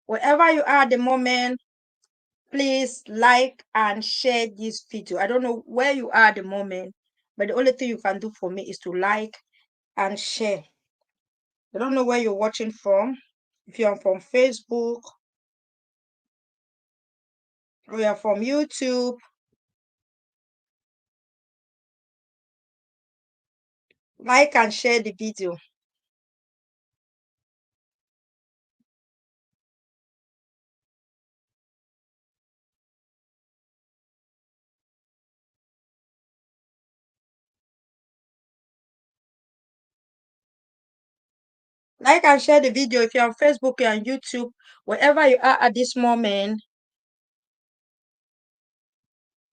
Wherever you are at the moment, please like and share this video. I don't know where you are at the moment, but the only thing you can do for me is to like and share. I don't know where you're watching from. If you're from Facebook or you're from YouTube, like and share the video. Like and share the video. If you're on Facebook, you're on YouTube, wherever you are at this moment,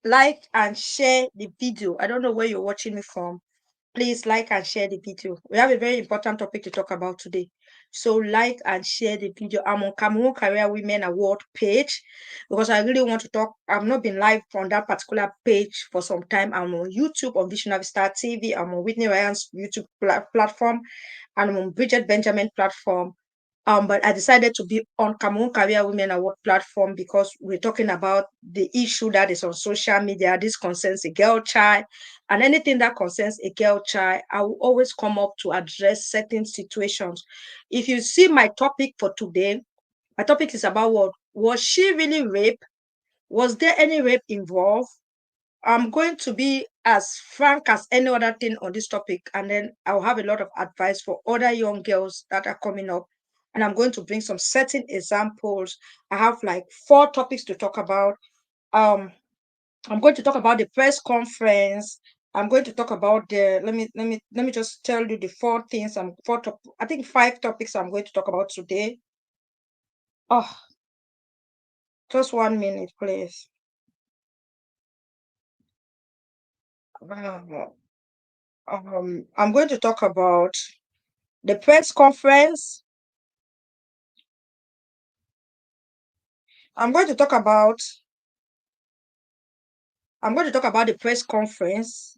like and share the video. I don't know where you're watching me from. Please like and share the video. We have a very important topic to talk about today. So like and share the video. I'm on Cameroon Career Women Award page because I really want to talk. I've not been live on that particular page for some time. I'm on YouTube on Visionary Star TV. I'm on Whitney Ryan's YouTube platform, and I'm on Bridget Benjamin platform. But I decided to be on Cameroon Career Women Award platform because we're talking about the issue that is on social media. This concerns a girl child, and anything that concerns a girl child, I will always come up to address certain situations. If you see my topic for today, my topic is about what was she really raped? Was there any rape involved? I'm going to be as frank as any other thing on this topic, and then I'll have a lot of advice for other young girls that are coming up. And I'm going to bring some certain examples. I have like 4 topics to talk about. Um, I'm going to talk about the press conference. I'm going to talk about the let me just tell you the 4 things. I think 5 topics I'm going to talk about today. Oh, just 1 minute, please. Uh, I'm going to talk about the press conference. I'm going to talk about I'm going to talk about the press conference.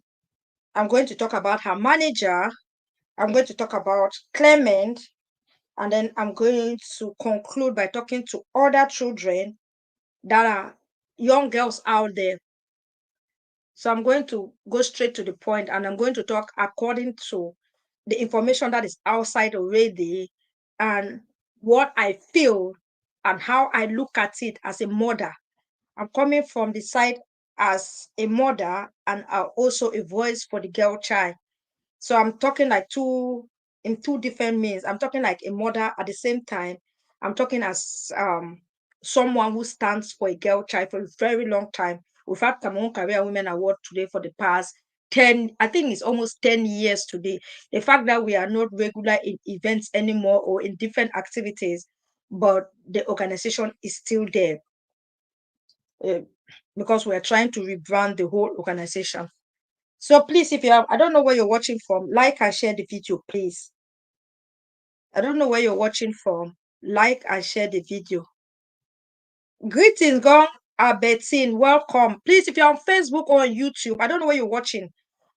I'm going to talk about her manager. I'm going to talk about Clement, and then I'm going to conclude by talking to other children that are young girls out there. So I'm going to go straight to the point, and I'm going to talk according to the information that is outside already and what I feel and how I look at it as a mother. I'm coming from the side as a mother and also a voice for the girl child. So I'm talking like in two different means. I'm talking like a mother at the same time. I'm talking as someone who stands for a girl child for a very long time. We've had Cameroon Career Women Award today for the past 10, I think it's almost 10 years today. The fact that we are not regular in events anymore or in different activities, but the organization is still there uh, because we are trying to rebrand the whole organization. So please, if you have, I don't know where you're watching from, like and share the video, please. I don't know where you're watching from. Like and share the video. Greetings, Gong Albertine. Welcome. Please, if you're on Facebook or on YouTube, I don't know where you're watching.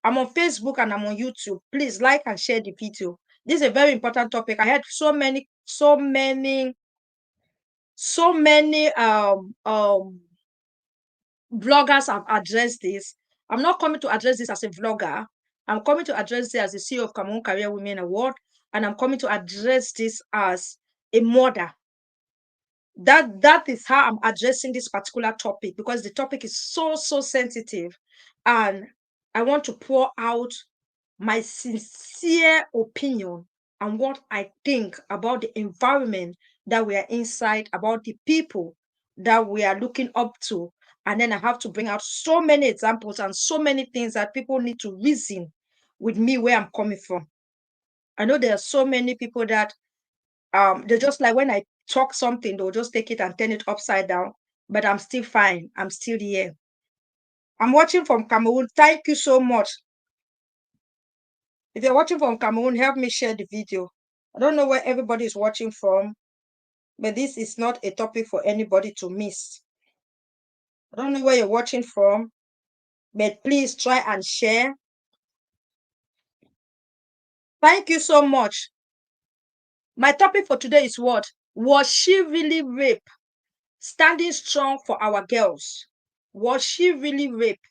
I'm on Facebook and I'm on YouTube. Please like and share the video. This is a very important topic. I had so many vloggers have addressed this. I'm not coming to address this as a vlogger. I'm coming to address this as the CEO of Cameroon Career Women Award, and I'm coming to address this as a mother. That is how I'm addressing this particular topic because the topic is so sensitive, and I want to pour out my sincere opinion and what I think about the environment that we are inside, about the people that we are looking up to. And then I have to bring out so many examples and so many things that people need to reason with me where I'm coming from. I know there are so many people that they're just like when I talk something, they'll just take it and turn it upside down. But I'm still fine. I'm still here. I'm watching from Cameroon. Thank you so much. If you're watching from Cameroon, help me share the video. I don't know where everybody is watching from, but this is not a topic for anybody to miss. I don't know where you're watching from, but please try and share. Thank you so much. My topic for today is what? Was she really raped? Standing strong for our girls. Was she really raped?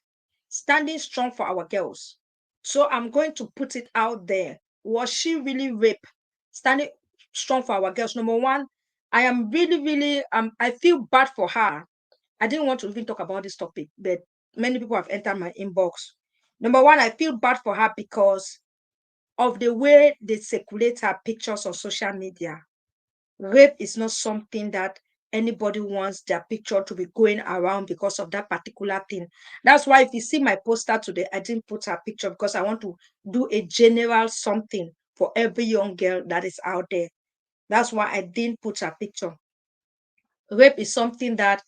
Standing strong for our girls. So I'm going to put it out there. Was she really raped? Standing strong for our girls. Number one, I am really, really, I feel bad for her. I didn't want to even talk about this topic, but many people have entered my inbox. Number one, I feel bad for her because of the way they circulate her pictures on social media. Rape is not something that anybody wants their picture to be going around because of that particular thing. That's why if you see my poster today, I didn't put her picture because I want to do a general something for every young girl that is out there. That's why I didn't put her picture. Rape is something that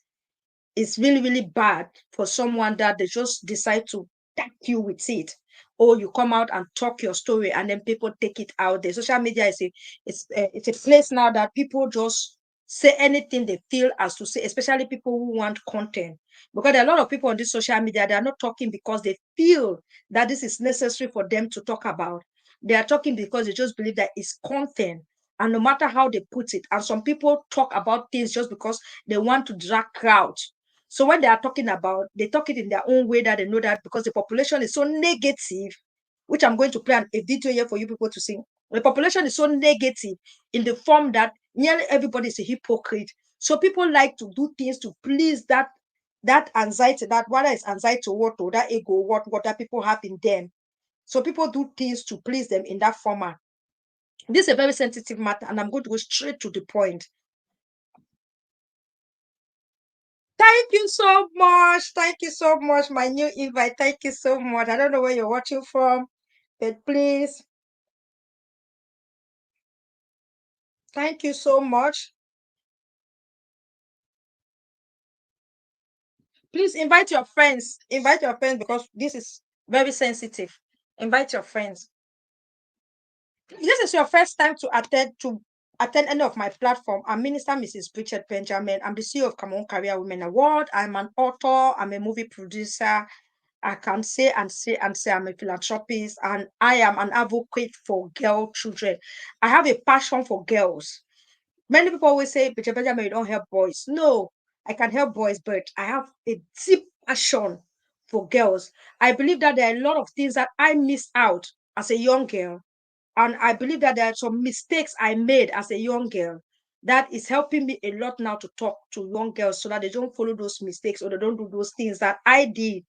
is really, really bad for someone that they just decide to tag you with it. Or you come out and talk your story and then people take it out there. Social media is it's a place now that people just say anything they feel as to say, especially people who want content. Because there are a lot of people on this social media, they are not talking because they feel that this is necessary for them to talk about. They are talking because they just believe that it's content. And no matter how they put it, and some people talk about things just because they want to drag crowds. So when they are talking about, they talk it in their own way that they know that because the population is so negative, which I'm going to play a video here for you people to see. The population is so negative in the form that nearly everybody is a hypocrite. So people like to do things to please that anxiety, that whether it's anxiety or that ego, what that people have in them. So people do things to please them in that format. This is a very sensitive matter, and I'm going to go straight to the point. Thank you so much. Thank you so much. My new invite. Thank you so much. I don't know where you're watching from, but please, thank you so much. Please invite your friends. Invite your friends because this is very sensitive. Invite your friends. If this is your first time to attend any of my platform, I'm Minister Mrs. Bridget Benjamin. I'm the CEO of Cameroon Career Women Award. I'm an author. I'm a movie producer. I can say and say and say I'm a philanthropist and I am an advocate for girl children. I have a passion for girls. Many people always say, Bridget Benjamin, you don't help boys. No, I can help boys, but I have a deep passion for girls. I believe that there are a lot of things that I missed out as a young girl. And I believe that there are some mistakes I made as a young girl that is helping me a lot now to talk to young girls so that they don't follow those mistakes or they don't do those things that I did.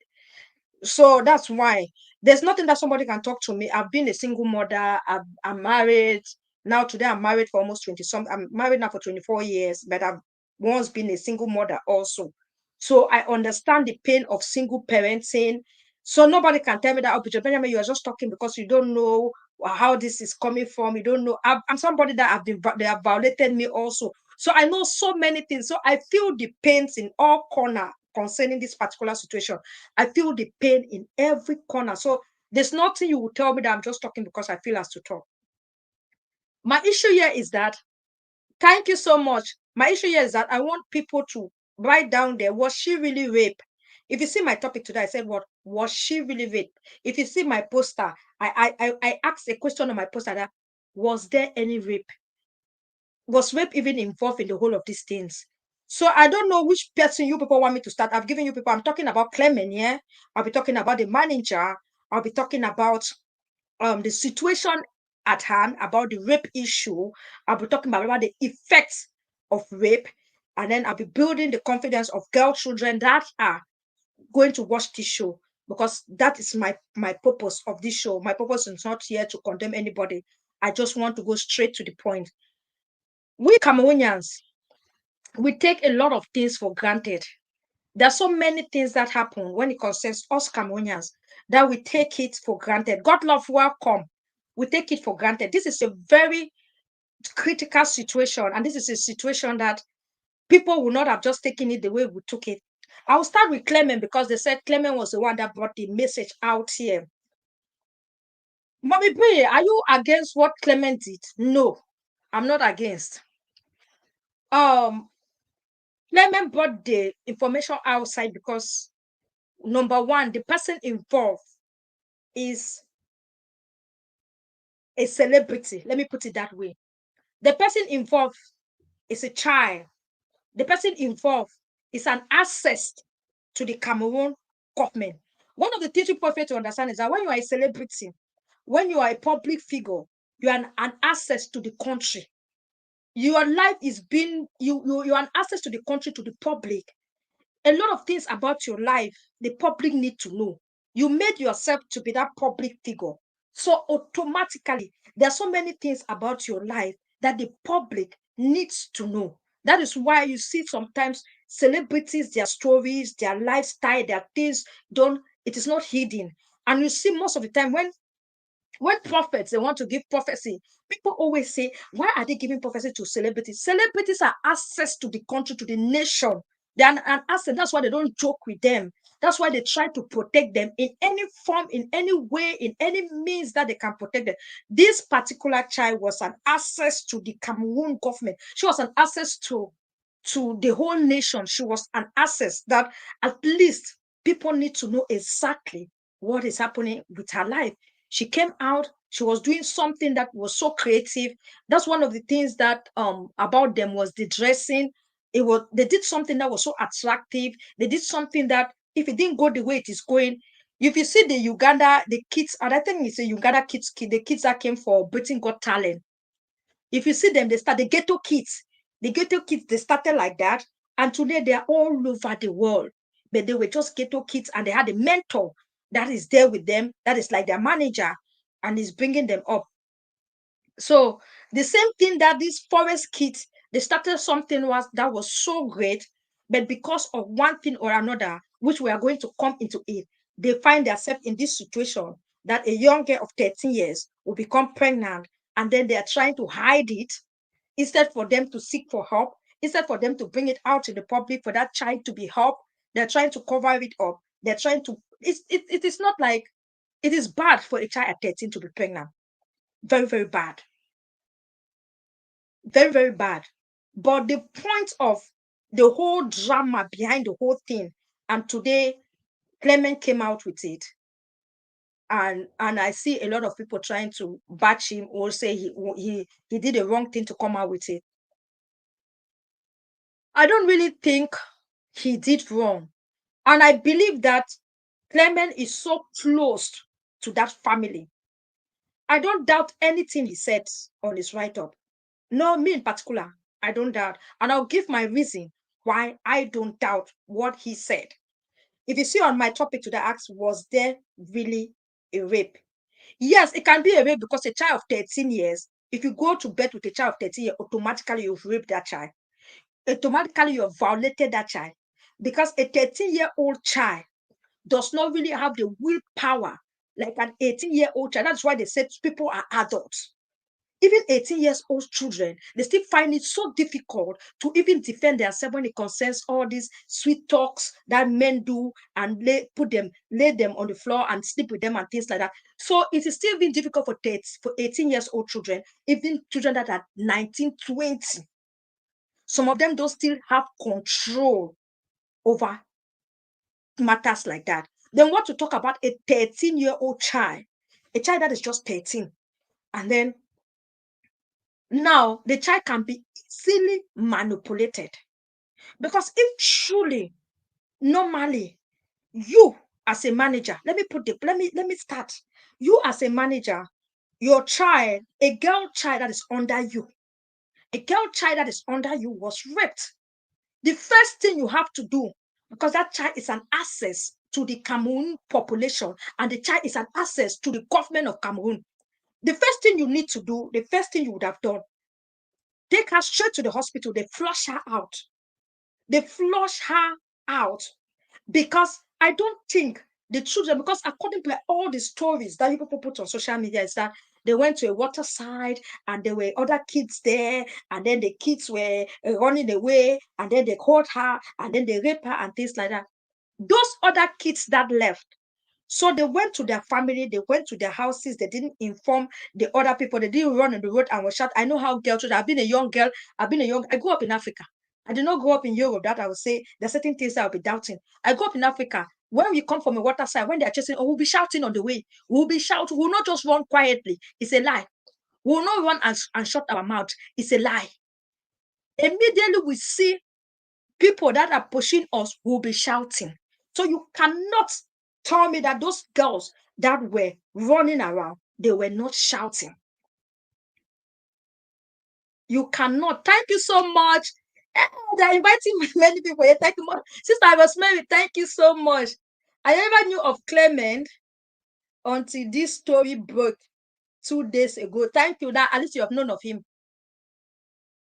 So that's why there's nothing that somebody can talk to me. I've been a single mother. I'm married. Now today I'm married for almost 20 some. I'm married now for 24 years, but I've once been a single mother also. So I understand the pain of single parenting. So nobody can tell me that, oh, Bridget Benjamin, you are just talking because you don't know how this is coming from. You don't know. I'm somebody that they have violated me also. So I know so many things. So I feel the pains in all corner concerning this particular situation. I feel the pain in every corner. So there's nothing you will tell me that I'm just talking because I feel as to talk. My issue here is that, thank you so much. My issue here is that I want people to write down there, was she really raped? If you see my topic today, I said, what was she really raped? If you see my poster, I asked a question on my poster that was there any rape? Was rape even involved in the whole of these things? So I don't know which person you people want me to start. I've given you people, I'm talking about Clement, yeah. I'll be talking about the manager. I'll be talking about the situation at hand, about the rape issue. I'll be talking about the effects of rape, and then I'll be building the confidence of girl children that are going to watch this show because that is my purpose of this show. My purpose is not here to condemn anybody. I just want to go straight to the point. We Cameroonians, we take a lot of things for granted. There are so many things that happen when it concerns us Cameroonians that we take it for granted. God love, welcome. We take it for granted. This is a very critical situation, and this is a situation that people would not have just taken it the way we took it. I'll start with Clement because they said Clement was the one that brought the message out here. Mommy B, are you against what Clement did? No, I'm not against. Um, Clement brought the information outside because number one, the person involved is a celebrity. Let me put it that way. The person involved is a child. The person involved is an access to the Cameroon government. One of the things people fail to understand is that when you are a celebrity, when you are a public figure, you are an access to the country. Your life is being you are an access to the country, to the public. A lot of things about your life, the public need to know. You made yourself to be that public figure. So automatically, there are so many things about your life that the public needs to know. That is why you see sometimes celebrities, their stories, their lifestyle, their things don't, it is not hidden. And you see most of the time when prophets they want to give prophecy, people always say, why are they giving prophecy to celebrities? Celebrities are access to the country, to the nation. They are an asset. That's why they don't joke with them. That's why they try to protect them in any form, in any way, in any means that they can protect them. This particular child was an access to the Cameroon government. She was an access to the whole nation. She was an access that at least people need to know exactly what is happening with her life. She came out, she was doing something that was so creative. That's one of the things that about them was the dressing. It was, they did something that was so attractive. They did something that if it didn't go the way it is going, if you see the Uganda, the kids, and I think it's a Uganda kids, the kids that came for Britain Got Talent. If you see them, they start the ghetto kids. The ghetto kids, they started like that. And today they are all over the world. But they were just ghetto kids and they had a mentor that is there with them, that is like their manager and is bringing them up. So the same thing that these forest kids, they started something was that was so great, but because of one thing or another, which we are going to come into it, they find themselves in this situation that a young girl of 13 years will become pregnant, and then they are trying to hide it instead for them to seek for help, instead for them to bring it out in the public for that child to be helped. They're trying to cover it up. They're trying to, it is not like, it is bad for a child at 13 to be pregnant. Very, very bad. Very, very bad. But the point of the whole drama behind the whole thing, and today Clement came out with it, and I see a lot of people trying to batch him or say he did the wrong thing to come out with it. I don't really think he did wrong, and I believe that Clement is so close to that family. I don't doubt anything he said on his write up. No, me in particular, I don't doubt. And I'll give my reason why I don't doubt what he said. If you see on my topic today, ask, was there really a rape? Yes, it can be a rape because a child of 13 years, if you go to bed with a child of 13 years, automatically you've raped that child. Automatically you've violated that child. Because a 13-year-old child does not really have the willpower like an 18-year-old child. That's why they said people are adults. Even 18 years old children, they still find it so difficult to even defend themselves when it concerns all these sweet talks that men do and lay them on the floor and sleep with them and things like that. So it is still being difficult for 18 years old children, even children that are 19, 20. Some of them don't still have control over matters like that. Then what to talk about a 13-year-old child, a child that is just 13. And then now the child can be easily manipulated. Because if truly, normally, you as a manager, let me start. You as a manager, your child, a girl child that is under you, a girl child that is under you was raped. The first thing you have to do, because that child is an access to the Cameroon population, and the child is an access to the government of Cameroon. The first thing you need to do, the first thing you would have done, take her straight to the hospital. They flush her out. They flush her out because I don't think the children, because according to all the stories that people put on social media, is that they went to a waterside and there were other kids there, and then the kids were running away, and then they caught her, and then they raped her, and things like that. Those other kids that left, so they went to their family, they went to their houses, they didn't inform the other people, they didn't run on the road and was shot. I know how girls, I've been a young girl, I grew up in Africa. I did not grow up in Europe that I would say there's certain things that I'll be doubting. I grew up in Africa. When we come from a waterside, when they're chasing, oh, we'll be shouting on the way. We'll be shouting, we'll not just run quietly. It's a lie. We'll not run and shut our mouth. It's a lie. Immediately we see people that are pushing us will be shouting. So you cannot tell me that those girls that were running around, they were not shouting. You cannot. Thank you so much. They're inviting many people here. Thank you much. Sister Rosemary, thank you so much. I never knew of Clement until this story broke 2 days ago. Thank you. That at least you have known of him.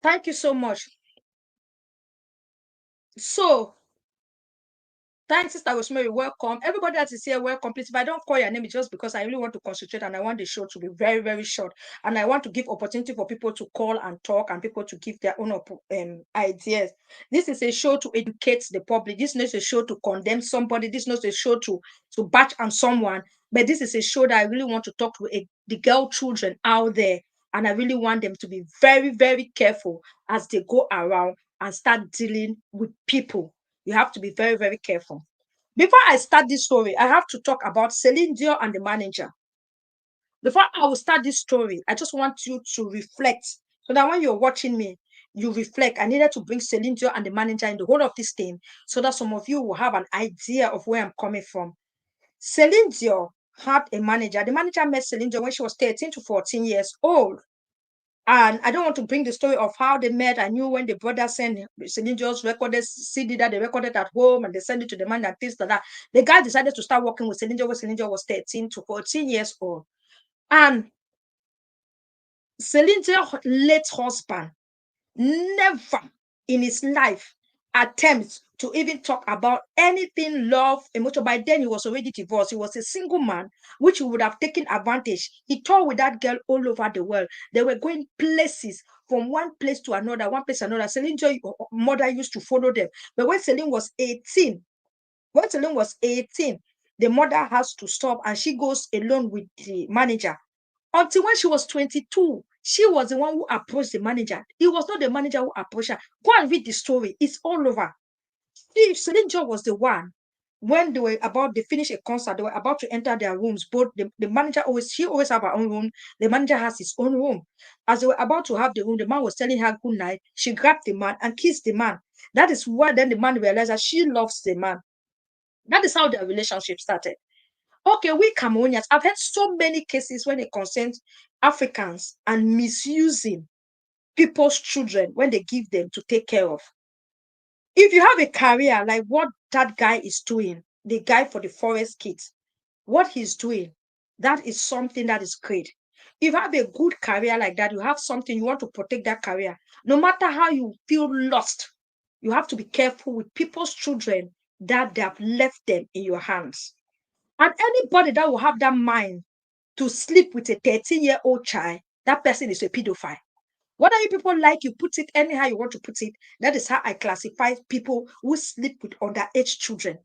Thank you so much. So thanks, Sister Rosemary. Welcome. Everybody that is here, welcome. Please, if I don't call your name, it's just because I really want to concentrate and I want the show to be very, very short. And I want to give opportunity for people to call and talk and people to give their own ideas. This is a show to educate the public. This is not a show to condemn somebody. This is not a show to bash on someone. But this is a show that I really want to talk to the girl children out there. And I really want them to be very, very careful as they go around and start dealing with people. You have to be very, very careful. Before I start this story, I have to talk about Celine Dion and the manager. Before I will start this story, I just want you to reflect so that when you're watching me, you reflect. I needed to bring Celine Dion and the manager in the whole of this thing so that some of you will have an idea of where I'm coming from. Celine Dion had a manager. The manager met Celine Dion when she was 13 to 14 years old. And I don't want to bring the story of how they met. I knew when the brother sent Celine Dion's recorded CD that they recorded at home and they sent it to the man and things like that. The guy decided to start working with Celine Dion when Celine Dion was 13 to 14 years old. And Celine Dion's late husband never in his life attempts to even talk about anything love, emotion. By then, he was already divorced. He was a single man, which would have taken advantage. He toured with that girl all over the world. They were going places from one place to another, one place to another. Celine Dion's mother used to follow them. But when Celine was 18, the mother has to stop and she goes alone with the manager. Until when she was 22, she was the one who approached the manager. It was not the manager who approached her. Go and read the story. It's all over. Celine Dion was the one. When they finished a concert, they were about to enter their rooms. Both the manager she always have her own room. The manager has his own room. As they were about to have the room, the man was telling her good night. She grabbed the man and kissed the man. That is why then the man realized that she loves the man. That is how their relationship started. Okay, we Cameroonians, I've heard so many cases when it concerns Africans and misusing people's children when they give them to take care of. If you have a career like what that guy is doing, the guy for the forest kids, what he's doing, that is something that is great. If you have a good career like that, you have something, you want to protect that career. No matter how you feel lost, you have to be careful with people's children that they have left them in your hands. And anybody that will have that mind to sleep with a 13-year-old child, that person is a pedophile. Whether you people like, you put it anyhow you want to put it, that is how I classify people who sleep with underage children.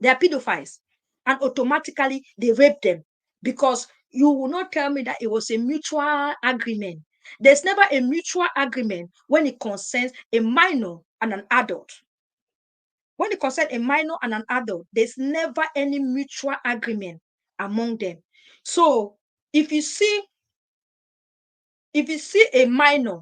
They are pedophiles. And automatically they rape them because you will not tell me that it was a mutual agreement. There's never a mutual agreement when it concerns a minor and an adult. When it concerns a minor and an adult, there's never any mutual agreement among them. So if you see a minor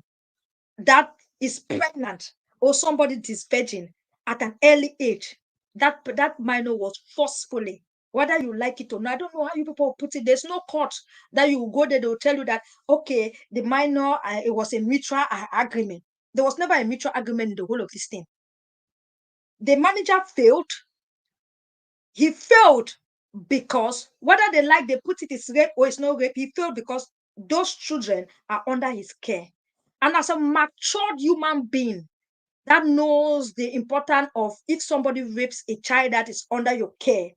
that is pregnant or somebody is virgin at an early age, that minor was forcefully, whether you like it or not. I don't know how you people put it. There's no court that you will go there, they will tell you that, okay, the minor, it was a mutual agreement. There was never a mutual agreement in the whole of this thing. The manager failed. He failed because whether they like, they put it is rape or it's not rape, he failed because those children are under his care. And as a matured human being that knows the importance of, if somebody rapes a child that is under your care,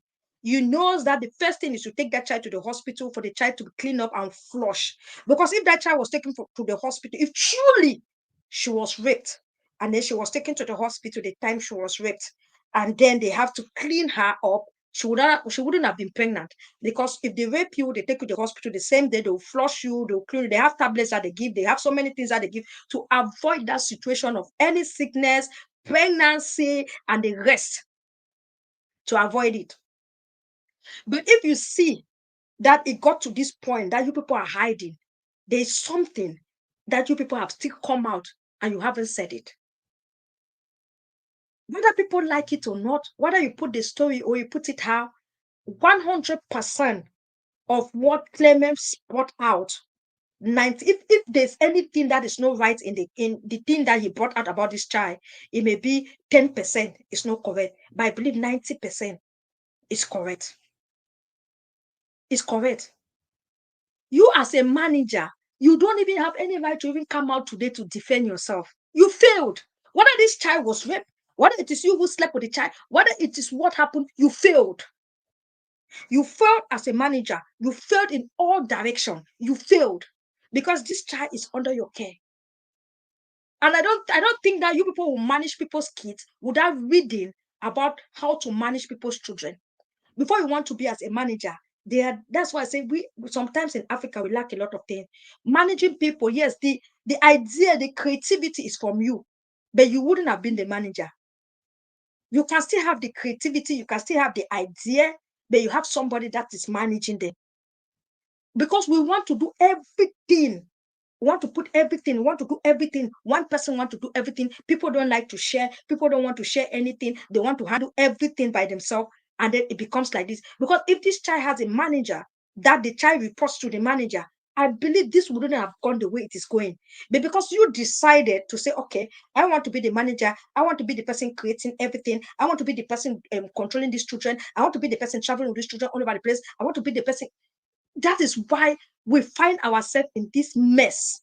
you know that the first thing is to take that child to the hospital for the child to be cleaned up and flush. Because if that child was taken to the hospital, if truly she was raped, and then she was taken to the hospital the time she was raped, and then they have to clean her up, she wouldn't have been pregnant. Because if they rape you, they take you to the hospital the same day, they'll flush you, they'll clean you, they have tablets that they give, they have so many things that they give to avoid that situation of any sickness, pregnancy, and the rest, to avoid it. But if you see that it got to this point that you people are hiding, there's something that you people have still come out and you haven't said it. Whether people like it or not, whether you put the story or you put it how, 100% of what Clemens brought out, 90, if there's anything that is not right in the thing that he brought out about this child, it may be 10% is not correct, but I believe 90% is correct. Is correct. You as a manager, you don't even have any right to even come out today to defend yourself. You failed. Whether this child was raped, whether it is you who slept with the child, whether it is what happened, you failed. You failed as a manager. You failed in all directions. You failed because this child is under your care. And I don't think that you people will manage people's kids without reading about how to manage people's children. Before you want to be as a manager, that's why I say we sometimes in Africa we lack a lot of things. Managing people, yes, the idea, the creativity is from you, but you wouldn't have been the manager. You can still have the creativity, you can still have the idea, but you have somebody that is managing them. Because we want to do everything. We want to put everything. We want to do everything. One person wants to do everything. People don't like to share. People don't want to share anything. They want to handle everything by themselves. And then it becomes like this. Because if this child has a manager, that the child reports to the manager, I believe this wouldn't have gone the way it is going. But because you decided to say, okay, I want to be the manager, I want to be the person creating everything, I want to be the person controlling these children, I want to be the person traveling with these children all over the place, I want to be the person. That is why we find ourselves in this mess.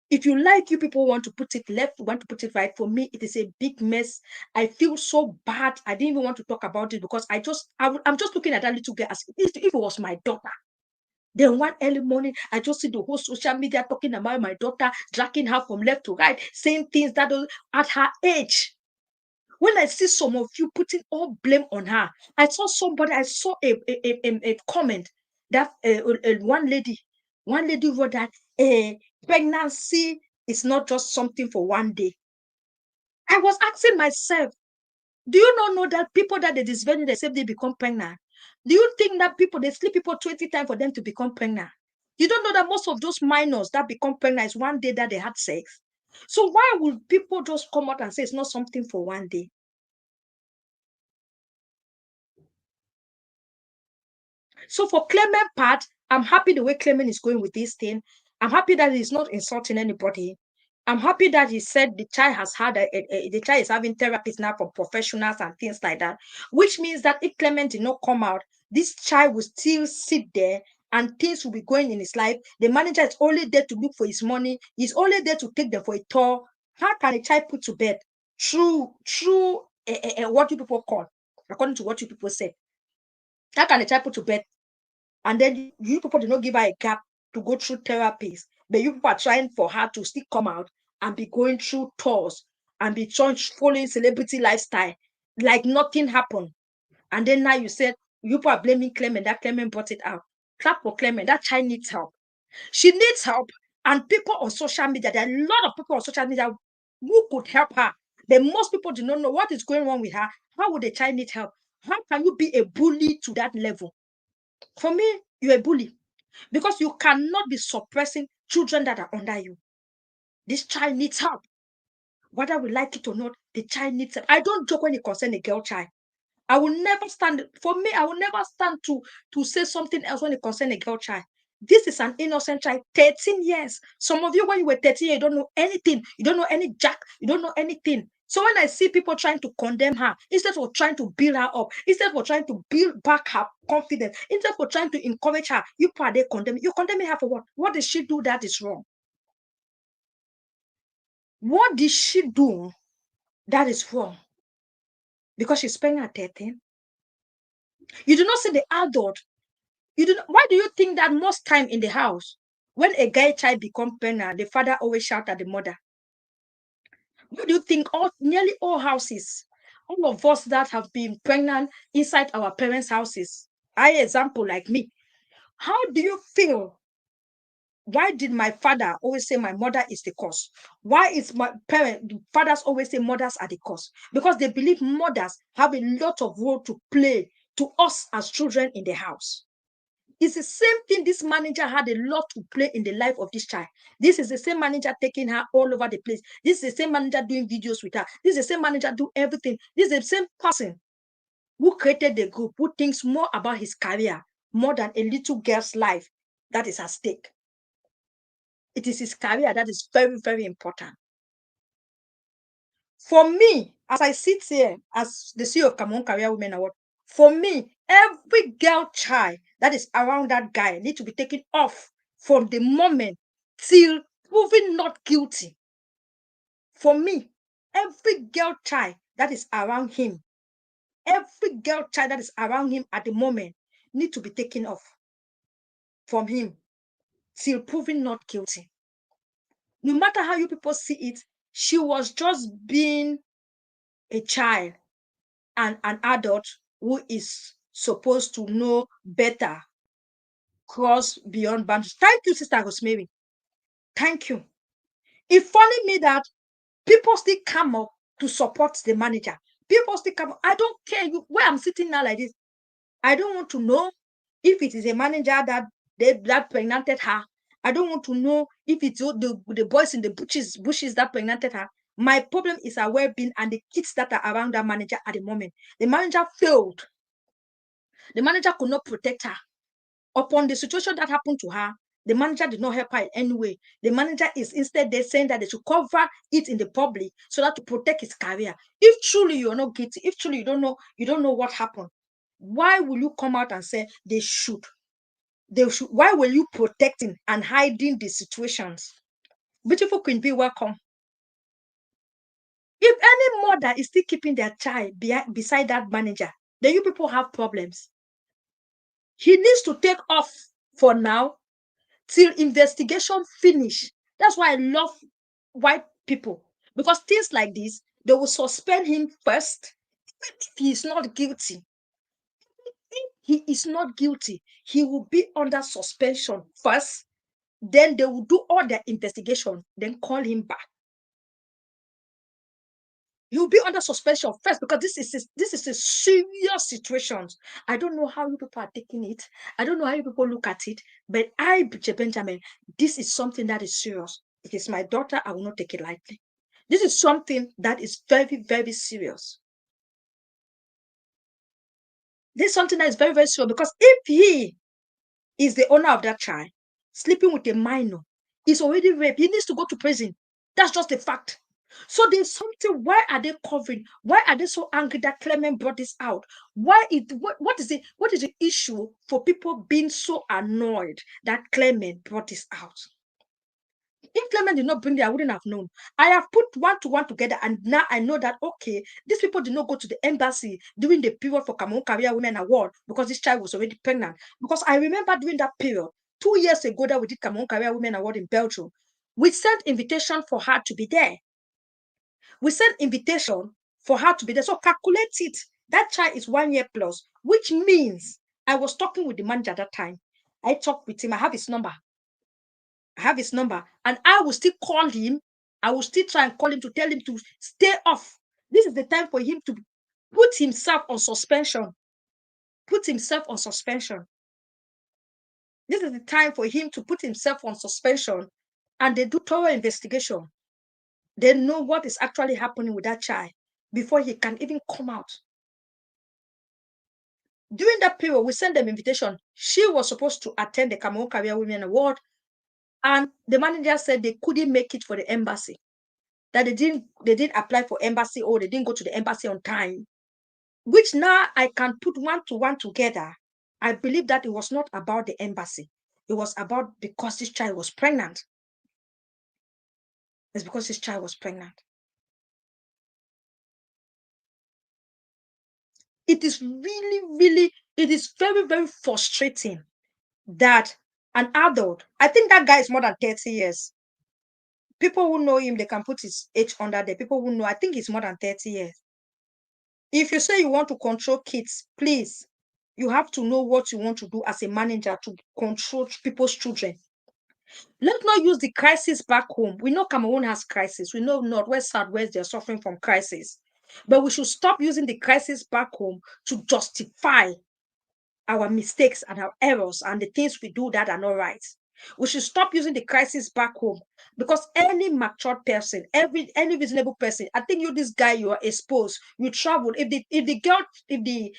If you like, you people want to put it left, want to put it right. For me, it is a big mess. I feel so bad. I didn't even want to talk about it because I'm just looking at that little girl as if it was my daughter. Then one early morning, I just see the whole social media talking about my daughter, dragging her from left to right, saying things that at her age. When I see some of you putting all blame on her, I saw a comment that one lady wrote that pregnancy is not just something for one day. I was asking myself, do you not know that people that they disvalue themselves, they become pregnant? Do you think that they sleep people 20 times for them to become pregnant? You don't know that most of those minors that become pregnant is one day that they had sex. So why would people just come out and say it's not something for one day? So for Clement part, I'm happy the way Clement is going with this thing. I'm happy that he's not insulting anybody. I'm happy that he said the child has had the child is having therapists now from professionals and things like that, which means that if Clement did not come out, this child will still sit there and things will be going in his life. The manager is only there to look for his money. He's only there to take them for a tour. How can a child put to bed through what you people call, according to what you people said? How can a child put to bed and then you people did not give her a gap to go through therapies, but you people are trying for her to still come out and be going through tours and be trying following celebrity lifestyle like nothing happened. And then now you said you people are blaming Clement, that Clement brought it out. Clap for Clement, that child needs help. She needs help. And people on social media, there are a lot of people on social media who could help her. But most people do not know what is going on with her. How would a child need help? How can you be a bully to that level? For me, you're a bully because you cannot be suppressing children that are under you. This child needs help. Whether we like it or not, the child needs help. I don't joke when it concerns a girl child. I will never stand, for me, I will never stand to say something else when it concerns a girl child. This is an innocent child, 13 years. Some of you, when you were 13 years, you don't know anything. You don't know any jack. You don't know anything. So when I see people trying to condemn her, instead of trying to build her up, instead of trying to build back her confidence, instead of trying to encourage her, you are there condemning. You're condemning her for what? What did she do that is wrong? What did she do that is wrong? Because she's pregnant at 13? You do not see the adult. You do not, why do you think that most time in the house, when a guy child become pregnant, the father always shout at the mother? What do you think? Nearly all houses, all of us that have been pregnant inside our parents' houses, I example like me. How do you feel? Why did my father always say my mother is the cause? Why is my fathers always say mothers are the cause? Because they believe mothers have a lot of role to play to us as children in the house. It's the same thing. This manager had a lot to play in the life of this child. This is the same manager taking her all over the place. This is the same manager doing videos with her. This is the same manager do everything. This is the same person who created the group, who thinks more about his career more than a little girl's life that is at stake. It is his career that is very, very important. For me, as I sit here as the CEO of Cameroon Career Women Award, for me, every girl child that is around that guy need to be taken off from the moment till proven not guilty. For me, every girl child that is around him, every girl child that is around him at the moment need to be taken off from him till proven not guilty. No matter how you people see it, she was just being a child and an adult who is supposed to know better, cross beyond boundaries. Thank you, Sister Rosemary. Thank you. It funny me that people still come up to support the manager. People still come up. I don't care where I'm sitting now like this. I don't want to know if it is a manager that pregnanted her. I don't want to know if it's the boys in the bushes that pregnanted her. My problem is her well-being and the kids that are around that manager at the moment. The manager failed. The manager could not protect her. Upon the situation that happened to her, the manager did not help her in any way. The manager is instead there saying that they should cover it in the public so that to protect his career. If truly you are not guilty, if truly you don't know what happened, why will you come out and say they should? They should. Why will you protecting and hiding the situations? Beautiful Queen Bee, welcome. If any mother is still keeping their child beside that manager, then you people have problems. He needs to take off for now till investigation finish. That's why I love white people, because things like this, they will suspend him first. If he is not guilty, if he is not guilty, he will be under suspension first. Then they will do all their investigation, then call him back. He will be under suspension first, because this is a serious situation. I don't know how you people are taking it. I don't know how you people look at it, but I, Bridget Benjamin, this is something that is serious. It is my daughter. I will not take it lightly. This is something that is very, very serious. This is something that is very, very serious, because if he is the owner of that child, sleeping with a minor, is already rape, he needs to go to prison. That's just a fact. So there's something. Why are they covering? Why are they so angry that Clement brought this out? What is it? What is the issue for people being so annoyed that Clement brought this out? If Clement did not bring it, I wouldn't have known. I have put one to one together, and now I know that, okay, these people did not go to the embassy during the period for Cameroon Career Women Award because this child was already pregnant. Because I remember during that period, 2 years ago, that we did Cameroon Career Women Award in Belgium, we sent invitation for her to be there. We sent invitation for her to be there. So calculate it. That child is 1 year plus, which means I was talking with the manager at that time. I talked with him. I have his number. And I will still call him. I will still try and call him to tell him to stay off. This is the time for him to put himself on suspension. This is the time for him to put himself on suspension, and they do thorough investigation. They know what is actually happening with that child before he can even come out. During that period, we sent them invitation. She was supposed to attend the Cameroon Career Women Award, and the manager said they couldn't make it for the embassy. That they didn't apply for embassy, or they didn't go to the embassy on time. Which now I can put one to one together. I believe that it was not about the embassy. It was about because this child was pregnant. It's because this child was pregnant. It is really, it is very, very frustrating that an adult, I think that guy is more than 30 years. People who know him, they can put his age under there. People who know, I think he's more than 30 years. If you say you want to control kids, please, you have to know what you want to do as a manager to control people's children. Let's not use the crisis back home. We know Cameroon has crisis. We know Northwest, Southwest, they're suffering from crisis. But we should stop using the crisis back home to justify our mistakes and our errors and the things we do that are not right. We should stop using the crisis back home, because any matured person, any reasonable person, I think you, this guy, you are exposed, you travel. If the girl, if the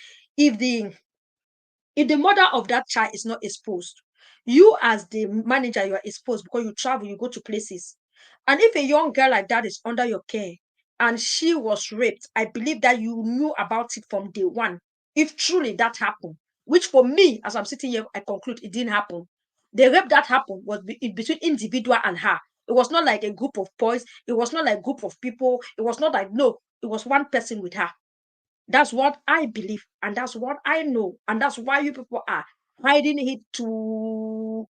if the mother of that child is not exposed, you as the manager, you are exposed because you travel, you go to places. And if a young girl like that is under your care and she was raped, I believe that you knew about it from day one. If truly that happened, which for me, as I'm sitting here, I conclude it didn't happen. The rape that happened was between individual and her. It was not like a group of boys. It was not like a group of people. It was not like, no, it was one person with her. That's what I believe, and that's what I know, and that's why you people are hiding it to.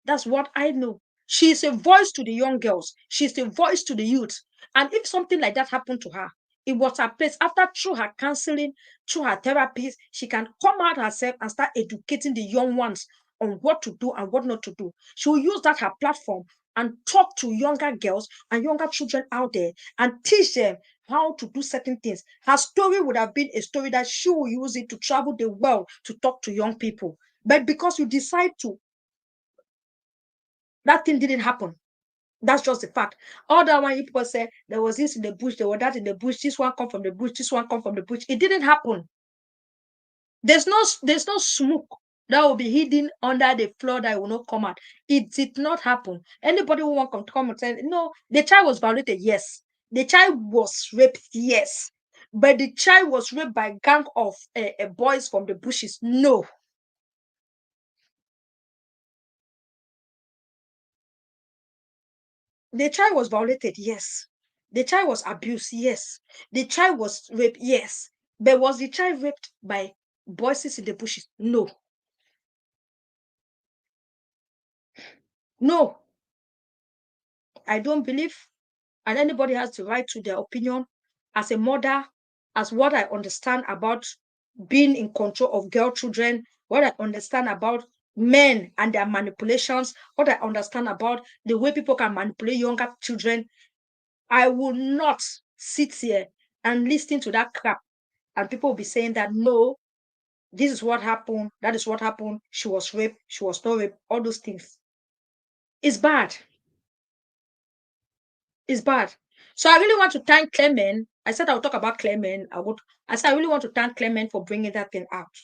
That's what I know. She's a voice to the young girls. She's a voice to the youth. And if something like that happened to her, it was her place. After, through her counseling, through her therapies, she can come out herself and start educating the young ones on what to do and what not to do. She will use that her platform and talk to younger girls and younger children out there and teach them how to do certain things. Her story would have been a story that she will use it to travel the world to talk to young people. But because you decide to, that thing didn't happen. That's just the fact. All that one people say there was this in the bush, there was that in the bush, this one come from the bush, this one come from the bush. It didn't happen. There's no smoke that will be hidden under the floor that will not come out. It did not happen. Anybody who want to come and say no, the child was violated, yes. The child was raped, yes. But the child was raped by a gang of boys from the bushes. No. The child was violated, yes. The child was abused, yes. The child was raped, yes. But was the child raped by voices in the bushes? No. No. I don't believe. And anybody has the right to their opinion. As a mother, as what I understand about being in control of girl children, what I understand about men and their manipulations, what I understand about the way people can manipulate younger children, I will not sit here and listen to that crap. And people will be saying that no, this is what happened, that is what happened, she was raped, she was not raped, all those things. It's bad. It's bad. So I really want to thank Clement. I said I would talk about Clement. I said I really want to thank Clement for bringing that thing out.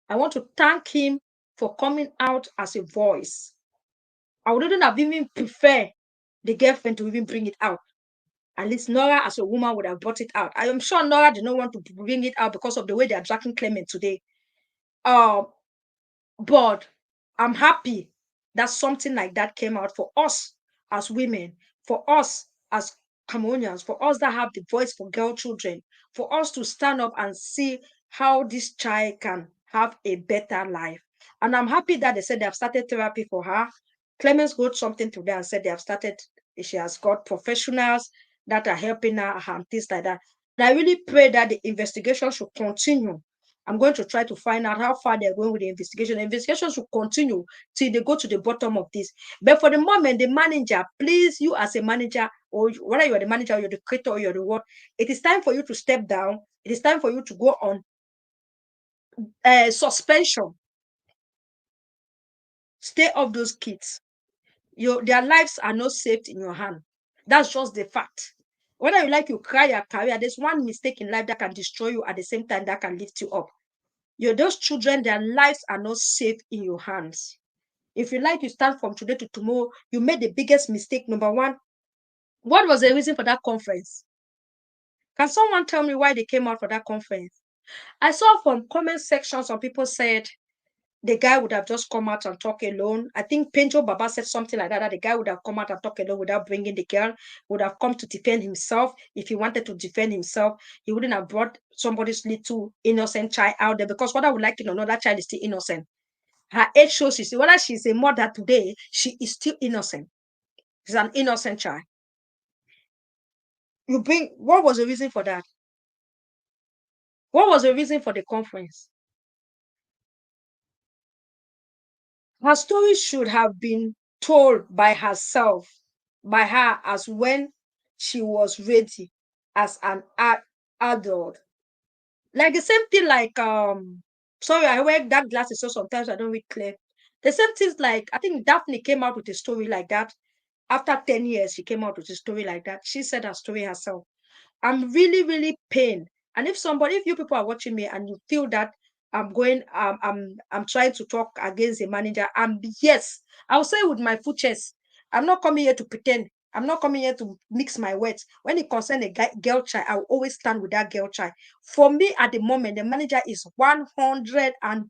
I want to thank him for coming out as a voice. I wouldn't have even preferred the girlfriend to even bring it out. At least Nora, as a woman, would have brought it out. I am sure Nora did not want to bring it out because of the way they are tracking Clement today. Um, but I'm happy that something like that came out for us as women, for us as Cameroonians, for us that have the voice for girl children, for us to stand up and see how this child can have a better life. And I'm happy that they said they have started therapy for her. Clemens wrote something today and said they have started, she has got professionals that are helping her and things like that. And I really pray that the investigation should continue. I'm going to try to find out how far they're going with the investigation. The investigation should continue till they go to the bottom of this. But for the moment, the manager, please, you as a manager, or whether you're the manager, or you're the creator, or you're the what, it is time for you to step down. It is time for you to go on suspension. Stay off those kids. Their lives are not safe in your hand. That's just the fact. Whether you like you cry your career, there's one mistake in life that can destroy you at the same time that can lift you up. Those children, their lives are not safe in your hands. If you like, you start from today to tomorrow, you made the biggest mistake. Number one, what was the reason for that conference? Can someone tell me why they came out for that conference? I saw from comment section, some people said the guy would have just come out and talk alone. I think Penjo Baba said something like that, that the guy would have come out and talk alone without bringing the girl, would have come to defend himself. If he wanted to defend himself, he wouldn't have brought somebody's little innocent child out there, because what I would like to know, that child is still innocent. Her age shows whether she's a mother today, she is still innocent. She's an innocent child. What was the reason for that? What was the reason for the conference? Her story should have been told by herself, by her, as when she was ready as an adult. Like the same thing like Sorry, I wear dark glasses, so sometimes I don't read clear. The same things like I think Daphne came out with a story like that. After 10 years, she came out with a story like that. She said her story herself. I'm really, really pained. And if you people are watching me and you feel that I'm trying to talk against the manager, yes, I'll say it with my full chest. I'm not coming here to pretend. I'm not coming here to mix my words. When it concerns a girl child, I will always stand with that girl child. For me, at the moment, the manager is 100 and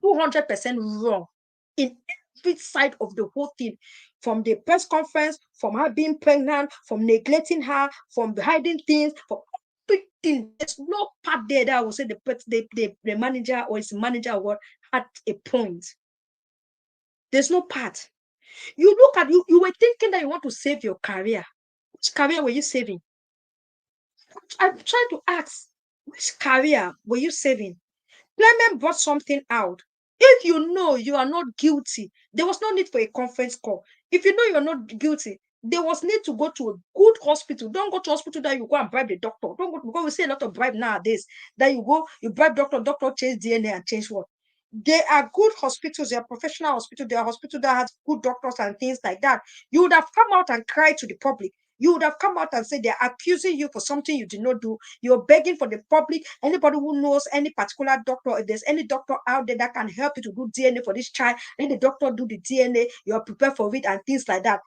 200% wrong in every side of the whole thing, from the press conference, from her being pregnant, from neglecting her, from hiding things, from everything. There's no part there that I would say the manager or his manager what had a point. There's no part. You look at you were thinking that you want to save your career. Which career were you saving? I'm trying to ask, which career were you saving? Clement brought something out. If you know you are not guilty, there was no need for a conference call. If you know you're not guilty, there was need to go to a good hospital. Don't go to hospital that you go and bribe the doctor. Don't go because we see a lot of bribe nowadays. That you go, you bribe doctor change DNA and change what? There are good hospitals, there are professional hospitals, there are hospitals that have good doctors and things like that. You would have come out and cried to the public. You would have come out and said they're accusing you for something you did not do. You're begging for the public. Anybody who knows any particular doctor, if there's any doctor out there that can help you to do DNA for this child, let the doctor do the DNA. You're prepared for it and things like that.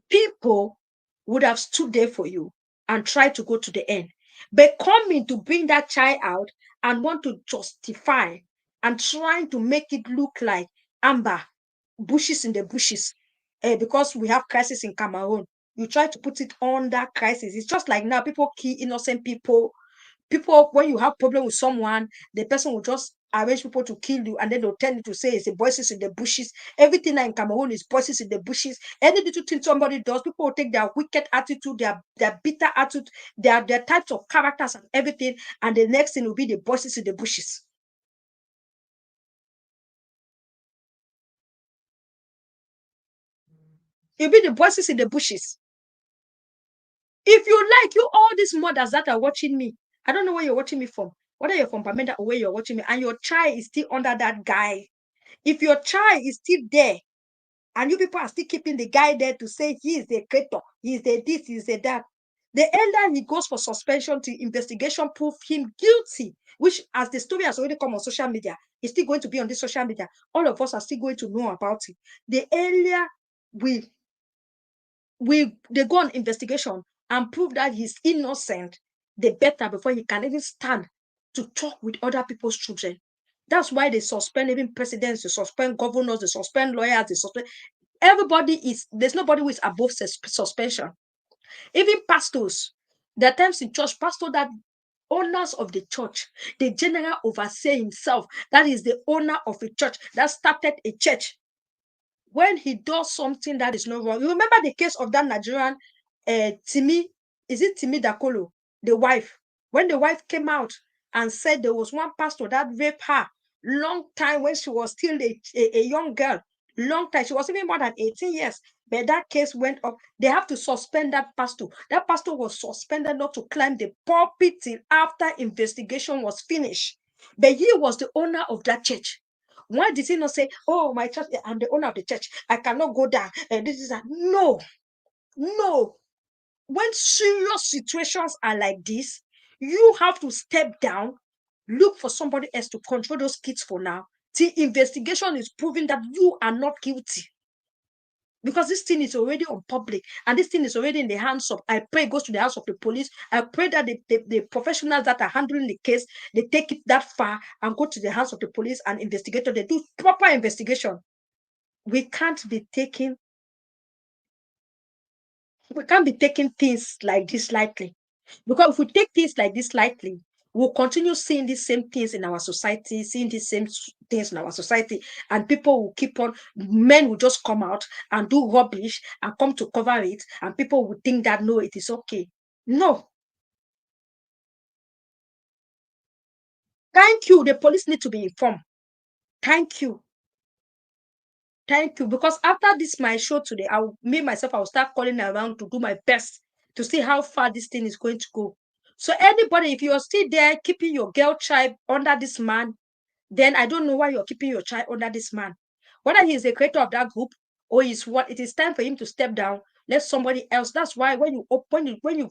People would have stood there for you and tried to go to the end. But coming to bring that child out and want to justify and trying to make it look like Amber, bushes in the bushes, because we have crisis in Cameroon. You try to put it on that crisis. It's just like now people kill innocent people. People, when you have problem with someone, the person will just arrange people to kill you, and then they'll tell you to say it's the voices in the bushes. Everything in Cameroon is voices in the bushes. Any little thing somebody does, people will take their wicked attitude, their bitter attitude, their types of characters and everything, and the next thing will be the voices in the bushes. It'll be the voices in the bushes. If you like, you all these mothers that are watching me, I don't know where you're watching me from, whether you're from Pamenda or where you're watching me, and your child is still under that guy. If your child is still there, and you people are still keeping the guy there to say he is the creator, he is the this, he is the that, the elder he goes for suspension till investigation prove him guilty, which as the story has already come on social media, it's still going to be on this social media. All of us are still going to know about it. The earlier we they go on investigation and prove that he's innocent, the better, before he can even stand to talk with other people's children. That's why they suspend even presidents, they suspend governors, they suspend lawyers, they suspend everybody. Is there's nobody who is above suspension. Even pastors. There are times in church, pastor that owners of the church, the general overseer himself, that is the owner of a church that started a church, when he does something that is not wrong. You remember the case of that Nigerian Timi, is it Timi Dakolo, the wife? When the wife came out and said there was one pastor that raped her long time when she was still a young girl, long time. She was even more than 18 years. But that case went up. They have to suspend that pastor. That pastor was suspended not to climb the pulpit till after investigation was finished. But he was the owner of that church. Why did he not say, "Oh, my church, I'm the owner of the church. I cannot go down"? And this is that. No, no. When serious situations are like this, you have to step down, look for somebody else to control those kids for now. The investigation is proving that you are not guilty. Because this thing is already on public and this thing is already in the hands of, I pray it goes to the hands of the police. I pray that the professionals that are handling the case, they take it that far and go to the hands of the police and investigators. They do proper investigation. We can't be taking we can't be taking things like this lightly. Because if we take things like this lightly, we'll continue seeing these same things in our society, seeing these same things in our society, and people will keep on, men will just come out and do rubbish and come to cover it, and people will think that no, it is okay. No, thank you. The police need to be informed. Thank you. Thank you. Because after this, my show today, me myself, I will start calling around to do my best to see how far this thing is going to go. So anybody, if you are still there keeping your girl child under this man, then I don't know why you're keeping your child under this man. Whether he is a creator of that group or is what, it is time for him to step down. Let somebody else. That's why when you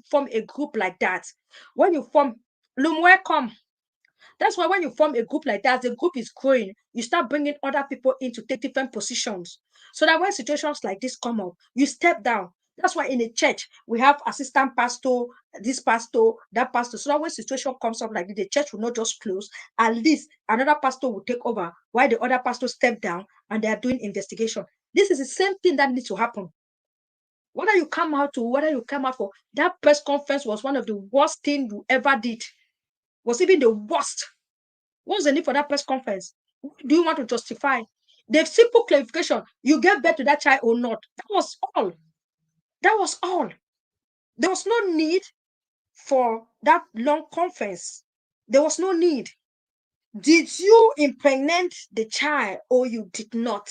form a group like that, when you form Lumwe, come. That's why when you form a group like that, the group is growing, you start bringing other people in to take different positions. So that when situations like this come up, you step down. That's why in a church, we have assistant pastor, this pastor, that pastor. So that when situation comes up like this, the church will not just close. At least another pastor will take over while the other pastor step down and they are doing investigation. This is the same thing that needs to happen. Whether you come out for that press conference was one of the worst things you ever did. Was even the worst. What's the need for that press conference? Do you want to justify? The simple clarification, you gave birth to that child or not. That was all. That was all. There was no need for that long conference. There was no need. Did you impregnate the child or you did not?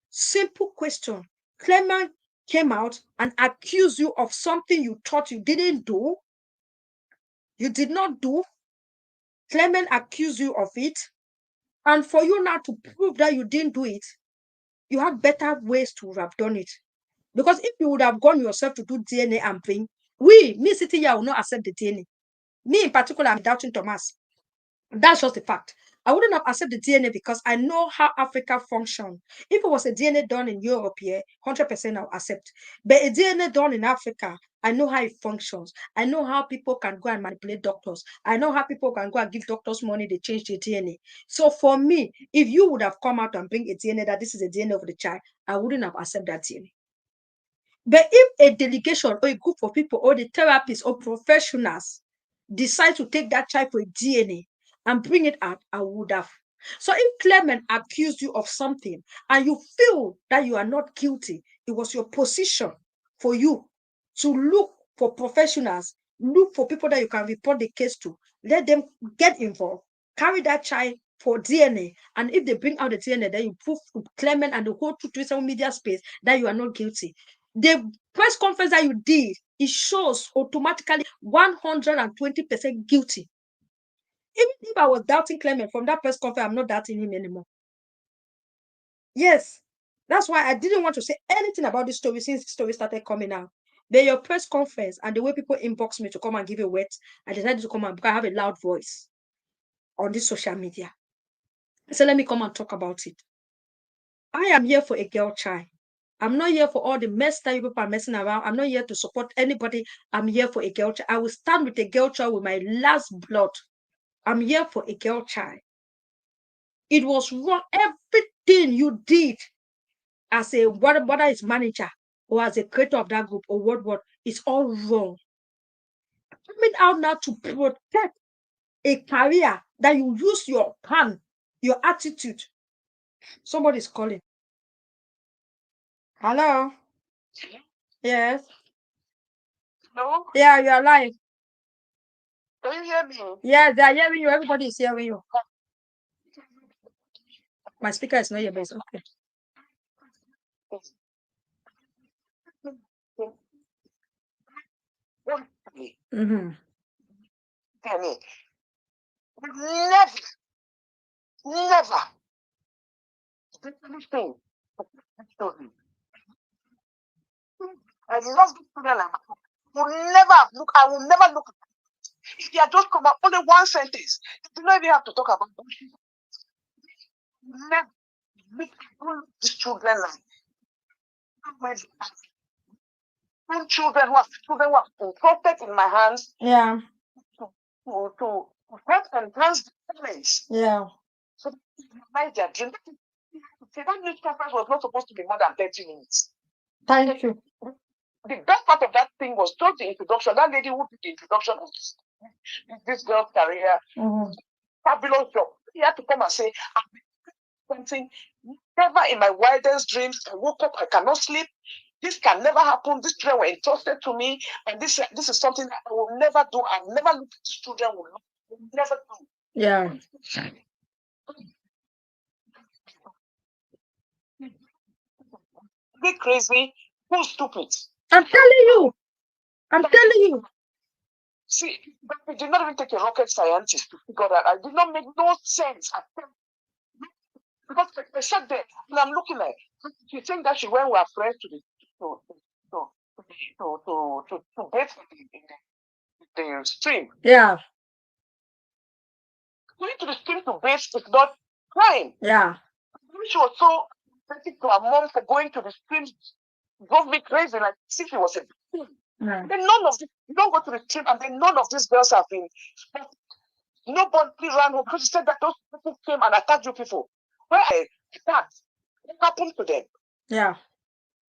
Simple question. Clement came out and accused you of something you thought you didn't do. You did not do. Clement accused you of it. And for you now to prove that you didn't do it, you had better ways to have done it. Because if you would have gone yourself to do DNA and bring, me sitting here will not accept the DNA. Me in particular, I'm doubting Thomas. That's just the fact. I wouldn't have accepted the DNA because I know how Africa functions. If it was a DNA done in Europe, yeah, 100% I'll accept. But a DNA done in Africa, I know how it functions. I know how people can go and manipulate doctors. I know how people can go and give doctors money, they change the DNA. So for me, if you would have come out and bring a DNA that this is a DNA of the child, I wouldn't have accepted that DNA. But if a delegation or a group of people or the therapists or professionals decide to take that child for a DNA and bring it out, I would have. So if Clement accused you of something and you feel that you are not guilty, it was your position for you to look for professionals, look for people that you can report the case to, let them get involved, carry that child for DNA. And if they bring out the DNA, then you prove to Clement and the whole Twitter media space that you are not guilty. The press conference that you did, it shows automatically 120% guilty. Even if I was doubting Clement from that press conference, I'm not doubting him anymore. Yes, that's why I didn't want to say anything about this story since the story started coming out. But your press conference and the way people inbox me to come and give a wet, I decided to come and because I have a loud voice on this social media. So let me come and talk about it. I am here for a girl child. I'm not here for all the mess that people are messing around. I'm not here to support anybody. I'm here for a girl child. I will stand with a girl child with my last blood. I'm here for a girl child. It was wrong. Everything you did as a whether it's manager or as a creator of that group or what, it's all wrong. Coming out now to protect a career that you use your hand, your attitude. Somebody's calling. Hello? Yes. Hello? Yeah, you're alive. Can you hear me? Yeah, they're hearing you. Everybody is hearing you. My speaker is not your base. Okay. Mm-hmm. Danny, never, never did anything. I love this children like that. Will never look. I will never look. If you just come out only one sentence, you don't even have to talk about bullshit. Never make these children like when children who are perfect in my hands Yeah. to help enhance the parents. Yeah. So my their dream. See, that news conference was not supposed to be more than 30 minutes. Thank you. The best part of that thing was just the introduction. That lady who did the introduction of this girl's career, fabulous job. He had to come and say, something never in my wildest dreams. I woke up, I cannot sleep. This can never happen. These children were entrusted to me, and this is something that I will never do. I've never looked at these children. Will never do. Yeah. Be crazy. Who's stupid? I'm telling you. I'm telling you. See, but we did not even take a rocket scientist to figure that. I did not make no sense. Because they sat there, and I'm looking like, she saying that she went with her friends to the to bathe in the stream. Yeah. Going to the stream to bathe is not crime. Yeah. She was so thankful to her mom for going to the stream. Drove me crazy, like see she was a Yeah. then none of this, you don't go to the stream, and then none of these girls have been. Nobody ran home because she said that those people came and attacked you people. Where I attacked, what happened to them? Yeah.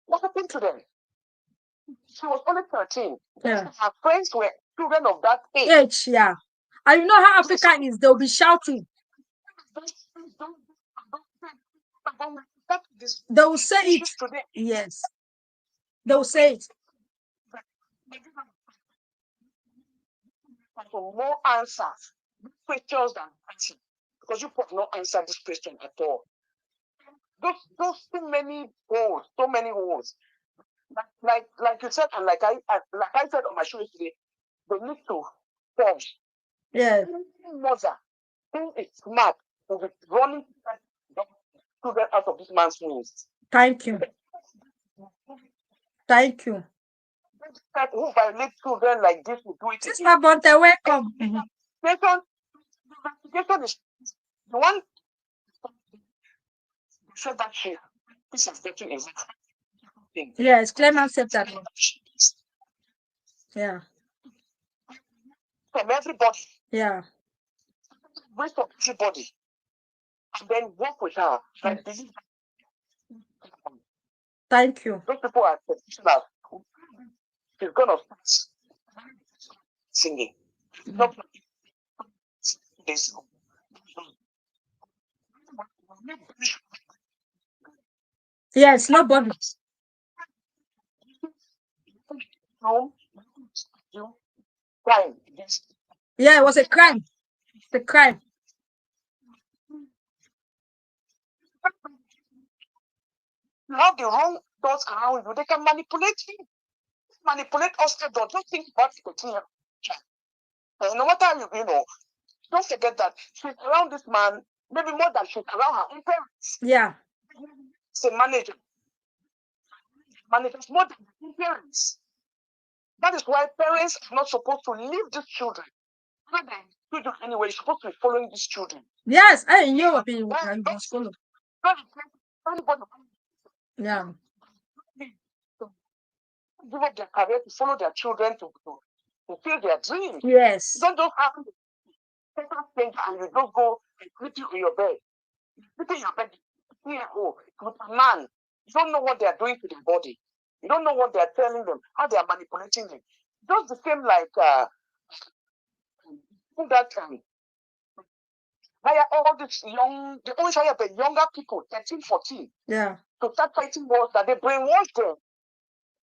What happened to them? She was only 13. Yeah. Her friends were children of that age. Age, yeah. And you know how Africa is, they'll be shouting. They will say it. Yes. They will say it. For more answers, questions than answers, because you put no answer this question at all. Those so many holes. Like you said, and like I said on my show yesterday, they need to pause. Yeah. Mother, who is smart, will be running children out of this man's wings. Thank you. Thank you. Who violate children like this will do it. Sister Bonte, welcome. Investigation is the one said that this is getting everything. Yes, Clement said that. Yeah. From everybody. Yeah. Wait for everybody. And then work with her. Like this. Thank you. Those people are professionals. She's gonna start singing. Not this. Yes, nobody. Crime. Yeah, it was a crime. It's a crime. You have the wrong thoughts around you. They can manipulate you. Manipulate us to don't think about it. No matter how you know, don't forget that she's around this man, maybe more than she's around her own parents. Yeah. It's a manager. Managers more than her parents. That is why parents are not supposed to leave these children. Children anyway, you're supposed to be following these children. Yes, I knew what you must follow. Yeah. Give up their career to follow their children to fulfill their dreams. Yes. Don't just have things and you just go and sleep in your bed. Sleep in your bed. With a man, you don't know what they are doing to their body. You don't know what they are telling them, how they are manipulating them. Just the same like that hire all these they always hire the younger people, 13, 14. Yeah. To start fighting wars that they brainwash them.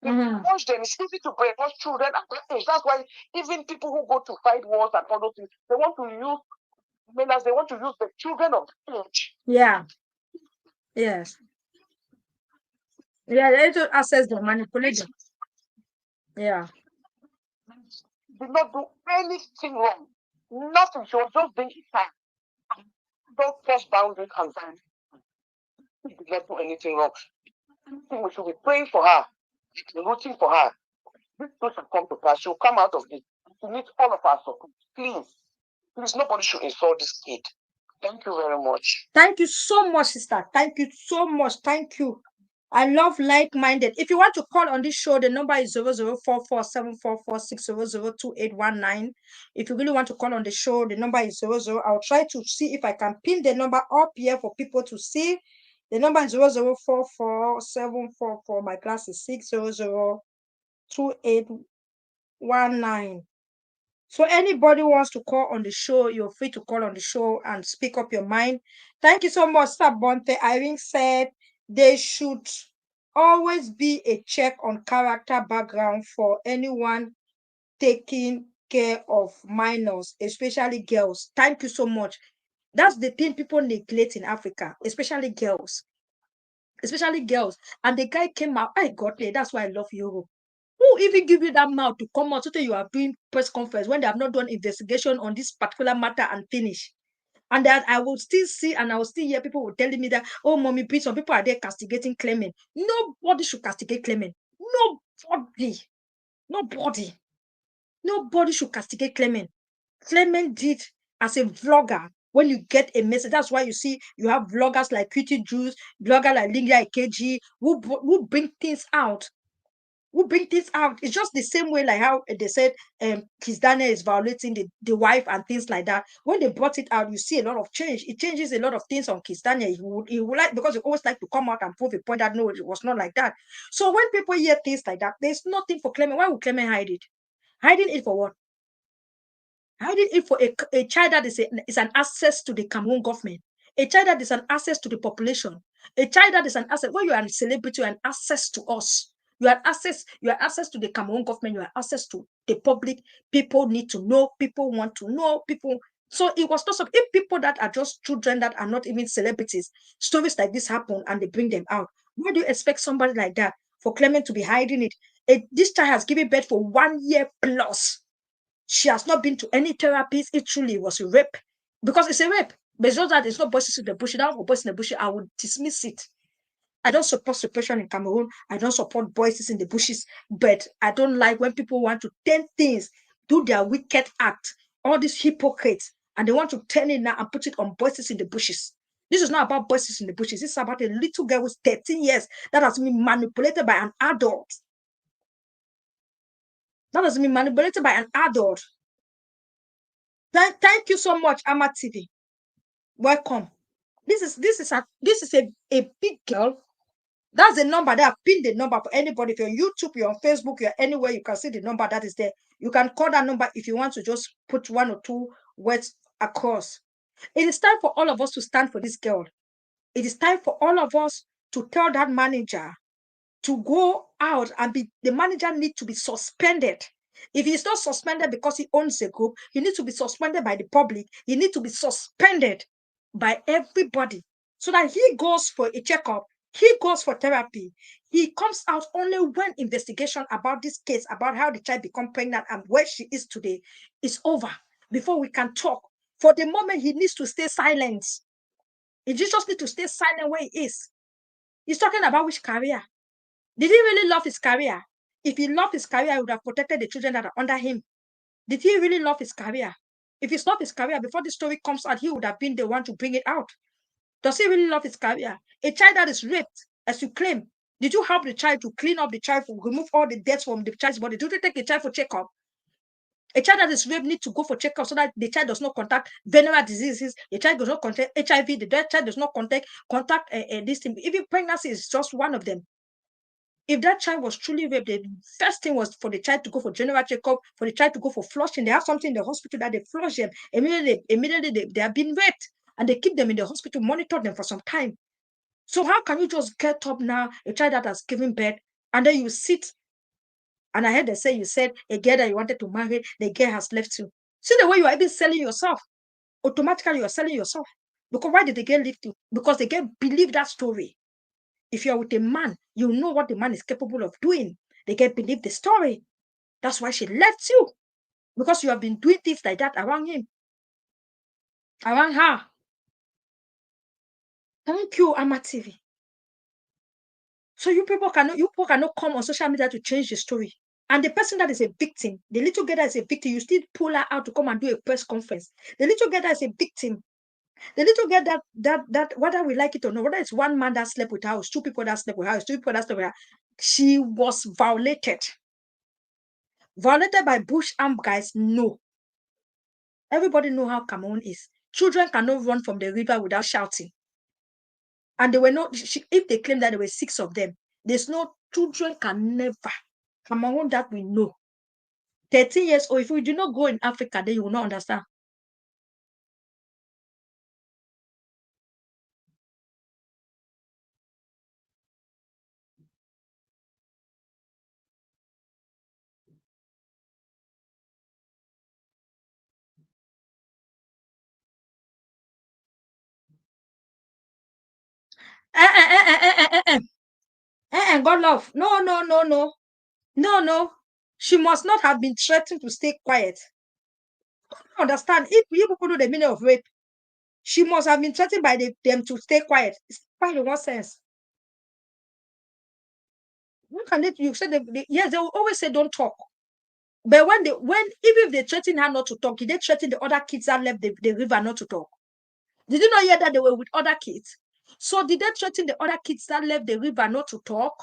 They brainwash them. It's easy to brainwash children at that age. That's why even people who go to fight wars and all those things, they want to use they want to use the children of the age. Yeah. Yes. Yeah, they to access the manipulation. Yeah. Did not do anything wrong. Nothing. She was just being time. Don't cross boundaries and time. She did not do anything wrong. We should be praying for her, rooting for her. This person come to pass. She'll come out of this. She needs all of our support. Please. Please, nobody should insult this kid. Thank you very much. Thank you so much, sister. Thank you so much. Thank you. I love like-minded. If you want to call on this show, the number is 00447446002819. If you really want to call on the show, the number is 00. I'll try to see if I can pin the number up here for people to see. The number is 00447444. My class is 6002819. So anybody wants to call on the show, you're free to call on the show and speak up your mind. Thank you so much, Sir Bonte. Irene said there should always be a check on character background for anyone taking care of minors, especially girls. Thank you so much. That's the thing people neglect in Africa, especially girls. Especially girls. And the guy came out, I got it. That's why I love Europe. Who even give you that mouth to come out so that you are doing press conference when they have not done investigation on this particular matter and finish? And that I will still see and I will still hear people will telling me that, oh, mommy, please, some people are there castigating Clement. Nobody should castigate Clement. Nobody. Nobody. Nobody should castigate Clement. Clement did as a vlogger. When you get a message, that's why you see you have vloggers like Cutie Juice, blogger like Linda Ikeji, who bring things out. Who bring things out. It's just the same way like how they said Kiss Daniel is violating the wife and things like that. When they brought it out, you see a lot of change. It changes a lot of things on Kiss Daniel. He would like, because he always like to come out and prove a point that no, it was not like that. So when people hear things like that, there's nothing for Clement. Why would Clement hide it? Hiding it for what? Hiding it for a child that is an access to the Cameroon government, a child that is an access to the population, a child that is an asset. When you are a celebrity, you are an access to us. You are access to the Cameroon government, you are access to the public. People need to know, people want to know, people. So it was not if people that are just children that are not even celebrities, stories like this happen and they bring them out. Why do you expect somebody like that for Clement to be hiding it? This child has given birth for 1 year plus. She has not been to any therapist. It truly was a rape, because it's a rape. But it's not that it's not voices in the bush. That voices in the bush, I would dismiss it. I don't support suppression in Cameroon. I don't support voices in the bushes. But I don't like when people want to turn things, do their wicked act, all these hypocrites, and they want to turn it now and put it on voices in the bushes. This is not about voices in the bushes. This is about a little girl who's 13 years that has been manipulated by an adult. That has been manipulated by an adult. Thank you so much, Ama TV. Welcome. This is a big girl. That's the number that I pinned the number for anybody. If you're on YouTube, you're on Facebook, you're anywhere, you can see the number that is there. You can call that number if you want to just put one or two words across. It is time for all of us to stand for this girl. It is time for all of us to tell that manager to go out and the manager needs to be suspended. If he's not suspended because he owns a group, he needs to be suspended by the public. He needs to be suspended by everybody so that he goes for a checkup. He goes for therapy. He comes out only when investigation about this case, about how the child become pregnant and where she is today, is over, before we can talk. For the moment, he needs to stay silent. He just needs to stay silent where he is. He's talking about which career? Did he really love his career? If he loved his career, he would have protected the children that are under him. Did he really love his career? If he loved his career, before the story comes out, he would have been the one to bring it out. Does he really love his career? A child that is raped, as you claim, did you help the child to clean up the child, to remove all the dirt from the child's body? Did you take the child for checkup? A child that is raped needs to go for checkup so that the child does not contact venereal diseases. The child does not contact HIV. The child does not contact this thing. Even pregnancy is just one of them. If that child was truly raped, the first thing was for the child to go for general checkup, for the child to go for flushing. They have something in the hospital that they flush them. Immediately they have been raped, and they keep them in the hospital, monitor them for some time. So how can you just get up now, a child that has given birth, and then you sit, and I heard they say you said a girl that you wanted to marry, the girl has left you. See the way you are even selling yourself. Automatically you are selling yourself. Because why did the girl leave you? Because the girl believed that story. If you're with a man, you know what the man is capable of doing. They can believe the story. That's why she left you. Because you have been doing things like that around him. Around her. Thank you, Ama TV. So you people cannot come on social media to change the story. And the person that is a victim, the little girl that is a victim, you still pull her out to come and do a press conference. The little girl that is a victim, the little girl that whether we like it or not, whether it's one man that slept with her, or two people that slept with her, or two people that slept with her, she was violated. Violated by bush armed guys? No. Everybody know how Cameroon is. Children cannot run from the river without shouting. And they were not, if they claim that there were 6 of them, there's no, children can never. Cameroon that we know. 13 years old, if we do not go in Africa, then you will not understand. God love. No, no, no, no. No, no. She must not have been threatened to stay quiet. Understand? If you people know the meaning of rape, She must have been threatened by them to stay quiet. It's quiet in what sense? Look at it. You said yes, they will always say don't talk. But when even if they threaten her not to talk, did they threaten the other kids that left the river not to talk? Did you not hear that they were with other kids? So did they threaten the other kids that left the river not to talk?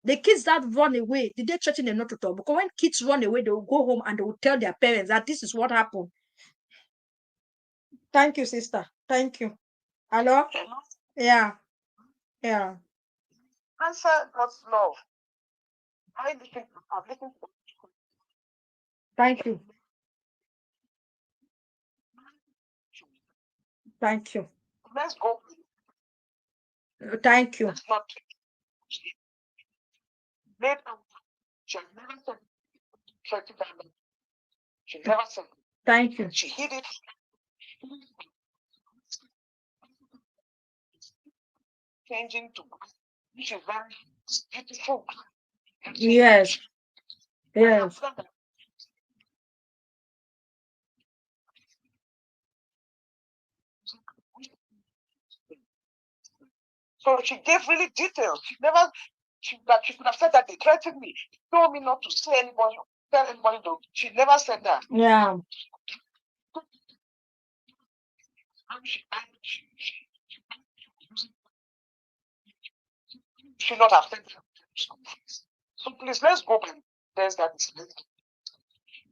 The kids that run away, did they threaten them not to talk? Because when kids run away, they will go home and they will tell their parents that this is what happened. Thank you, sister. Thank you. Hello? Yeah. Yeah. Answer God's love. I listen to I'm listening to Thank you. Thank you. let's go. Thank you. Let's not let she never said threaten them. She never said Thank you. she hid it. Changing to which is very beautiful. Yes. Yes. So she gave really details. She never she could have said that they threatened me, told me not to say anybody, tell anybody though. She never said that. Yeah. She not have said that. So please let's go back. There's that is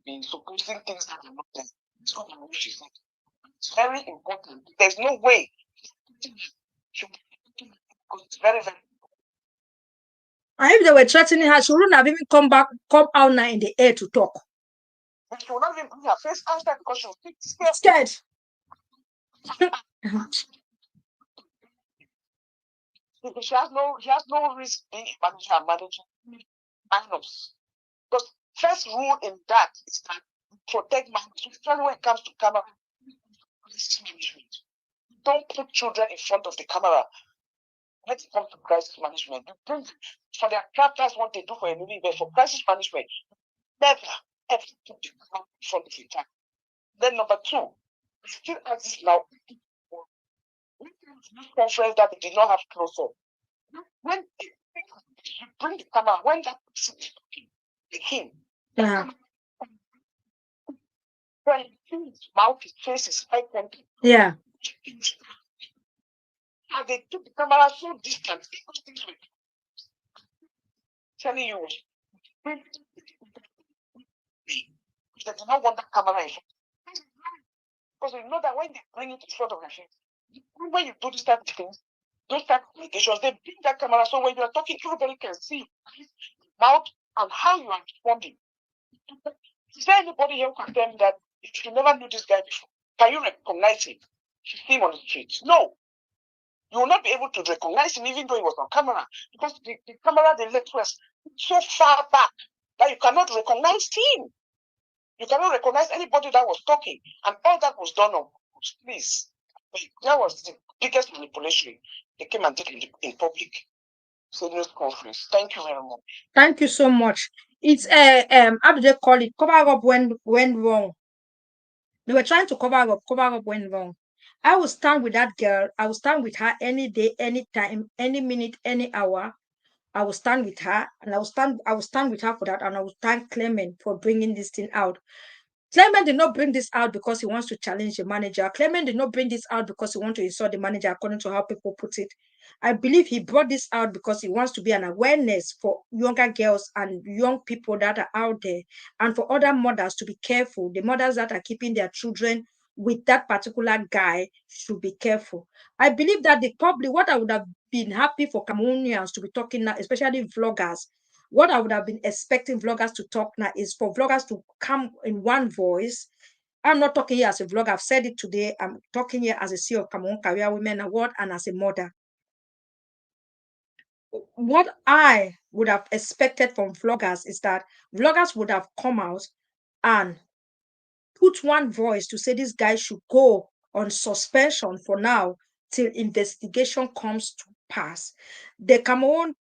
being supposing things that are not there. It's not what she said. It's very important. There's no way. Because it's very, very. And if they were threatening her, she wouldn't have even come out now in the air to talk. She will not even bring her face outside because she will be scared. Scared. She has no risk being a manager and managing minors. Because first rule in that is that protect minors, especially when it comes to camera management. Don't put children in front of the camera when it comes to crisis management. For their craft, that's what they do for a living, but for crisis management, never ever put the camera in front of the camera. Then number two, still as this now, conference that they did not have close up. When you bring the camera, when that person is talking with him, Yeah. when his mouth, his face is eye contact. Yeah. And they took the camera so distant, because things were telling you they do not want that camera in front. Because you know that when they bring it in front of your face, when you do this type of things, those type of communications, they bring that camera so when you are talking, everybody can see mouth and how you are responding. Is there anybody here who can tell me that if you never knew this guy before, can you recognize him? You see him on the street? No. You will not be able to recognize him even though he was on camera because the camera they left was so far back that you cannot recognize him. You cannot recognize anybody that was talking, and all that was done on purpose. Please, that was the biggest manipulation they came and did in public. So news conference. Thank you very much. Thank you so much. It's how do they call it? Cover up when wrong. They were trying to cover up when wrong. I will stand with that girl. I will stand with her any day, any time, any minute, any hour. I will stand with her, and I will stand with her for that, and I will thank Clement for bringing this thing out. Clement did not bring this out because he wants to challenge the manager. Clement did not bring this out because he wants to insult the manager, according to how people put it. I believe he brought this out because he wants to be an awareness for younger girls and young people that are out there, and for other mothers to be careful. The mothers that are keeping their children with that particular guy should be careful. I believe that the public, what I would have been happy for Cameroonians to be talking now, especially vloggers, what I would have been expecting vloggers to talk now is for vloggers to come in one voice. I'm not talking here as a vlogger. I've said it today. I'm talking here as a CEO of Cameroon Career Women Award and as a mother. What I would have expected from vloggers is that vloggers would have come out and put one voice to say this guy should go on suspension for now till investigation comes to pass. The Cameroon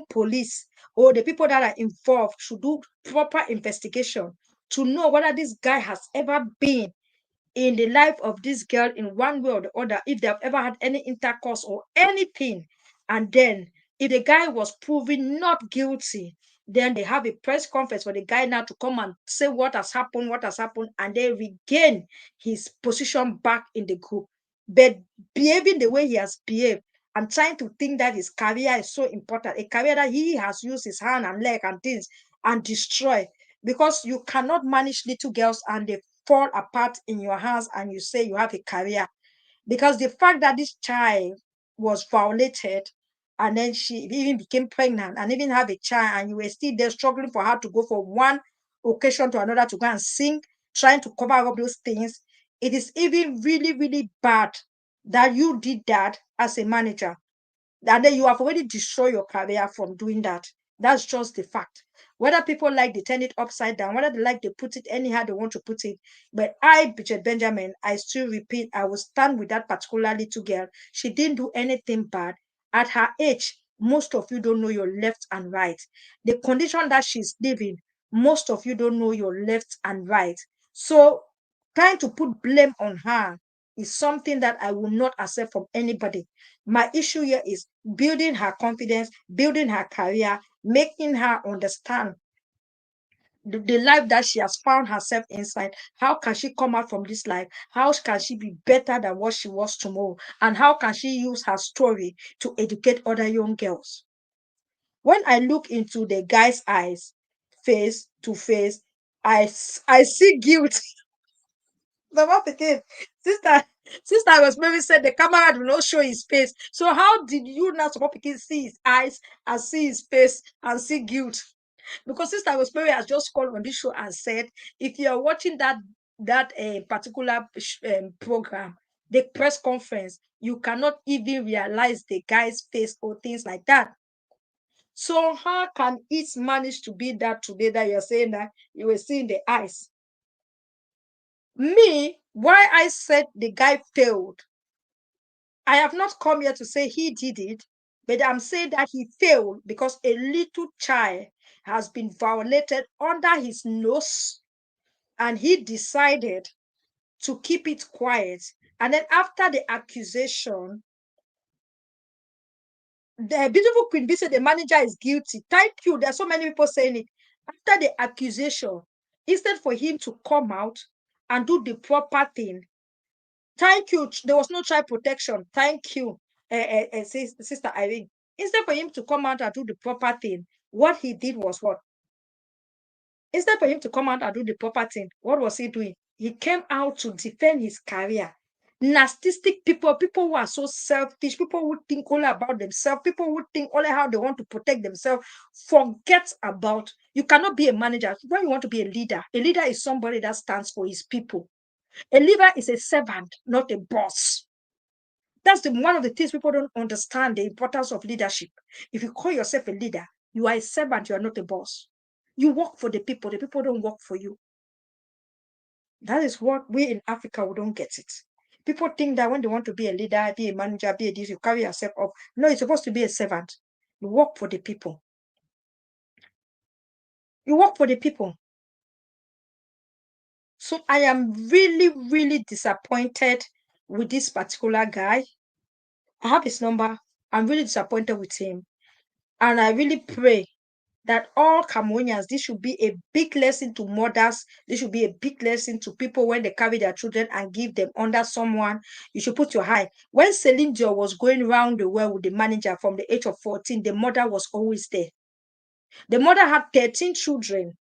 police or the people that are involved should do proper investigation to know whether this guy has ever been in the life of this girl in one way or the other, if they have ever had any intercourse or anything. And then if the guy was proven not guilty, then they have a press conference for the guy now to come and say what has happened, and they regain his position back in the group. But behaving the way he has behaved and trying to think that his career is so important, a career that he has used his hand and leg and things and destroy, because you cannot manage little girls and they fall apart in your hands and you say you have a career. Because the fact that this child was violated and then she even became pregnant and even have a child, and you were still there struggling for her to go from one occasion to another to go and sing, trying to cover up those things, it is even really, really bad that you did that as a manager. And then you have already destroyed your career from doing that. That's just the fact. Whether people like they turn it upside down, whether they like they put it anyhow they want to put it. But I, Bridget Benjamin, I still repeat, I will stand with that particular little girl. She didn't do anything bad. At her age, most of you don't know your left and right. The condition that she's living, most of you don't know your left and right. So trying to put blame on her is something that I will not accept from anybody. My issue here is building her confidence, building her career, making her understand the life that she has found herself inside. How can she come out from this life? How can she be better than what she was tomorrow? And how can she use her story to educate other young girls? When I look into the guy's eyes, face to face, I see guilt. Mama Pikin, sister, sister Rosemary said the camera do not show his face. So how did you now, Mama Pikin, see his eyes and see his face and see guilt? Because Sister Rosemary has just called on this show and said, if you are watching that particular program, the press conference, you cannot even realize the guy's face or things like that. So how can it manage to be that today that you're saying that you were seeing the eyes? Me, why I said the guy failed, I have not come here to say he did it, but I'm saying that he failed because a little child has been violated under his nose and he decided to keep it quiet. And then after the accusation, the beautiful Queen Bee said the manager is guilty. Thank you. There are so many people saying it. After the accusation, instead for him to come out and do the proper thing, thank you. There was no child protection. Thank you, Sister Irene. Instead for him to come out and do the proper thing, what he did was what? Instead for him to come out and do the proper thing, what was he doing? He came out to defend his career. Narcissistic people, people who are so selfish, people who think only about themselves, people who think only how they want to protect themselves, forget about, you cannot be a manager. When you want to be a leader is somebody that stands for his people. A leader is a servant, not a boss. That's one of the things people don't understand, the importance of leadership. If you call yourself a leader, you are a servant, you are not a boss. You work for the people don't work for you. That is what we in Africa, we don't get it. People think that when they want to be a leader, be a manager, be a this, you carry yourself up. No, you're supposed to be a servant. You work for the people. You work for the people. So I am really, really disappointed with this particular guy. I have his number. I'm really disappointed with him. And I really pray that all Cameroonians, this should be a big lesson to mothers. This should be a big lesson to people when they carry their children and give them under someone. You should put your eye. When Celine Dion was going around the world with the manager from the age of 14, the mother was always there. The mother had 13 children,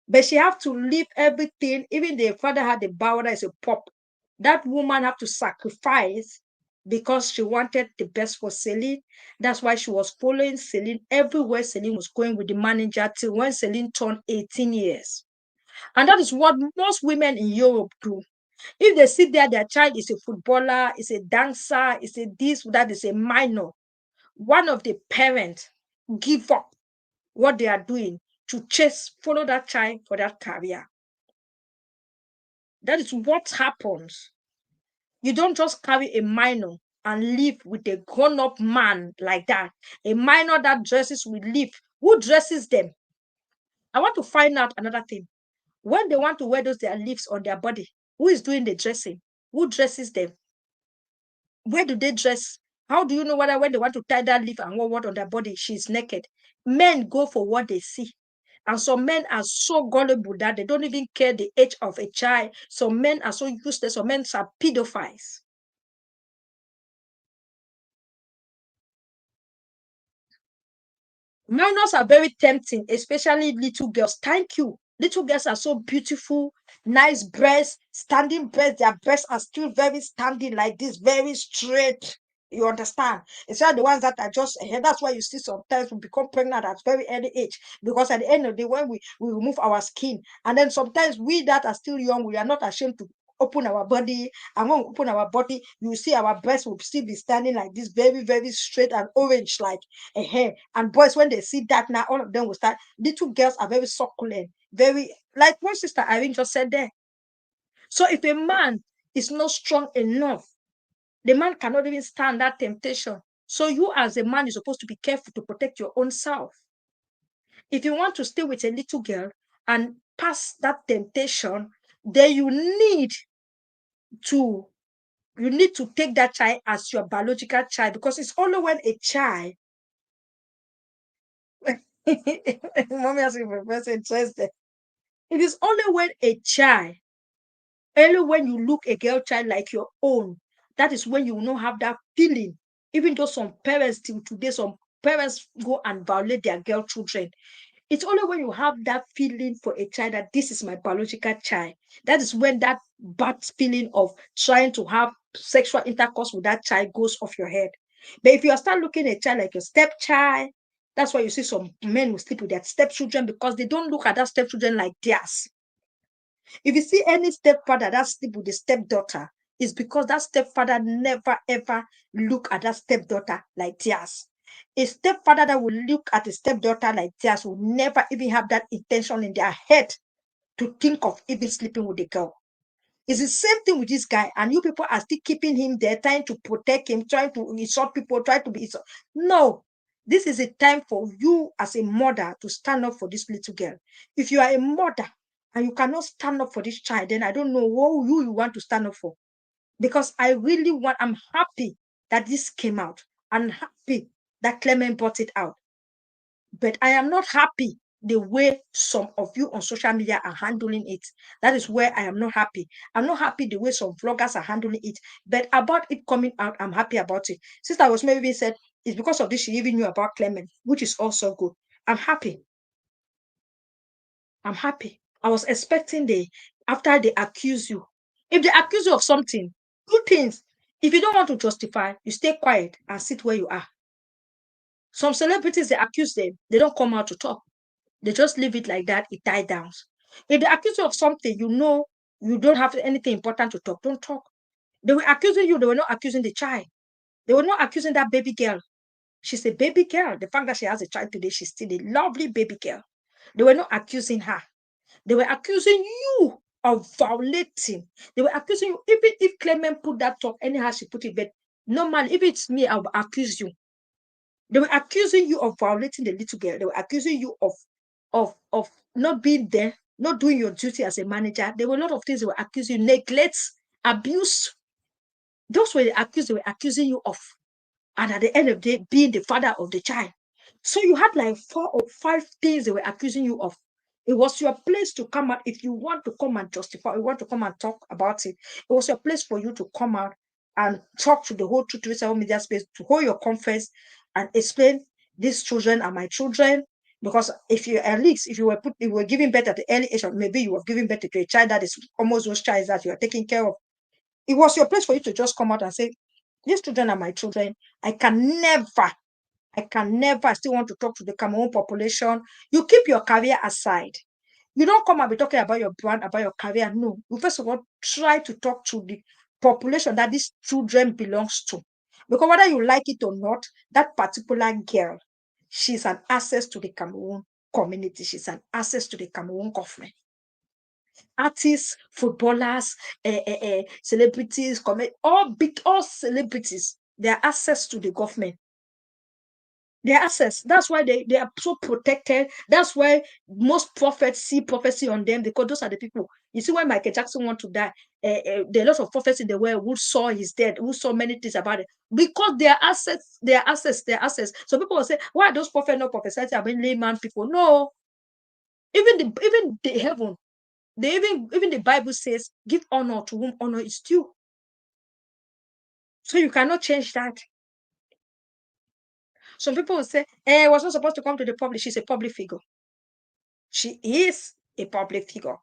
but she had to leave everything. Even the father had a bow that is a pop. That woman had to sacrifice because she wanted the best for Celine. That's why she was following Celine everywhere Celine was going with the manager till when Celine turned 18 years. And that is what most women in Europe do. If they sit there, their child is a footballer, is a dancer, is a this, that is a minor. One of the parents give up what they are doing to follow that child for that career. That is what happens. You don't just carry a minor and live with a grown-up man like that. A minor that dresses with leaf. Who dresses them? I want to find out another thing. When they want to wear those their leaves on their body, Who is doing the dressing? Who dresses them? Where do they dress? How do you know whether when they want to tie that leaf and what on their body, she's naked? Men go for what they see. And some men are so gullible that they don't even care the age of a child. Some men are so useless. Some men are pedophiles. Minors are very tempting, especially little girls. Thank you. Little girls are so beautiful, nice breasts, standing breasts. Their breasts are still very standing like this, very straight. You understand? It's not the ones that are just ahead. That's why you see sometimes we become pregnant at very early age. Because at the end of the day, when we remove our skin, and then sometimes we that are still young, we are not ashamed to open our body. And when we open our body, you see our breasts will still be standing like this, very, very straight and orange, like a hair. And boys, when they see that now, all of them will start. Little girls are very succulent, very like one sister Irene just said there. So if a man is not strong enough, the man cannot even stand that temptation. So you as a man, you're supposed to be careful to protect your own self. If you want to stay with a little girl and pass that temptation, then to you need to take that child as your biological child, because it's only when a child mommy asking for a person interested. It is only when a child, only when you look a girl child like your own, that is when you will not have that feeling. Even though some parents till today, some parents go and violate their girl children. It's only when you have that feeling for a child that this is my biological child. That is when that bad feeling of trying to have sexual intercourse with that child goes off your head. But if you start looking at a child like your stepchild, that's why you see some men will sleep with their stepchildren, because they don't look at that stepchildren like theirs. If you see any stepfather that sleep with the stepdaughter, it's because that stepfather never ever look at that stepdaughter like theirs. A stepfather that will look at a stepdaughter like theirs will never even have that intention in their head to think of even sleeping with the girl. It's the same thing with this guy, and you people are still keeping him there, trying to protect him, trying to insult people, trying to be insult. No, this is a time for you as a mother to stand up for this little girl. If you are a mother and you cannot stand up for this child, then I don't know who you want to stand up for. Because I'm happy that this came out. I'm happy that Clement brought it out. But I am not happy the way some of you on social media are handling it. That is where I am not happy. I'm not happy the way some vloggers are handling it. But about it coming out, I'm happy about it. Sister was maybe said it's because of this she even knew about Clement, which is also good. I'm happy. I'm happy. I was expecting after they accuse you. If they accuse you of something, two things. If you don't want to justify, you stay quiet and sit where you are. Some celebrities, they accuse them, they don't come out to talk. They just leave it like that, it died down. If they accuse you of something, you know you don't have anything important to talk, don't talk. They were accusing you, they were not accusing the child. They were not accusing that baby girl. She's a baby girl. The fact that she has a child today, she's still a lovely baby girl. They were not accusing her. They were accusing you of violating. They were accusing you, even if Clement put that talk anyhow she put it, but normally, if it's me, I'll accuse you. They were accusing you of violating the little girl. They were accusing you of not being there, not doing your duty as a manager. There were a lot of things they were accusing you, neglect, abuse. Those were the accused they were accusing you of. And at the end of the day, being the father of the child. So you had like 4 or 5 things they were accusing you of. It was your place to come out. If you want to come and justify, you want to come and talk about it, it was your place for you to come out and talk to the whole True to social media space, to hold your conference and explain these children are my children. Because if you at least if you were giving birth at the early age, of maybe you were giving birth to a child that is almost those child that you are taking care of, it was your place for you to just come out and say, these children are my children. I can never, I still want to talk to the Cameroon population. You keep your career aside. You don't come and be talking about your brand, about your career. No. You first of all try to talk to the population that these children belongs to. Because whether you like it or not, that particular girl, she's an access to the Cameroon community. She's an access to the Cameroon government. Artists, footballers, celebrities, all celebrities, they are access to the government. Their access. That's why they are so protected. That's why most prophets see prophecy on them, because those are the people. You see, when Michael Jackson want to die, there are lots of prophets in the world who saw his death, who saw many things about it, because their assets, their assets, their assets. So people will say, why are those prophets not prophesying about layman people? No, even the heaven, even the Bible says, give honor to whom honor is due. So you cannot change that. Some people will say, was not supposed to come to the public. She's a public figure. She is a public figure.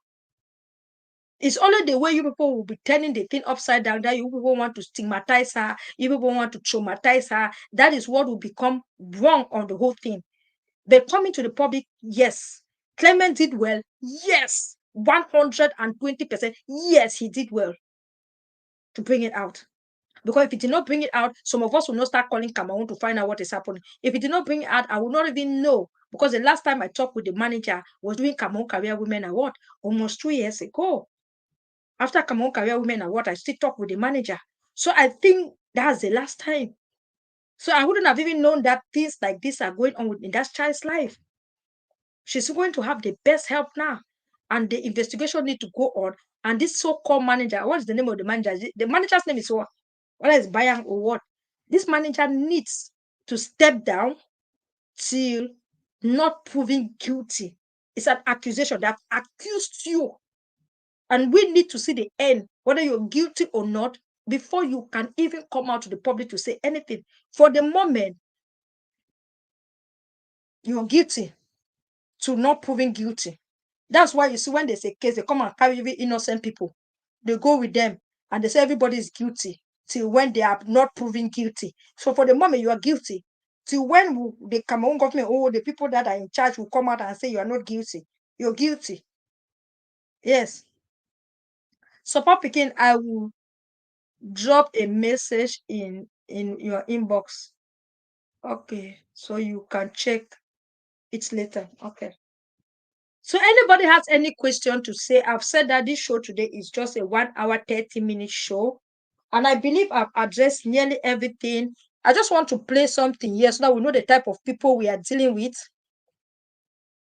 It's only the way you people will be turning the thing upside down that you people want to stigmatize her, you people want to traumatize her. That is what will become wrong on the whole thing. But coming to the public, yes. Clement did well. Yes. 120%. Yes, he did well to bring it out. Because if he did not bring it out, some of us will not start calling Cameroon to find out what is happening. If he did not bring it out, I would not even know. Because the last time I talked with the manager was doing Cameroon Career Women Award almost 2 years ago. After Cameroon Career Women Award, I still talk with the manager. So I think that's the last time. So I wouldn't have even known that things like this are going on in that child's life. She's going to have the best help now. And the investigation need to go on. And this so-called manager, what is the name of the manager? The manager's name is what? Whether it's Bayang or what? This manager needs to step down till not proven guilty. It's an accusation. They have accused you. And we need to see the end, whether you're guilty or not, before you can even come out to the public to say anything. For the moment, you're guilty to not proving guilty. That's why you see when there's a case, they come and carry innocent people. They go with them and they say everybody is guilty till when they are not proven guilty. So for the moment, you are guilty. Till when the Cameroon government, the people that are in charge will come out and say you are not guilty. You're guilty. Yes. So, Papa Pikin, I will drop a message in your inbox. Okay. So you can check it later. Okay. So anybody has any question to say? I've said that this show today is just a 1 hour, 30-minute show. And I believe I've addressed nearly everything. I just want to play something here so that we know the type of people we are dealing with.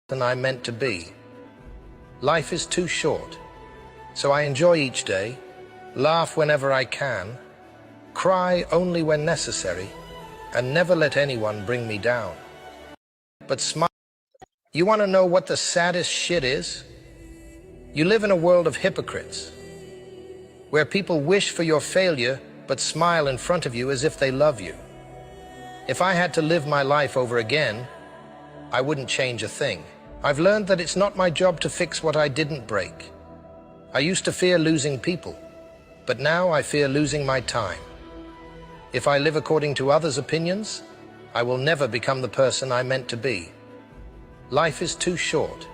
Than I meant to be. Life is too short, so I enjoy each day, laugh whenever I can, cry only when necessary, and never let anyone bring me down. But smile. You want to know what the saddest shit is? You live in a world of hypocrites, where people wish for your failure but smile in front of you as if they love you. If I had to live my life over again, I wouldn't change a thing. I've learned that it's not my job to fix what I didn't break. I used to fear losing people, but now I fear losing my time. If I live according to others' opinions, I will never become the person I meant to be. Life is too short,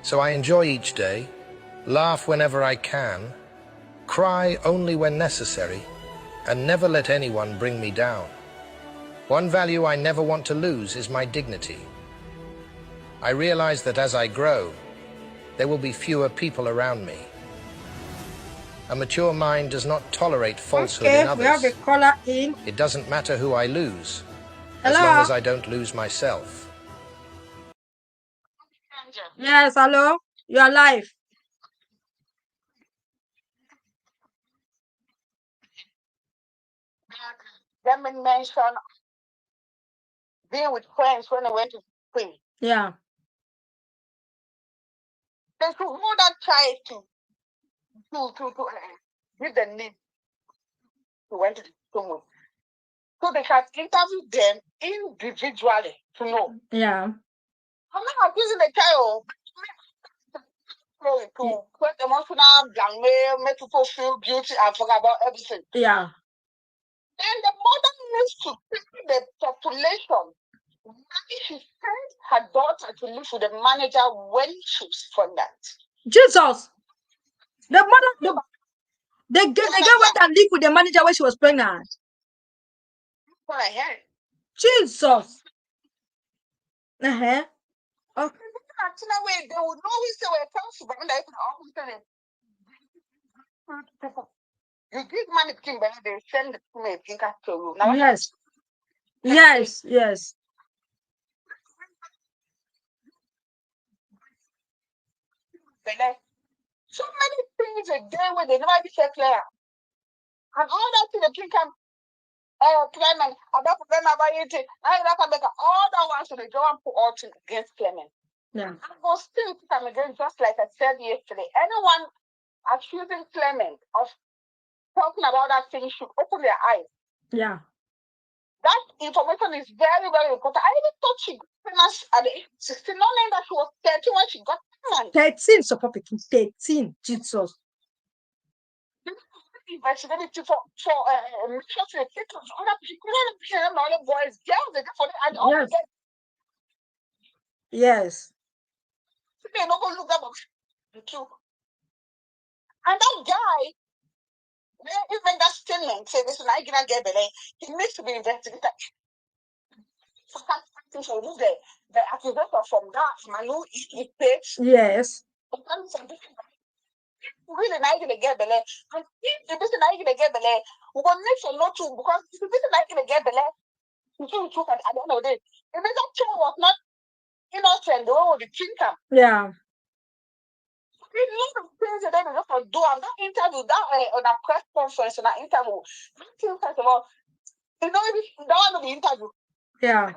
so I enjoy each day, laugh whenever I can, cry only when necessary, and never let anyone bring me down. One value I never want to lose is my dignity. I realize that as I grow, there will be fewer people around me. A mature mind does not tolerate falsehood in others. We have a caller in. It doesn't matter who I lose, Hello? as long as I don't lose myself. Yes, hello? You are live. Let me mention being with friends when I went to Spain. Yeah. They should hold that child to give the name to went to the school. So they can interview them individually to know. Yeah. I'm not accusing the child to put emotional blackmail, make people feel guilty and forget about everything. Yeah. Then the mother needs to take the population. Why she sent her daughter to live with the manager when she was pregnant? Jesus. The mother, the girl went and lived with the manager when she was pregnant. What I heard. Jesus. Uh-huh. Okay. They would always say, well, you give money to King, but they send the to you. Yes. Yes, yes. So many things a day where they never be set clear. And all that thing the king can Clement, about them about it, I can make all that ones to the job and put all things against Clement. Yeah. I will still come again, just like I said yesterday. Anyone accusing Clement of talking about that thing should open their eyes. Yeah. That information is very, very important. I even thought she got pregnant at the age of 16, not knowing that she was 13 when she got pregnant. 13, support picking. 13. Jesus. Investigated for missions with kids, other people, other boys, girls, they for and all Yes. that. Yes. They don't go look up the truth. And that guy, even that statement, say this is not gonna get better, he needs to be investigated. For that to remove the accusation from that Manu he takes. Yes. Really not gonna get better. And if the person not gonna get better, we're gonna make sure not to, because if the person not gonna get better, you can't talk at the end of the day. If that child was not innocent, the way the thinker. Yeah. There's a lot of things that they just do. And that interview, that on a press conference, on an interview, that thing, first of all, you know, that one of the interview. Yeah.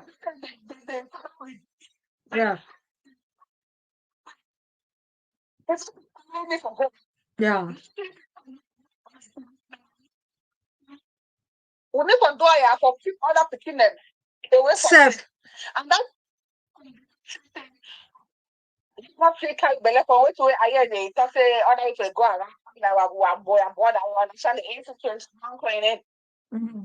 Yeah. Yeah. We need to do it for keep other picking them away from Self. it. And that not free kind belly for which way I hear they say other if they go around like boy and boy that one understand the institutions going in.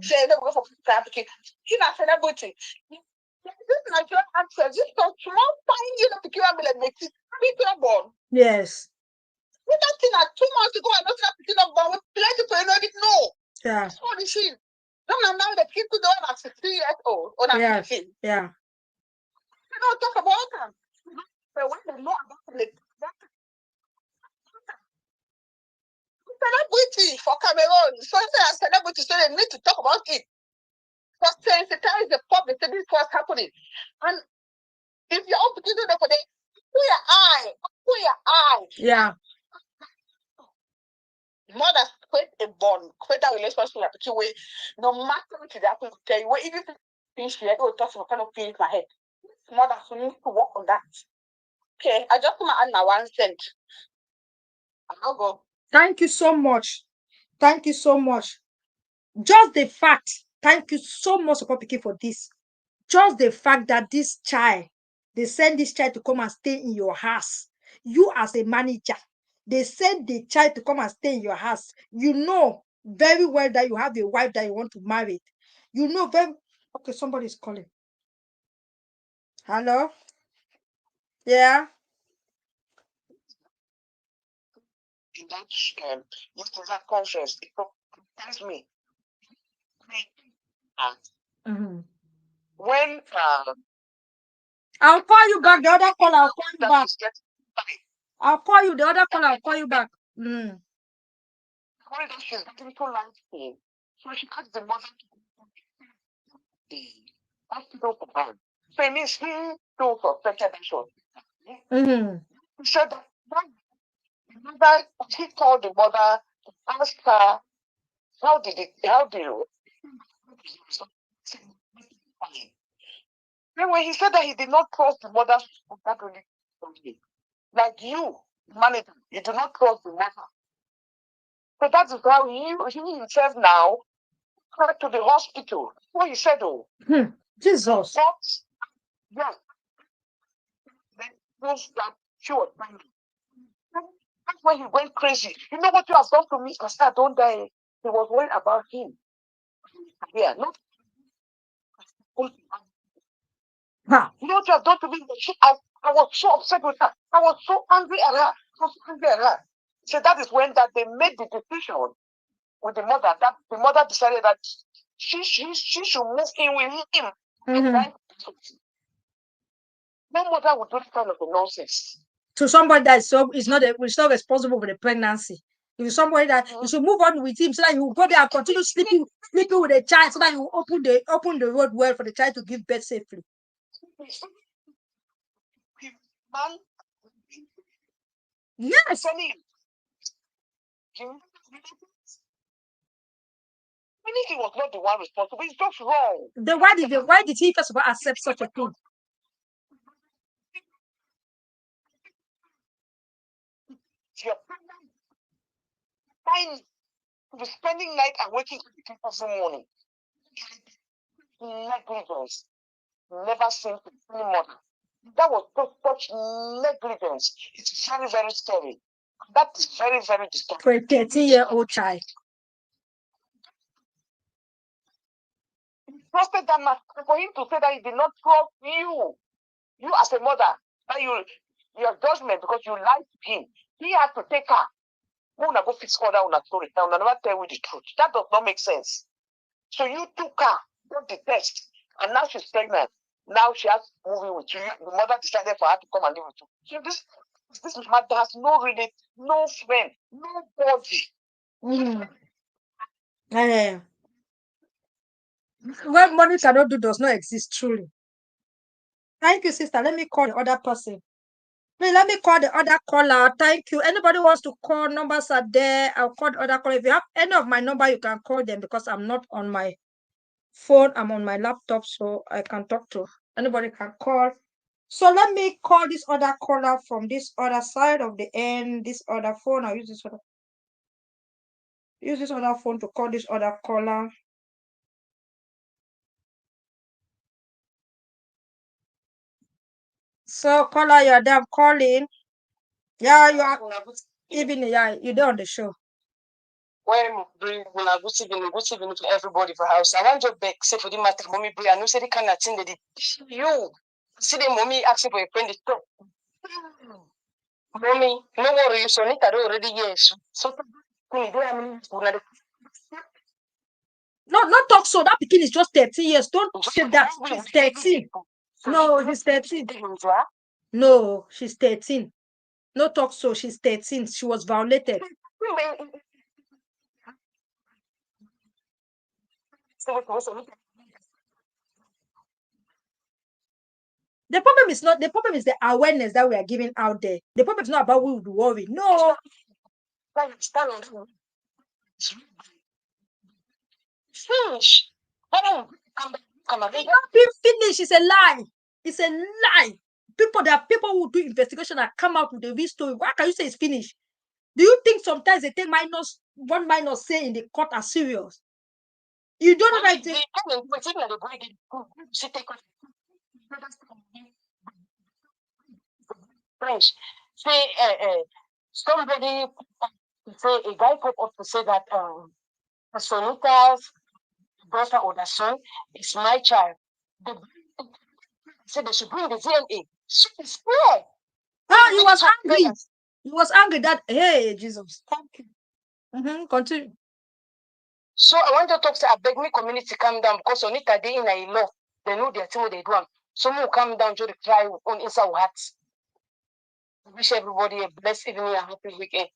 Say they go for trafficking. In a celebrity. This Nigerian actors, this so small tiny little peculiar like makes it people born. Yes. We that thing at 2 months ago and not peculiar born with plenty people don't even know. Yeah. That's what it is. Now the people don't have 16 years old or not 15. Yeah. They don't talk about them. But when they know about it, celebrity for Cameroon, something as celebrity, so they need to talk about it. Because sensitize the public to this what's happening. And if you're up to do that for them, put your eye. Yeah. Mothers create a bond, create a relationship like a way, no matter what is happening to tell you, even if things here, it will touch some kind of pain in my head. Mothers, we need to work on that. Okay, I just want to add my 1 cent. I'll go. Thank you so much. Thank you so much. Just the fact, thank you so much for this. Just the fact that this child, they send this child to come and stay in your house. You as a manager, they send the child to come and stay in your house. You know very well that you have a wife that you want to marry. You know very okay, somebody's calling. Hello? Yeah. In that conference, it tells me when I'll call you back. The other call, I'll call you back. I'll call you. The other call, I'll call you back. Worried that she's getting too light, so she asked the mother to the hospital for her. So it means he told suspected that she was. He said that he called the mother to ask her how you then when he said that he did not trust the mother, that really like you, manager, you do not trust the mother. So that is how he himself now went to the hospital. What he said, Jesus. Yeah. Then those that she was pregnant. That's when he went crazy. You know what you have done to me? I said, don't die. He was worried about him. Yeah, not. You know what you have done to me? I was so upset with her. I was so angry at her. So that is when that they made the decision with the mother. That the mother decided that she should move in with him. No mother would do that kind of nonsense. To somebody that is not responsible for the pregnancy. If it's somebody that you should move on with him so that you go there and continue sleeping with the child so that you open the road well for the child to give birth safely. Yes. Meaning he was not the one responsible. It's just wrong. Then why did he first of all accept such a thing? You're fine. You're spending night and waking up every morning. Negligence. Never seen any mother. That was such negligence. It's very, very scary. That is very, very disturbing. For a 13-year-old child. Trusted that man. For him to say that he did not trust you as a mother, that your judgment because you lied to him. He had to take her. Una go fix all that una story. Now, never tell you the truth. That does not make sense. So you took her, got the test, and now she's pregnant. Now she has moving with you. The mother decided for her to come and live with you. So this mother has no relate, no friend, nobody. What money cannot do does not exist truly. Thank you, sister. Let me call the other person. Please let me call the other caller. Thank you. Anybody wants to call, numbers are there. I'll call the other caller. If you have any of my number, you can call them because I'm not on my phone. I'm on my laptop, so I can talk to anybody can call. So let me call this other caller from this other side of the end, this other phone. I'll use this other phone to call this other caller. So caller, you're there. I'm calling. Yeah, you are. Even you're there on the show. When bring una good evening to everybody for house. I want to beg say for the matter, mommy bring. I know say the kind of thing that you see the mommy asking for a friend. Mommy, no worry, you son it already yes. So No, not talk so. That pikin is just 13 years. Don't say that. She's 13. No, she's 13. No, she's 13. No talk so. She's 13. She was violated. The problem is the awareness that we are giving out there. The problem is not about we would worry. No. Finish. Not being finished is a lie. It's a lie. There are people who do investigation and come out with a real story. Why can you say it's finished? Do you think sometimes they take one minus say in the court as serious? You don't know that French. Say somebody say a guy pop up to say that Sonita's daughter or the son is my child. They said they should bring the DNA. So it's clear. he was angry. He was angry that, hey, Jesus. Thank you. Continue. So I want to talk to a beg me community calm down because Sonita they in a law. They know their thing what they do. Someone will calm down to the cry on inside our hearts. I wish everybody a blessed evening and happy weekend.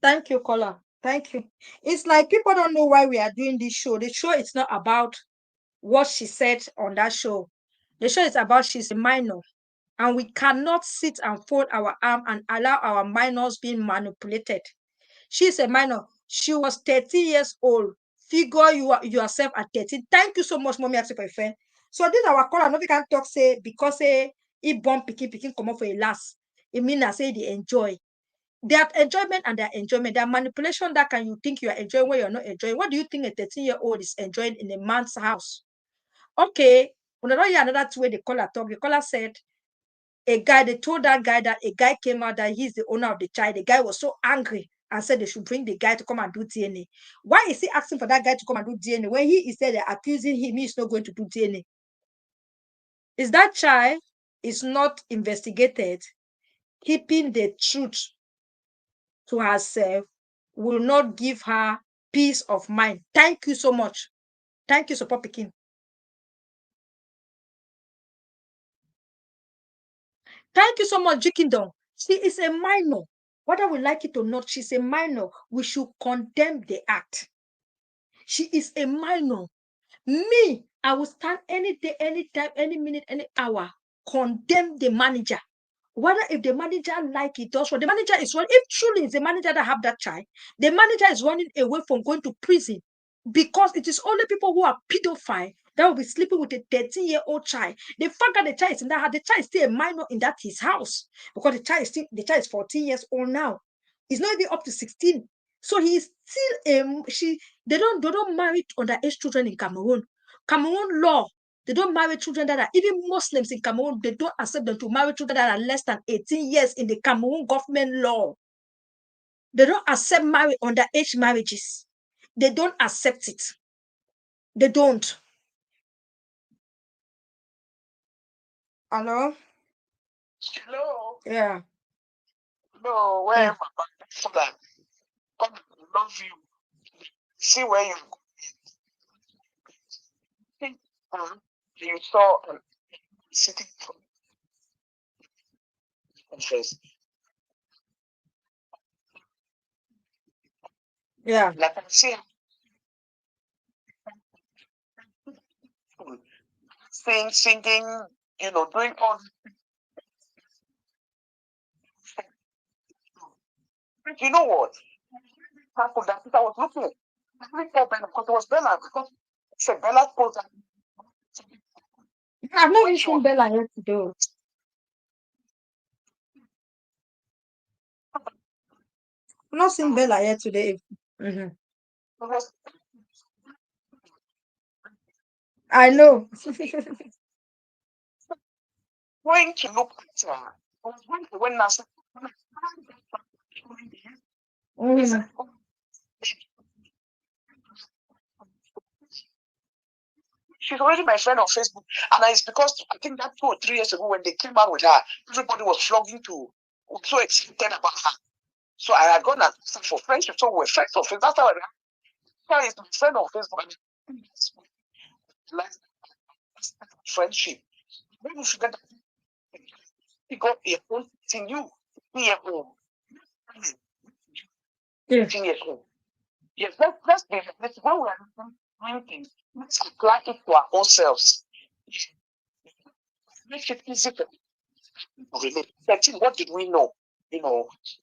Thank you, caller. Thank you. It's like people don't know why we are doing this show. The show is not about what she said on that show. The show is about she's a minor. And we cannot sit and fold our arm and allow our minors being manipulated. She's a minor. She was 13 years old. Figure yourself at 13. Thank you so much, mommy, for your friend. So this our caller. No, we can talk say because he born picking come up for a last. It means I say they enjoy. Their enjoyment and their enjoyment, their manipulation that can you think you are enjoying when you're not enjoying. What do you think a 13-year-old is enjoying in a man's house? Okay, another way the caller talk. The caller said they told that guy that a guy came out that he's the owner of the child. The guy was so angry and said they should bring the guy to come and do DNA. Why is he asking for that guy to come and do DNA when he is there accusing him he's not going to do DNA? Is that child is not investigated, keeping the truth to herself will not give her peace of mind. Thank you so much. Thank you, Support Pekin. Thank you so much, Jikindon. She is a minor. Whether we like it or not, she's a minor. We should condemn the act. She is a minor. Me, I will stand any day, any time, any minute, any hour, condemn the manager Whether if the manager like it or so, the manager is one. If truly it's the manager that have that child, the manager is running away from going to prison, because it is only people who are pedophile that will be sleeping with a 13-year-old child. The fact that the child is in that house, the child is still a minor in that his house, because the child is 14 years old now. He's not even up to 16. So he is still they don't marry underage children in Cameroon. Cameroon law, they don't marry children that are, even Muslims in Cameroon, they don't accept them to marry children that are less than 18 years in the Cameroon government law. They don't accept underage marriages. They don't accept it. They don't. Hello? Hello. Yeah. No, where am I? So that God love you. See where you think. You saw sitting conference. Yeah. Like I see singing, doing all. You know what? Happened that I was looking. I didn't call Bella because it was Bella. Because it's a Bella post. I've not When even she seen was Bella yet today. I've not seen Bella yet today. Mhm. I know. going to look at her. I was going to when I said, Mhm. she's already my friend on Facebook. And it's because I think that 2 or 3 years ago when they came out with her, everybody was flogging to, was so excited about her. So I had gone and asked her for friendship. So we're friends on Facebook. That's how I is my friend on Facebook. Like friendship. When you forget that you got your own thing, you be your own. Yeah. 18 years old. Yes, let's be this when we are doing things, let's apply it to our own selves. Make it easy for people to relate. 13, what did we know?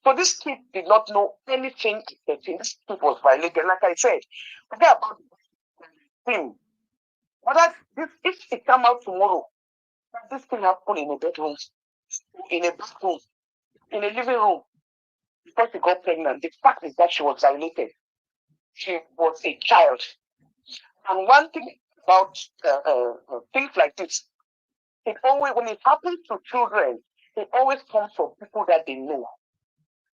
So this kid did not know anything at 13. This kid was violated. Like I said, forget about him. Whether if it come out tomorrow, that this thing happened in a bedroom, in a bathroom, in a living room, because she got pregnant. The fact is that she was violated. She was a child. And one thing about things like this, it always, when it happens to children, it always comes from people that they know.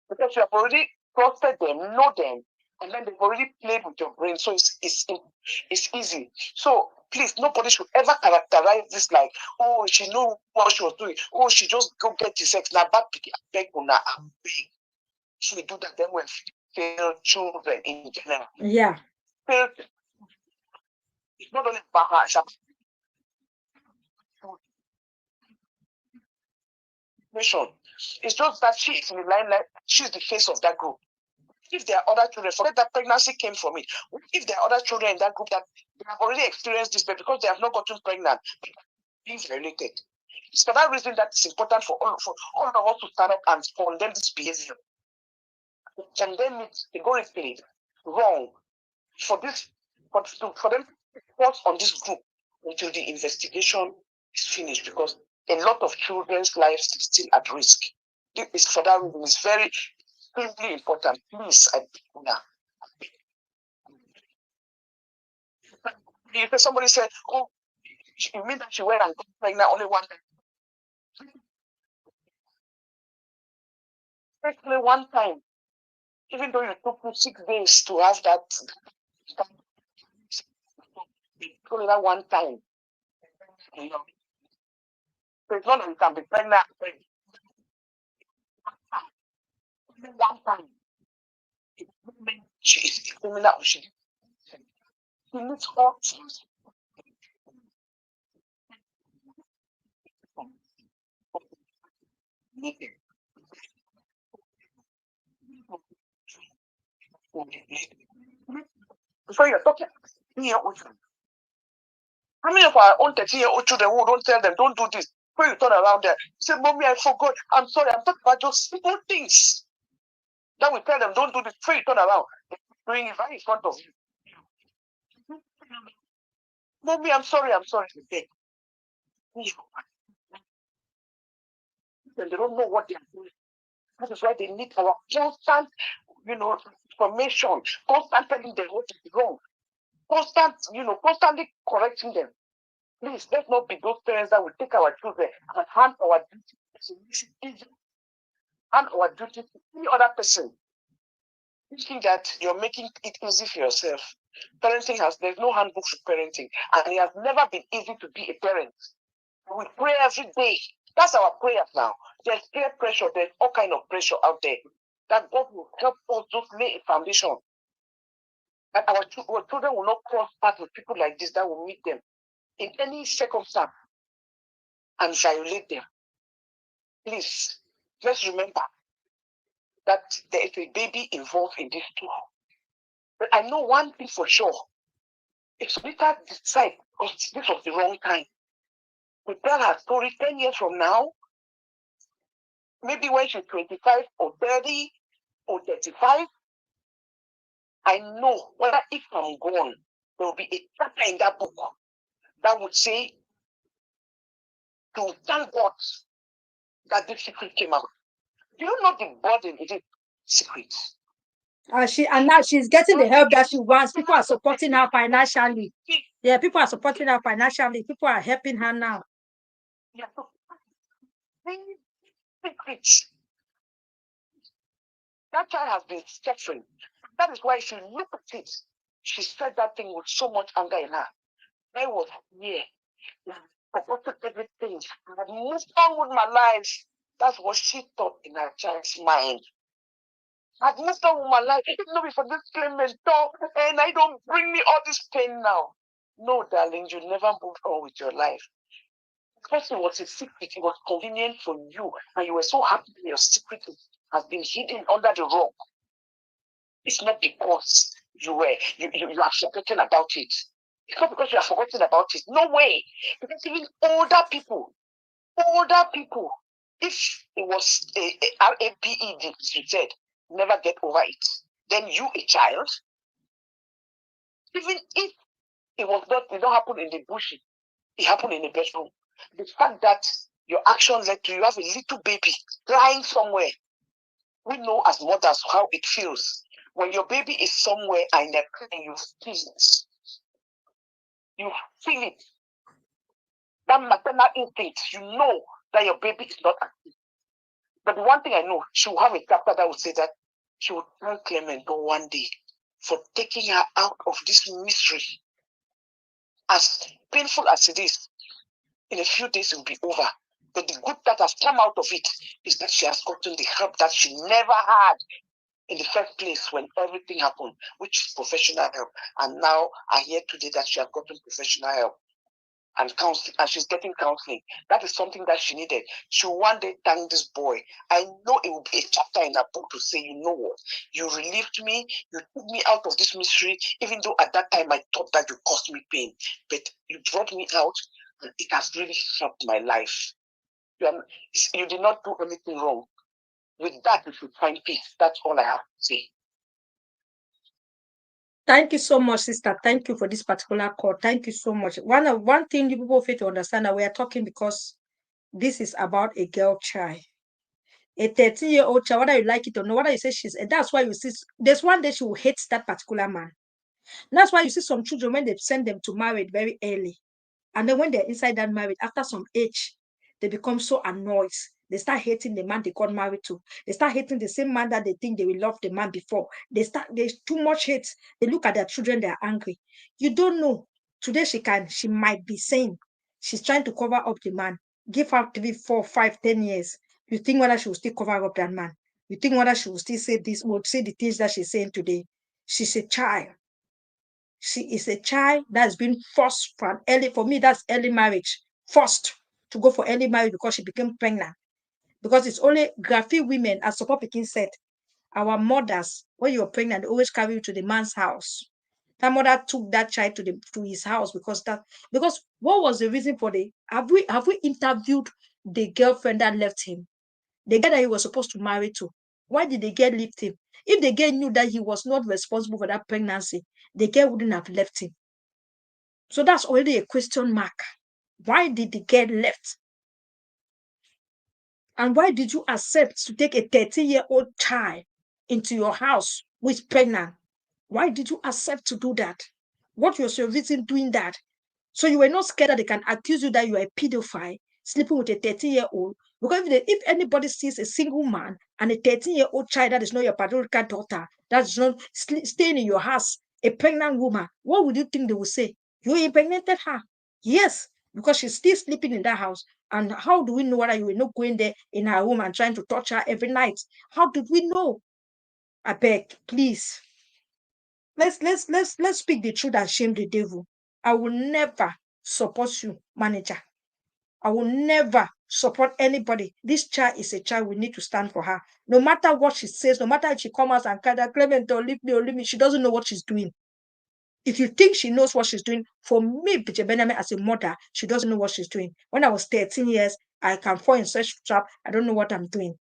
Because you have already trusted them, know them, and then they've already played with your brain. So it's easy. So please, nobody should ever characterize this like, oh, she knew what she was doing. Oh, she just go get the sex. Now, bad picky, I beg, una, I beg. She do that, then we fail children in general. Yeah. Fail. It's not only about her. It's just that she is in the limelight. She's the face of that group. If there are other children, forget that pregnancy came from it. If there are other children in that group that they have already experienced this, but because they have not gotten pregnant, being violated. It's for that reason that it's important for all of us to stand up and condemn this behavior. Condemn it categorically wrong. For them to force on this group until the investigation is finished, because a lot of children's lives are still at risk. It's for that reason. It's very extremely important. Please, if somebody said, "Oh, you mean that she went and got pregnant only one time?" Especially one time, even though you took 6 days to have that, only that one time. So it's not that you can be pregnant one time. It doesn't mean she is a criminal. She needs all things. So you're talking 13-year-old children. How many of our own 13-year-old children who don't tell them, don't do this? Before you turn around there, say, Mommy, I forgot. I'm sorry. I'm talking about just simple things. Then we tell them, don't do this. Before you turn around, they're doing it right in front of you. Mommy, I'm sorry. I'm sorry. And they don't know what they are doing. That is why they need our constant, information, constant telling them what is wrong, constantly correcting them. Please, let's not be those parents that will take our children and hand our duty to any other person, thinking that you're making it easy for yourself. There's no handbook for parenting, and it has never been easy to be a parent. We pray every day. That's our prayer now. There's peer pressure, there's all kind of pressure out there. That God will help us just lay a foundation. That our children will not cross paths with people like this that will meet them in any circumstance and violate them. Please, let's remember that there is a baby involved in this too. But I know one thing for sure. If Sunita decides this was the wrong time, we tell her story 10 years from now, maybe when she's 25 or 30 or 35, I know whether if I'm gone, there will be a chapter in that book that would say, to thank God that this secret came out. Do you know the burden it is secret? And now she's getting the help that she wants. People are supporting her financially. Yeah, people are supporting her financially. People are helping her now. Yeah, so secret. That child has been suffering. That is why she looked at it. She said that thing with so much anger in her. I was here. I forgot everything. I moved on with my life. That's what she thought in her child's mind. I've moved on with my life. It's not for this Clement, and I don't bring me all this pain now. No, darling, you never moved on with your life. Because it was a secret, it was convenient for you, and you were so happy that your secret has been hidden under the rock. It's not because you are forgetting about it. It's not because you are forgetting about it. No way. Because even older people, if it was a RAPED, you said, never get over it. Then you, a child, even if it did not happen in the bush, it happened in the bedroom. The fact that your action led to you have a little baby lying somewhere. We know as mothers how it feels. When your baby is somewhere and they're crying, you feel it. You feel it. That maternal instinct, you know that your baby is not active. But the one thing I know, she will have a chapter that will say that she will thank Clement one day for taking her out of this mystery. As painful as it is, in a few days it will be over. But the good that has come out of it is that she has gotten the help that she never had in the first place when everything happened, which is professional help. And now I hear today that she has gotten professional help and counseling, and she's getting counseling. That is something that she needed. She will one day thank this boy. I know it will be a chapter in her book to say, you know what, you relieved me, you took me out of this mystery, even though at that time I thought that you caused me pain, but you brought me out, and it has really helped my life. You did not do anything wrong. With that, you should find peace. That's all I have to say. Thank you so much, sister. Thank you for this particular call. Thank you so much. One thing you people fail to understand that we are talking because this is about a girl child. A 13-year-old child, whether you like it or not, whether you say that's why you see there's one day she will hate that particular man. That's why you see some children when they send them to marriage very early. And then when they're inside that marriage, after some age, they become so annoyed. They start hating the man they got married to. They start hating the same man that they think they will love the man before. There's too much hate. They look at their children, they're angry. You don't know. Today she might be saying she's trying to cover up the man. Give her 3, 4, 5, 10 years. You think whether she will still cover up that man? You think whether she will still say the things that she's saying today? She's a child. She is a child that's been forced for me, that's early marriage. Forced to go for early marriage because she became pregnant. Because it's only graphic women, as Support Pekin said, our mothers, when you're pregnant, they always carry you to the man's house. That mother took that child to his house because what was the reason for have we interviewed the girlfriend that left him? The guy that he was supposed to marry to. Why did the girl leave him? If the girl knew that he was not responsible for that pregnancy, the girl wouldn't have left him. So that's already a question mark. Why did the girl left? And why did you accept to take a 13-year-old child into your house who is pregnant? Why did you accept to do that? What was your reason doing that? So you were not scared that they can accuse you that you are a pedophile sleeping with a 13-year-old? Because if anybody sees a single man and a 13-year-old child that is not your biological daughter, that's not staying in your house, a pregnant woman, what would you think they would say? You impregnated her. Yes, because she's still sleeping in that house. And how do we know whether you were not going there in her room and trying to touch her every night? How did we know? I beg, please. Let's speak the truth and shame the devil. I will never support you, manager. I will never support anybody. This child is a child. We need to stand for her. No matter what she says, no matter if she comes out and cries, Clement, or leave me, she doesn't know what she's doing. If you think she knows what she's doing, for me, Bridget Benjamin, as a mother, she doesn't know what she's doing. When I was 13 years, I can fall in such trap. I don't know what I'm doing.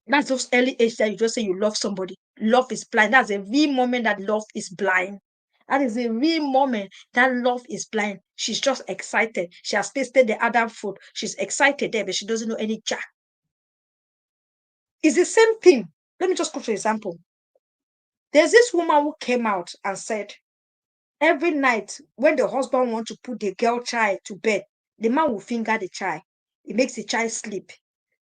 That's those early age that you just say you love somebody. Love is blind. That's a real moment that love is blind. That is a real moment that love is blind. She's just excited. She has tasted the other food. She's excited there, but she doesn't know any jack. It's the same thing. Let me just go to an example. There's this woman who came out and said, every night when the husband wants to put the girl child to bed, the man will finger the child. It makes the child sleep.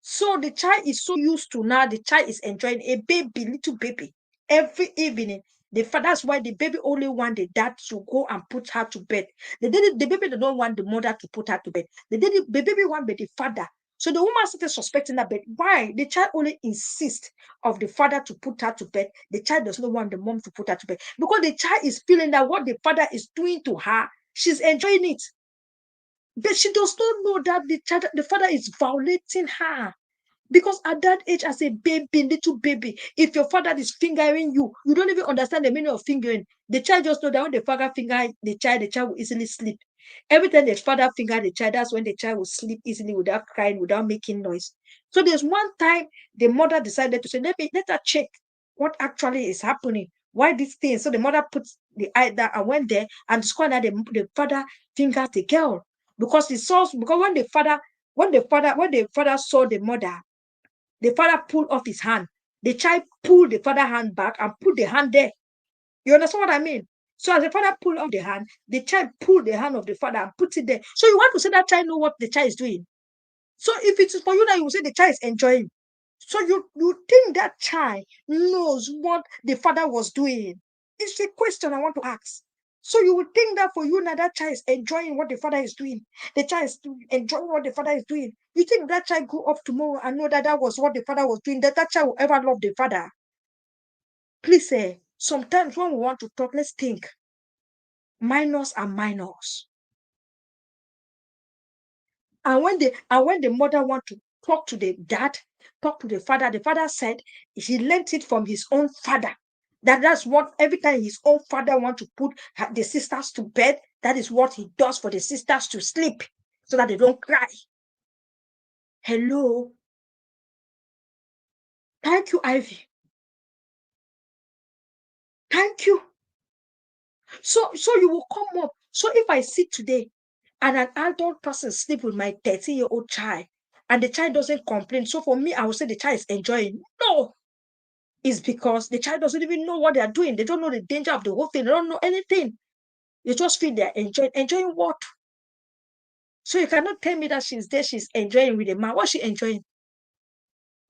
So the child is so used to now, the child is enjoying a baby, little baby, every evening. That's why the baby only want the dad to go and put her to bed. The baby don't want the mother to put her to bed. The baby want the father. So the woman started suspecting that, but why? The child only insists of the father to put her to bed. The child does not want the mom to put her to bed. Because the child is feeling that what the father is doing to her, she's enjoying it. But she does not know that the father is violating her. Because at that age, as a baby, little baby, if your father is fingering you, you don't even understand the meaning of fingering. The child just know that when the father finger the child will easily sleep. Every time the father finger the child, that's when the child will sleep easily without crying, without making noise. So there's one time the mother decided to say, let her check what actually is happening. Why this thing? So the mother put the eye down and went there and discovered that the father fingered the girl. Because when the father saw the mother, the father pulled off his hand. The child pulled the father's hand back and put the hand there. You understand what I mean? So as the father pulled off the hand, the child pulled the hand of the father and put it there. So you want to say that child know what the child is doing. So if it is for you now, you will say the child is enjoying. So you think that child knows what the father was doing. It's a question I want to ask. So you would think that for you now, that child is enjoying what the father is doing. The child is enjoying what the father is doing. You think that child grew up tomorrow and know that that was what the father was doing, that child will ever love the father? Please, sometimes when we want to talk, let's think. Minors are minors. And when the mother want to talk to the dad, talk to the father said he learned it from his own father. That's what every time his own father want to put the sisters to bed, that is what he does for the sisters to sleep so that they don't cry. Hello. Thank you, Ivy. Thank you. So you will come up. So if I sit today and an adult person sleep with my 13-year-old child and the child doesn't complain, so for me, I will say the child is enjoying. No. It's because the child doesn't even know what they are doing. They don't know the danger of the whole thing. They don't know anything. You just feel they're enjoying. Enjoying what? So you cannot tell me that she's there, she's enjoying with a man. What's she enjoying?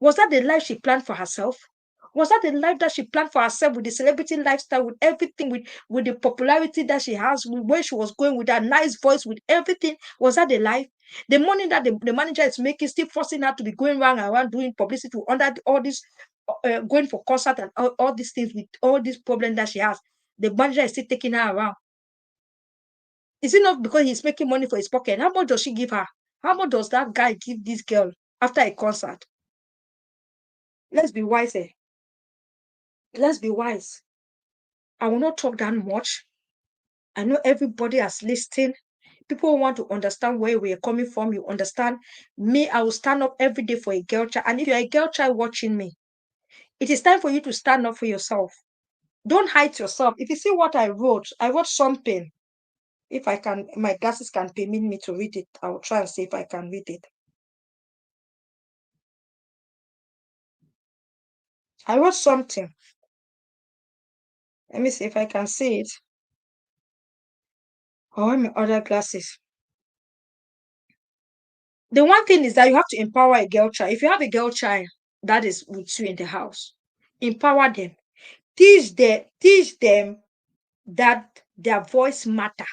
Was that the life she planned for herself? Was that the life that she planned for herself with the celebrity lifestyle, with everything, with the popularity that she has, with where she was going, with that nice voice, with everything? Was that the life? The money that the manager is making, still forcing her to be going around doing publicity under all this, going for concert and all these things with all these problems that she has. The manager is still taking her around. Is it not because he's making money for his pocket? How much does she give her? How much does that guy give this girl after a concert? Let's be wise. Let's be wise. I will not talk that much. I know everybody has listened. People want to understand where we are coming from. You understand me? I will stand up every day for a girl child. And if you're a girl child watching me, it is time for you to stand up for yourself. Don't hide yourself. If you see what I wrote something. If I can, my glasses can permit me to read it. I will try and see if I can read it. I wrote something. Let me see if I can see it. Oh, my other glasses. The one thing is that you have to empower a girl child. If you have a girl child that is with you in the house, empower them. Teach them that their voice matter.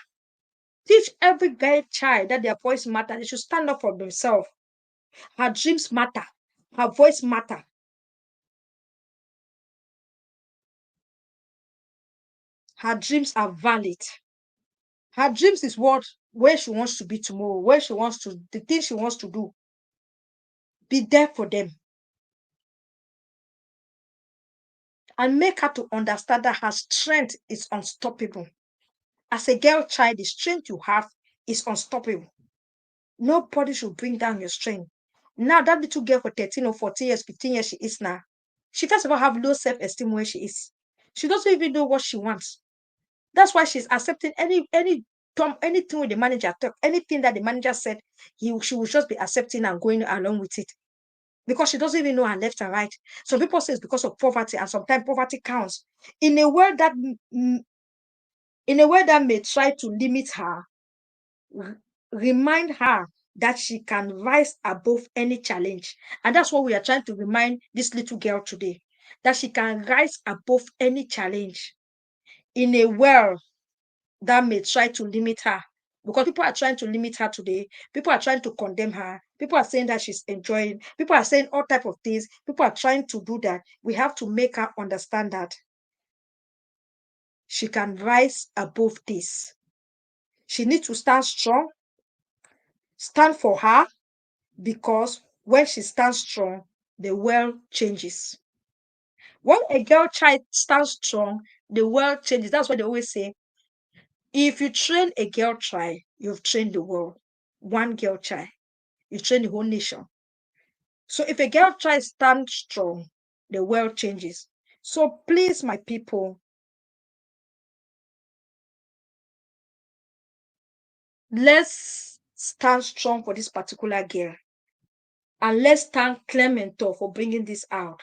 Teach every girl child that their voice matter. They should stand up for themselves. Her dreams matter. Her voice matter. Her dreams are valid. Her dreams is where she wants to be tomorrow, the things she wants to do. Be there for them. And make her to understand that her strength is unstoppable. As a girl child, the strength you have is unstoppable. Nobody should bring down your strength. Now, that little girl for 13 or 14 years, 15 years she is now, she first of all have low self-esteem where she is. She doesn't even know what she wants. That's why she's accepting anything with the manager talk, anything that the manager said, she will just be accepting and going along with it. Because she doesn't even know her left and right. Some people say it's because of poverty, and sometimes poverty counts. In a world that may try to limit her, remind her that she can rise above any challenge. And that's what we are trying to remind this little girl today, that she can rise above any challenge in a world that may try to limit her. Because people are trying to limit her today. People are trying to condemn her. People are saying that she's enjoying. People are saying all type of things. People are trying to do that. We have to make her understand that she can rise above this. She needs to stand strong, stand for her, because when she stands strong, the world changes. When a girl child stands strong, the world changes. That's what they always say. If you train a girl child, you've trained the world. One girl child, you train the whole nation. So if a girl child stands strong, the world changes. So please, my people, let's stand strong for this particular girl. And let's thank Clementor for bringing this out.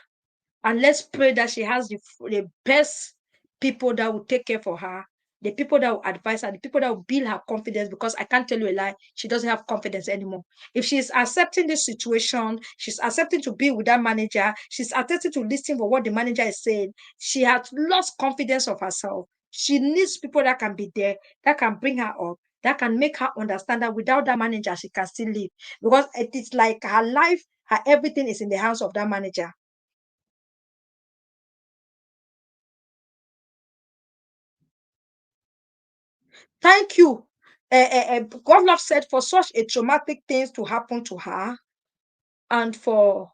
And let's pray that she has the best people that will take care for her, the people that will advise her, the people that will build her confidence, because I can't tell you a lie, she doesn't have confidence anymore. If she's accepting this situation, she's accepting to be with that manager, she's accepting to listen for what the manager is saying, she has lost confidence of herself. She needs people that can be there, that can bring her up, that can make her understand that without that manager, she can still live. Because it is like her life, her everything is in the hands of that manager. Thank you. God love said for such a traumatic things to happen to her, and for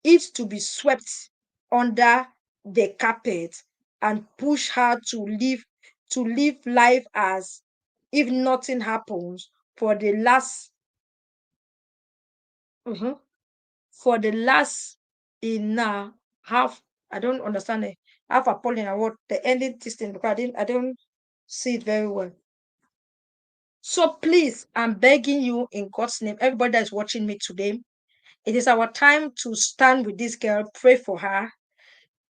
it to be swept under the carpet and push her to live life as if nothing happens for the last for the last in half. I don't understand it. Half appalling and what the ending this thing, because I don't see it very well. So please, I'm begging you in God's name, everybody that is watching me today, it is our time to stand with this girl, pray for her.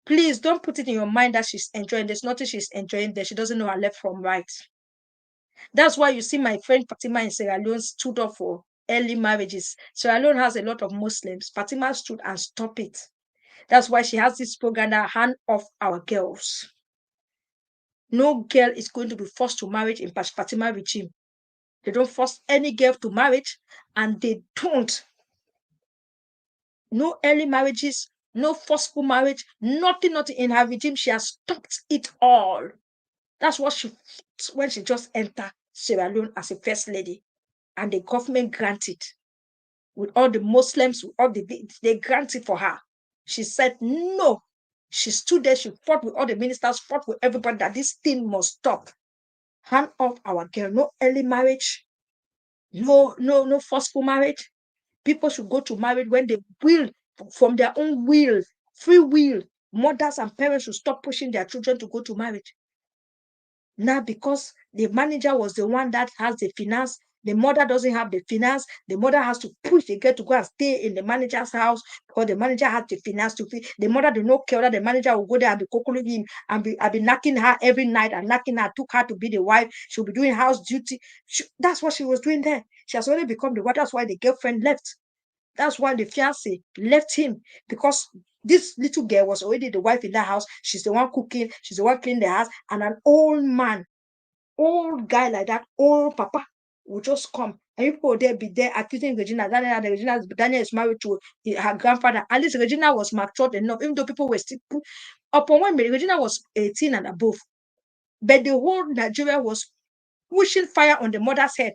Please don't put it in your mind that she's enjoying. There's nothing she's enjoying there. She doesn't know her left from right. That's why you see my friend Fatima in Sierra Leone stood up for early marriages. Sierra Leone has a lot of Muslims. Fatima stood and stopped it. That's why she has this program that hand off our girls. No girl is going to be forced to marriage in Fatima regime. They don't force any girl to marriage, and they don't. No early marriages, no forceful marriage, nothing in her regime. She has stopped it all. That's what when she just entered Sierra Leone as a first lady, and the government granted with all the Muslims, with all they granted for her. She said no. She stood there, she fought with all the ministers, fought with everybody that this thing must stop. Hand off our girl. No early marriage, no forceful marriage. People should go to marriage when they will, from their own will, free will. Mothers and parents should stop pushing their children to go to marriage. Now, because the manager was the one that has the finance, the mother doesn't have the finance. The mother has to push the girl to go and stay in the manager's house because the manager has the finance to feed. The mother do not care that the manager will go there and be cockling him and be knocking her every night and knocking her. Took her to be the wife. She'll be doing house duty. That's what she was doing there. She has already become the wife. That's why the girlfriend left. That's why the fiancé left him, because this little girl was already the wife in that house. She's the one cooking. She's the one cleaning the house. And an old man, old guy like that, old papa, will just come. And people there be there accusing Regina. Daniel is married to her grandfather. At least Regina was matured enough, even though people were still upon one minute. Regina was 18 and above. But the whole Nigeria was pushing fire on the mother's head.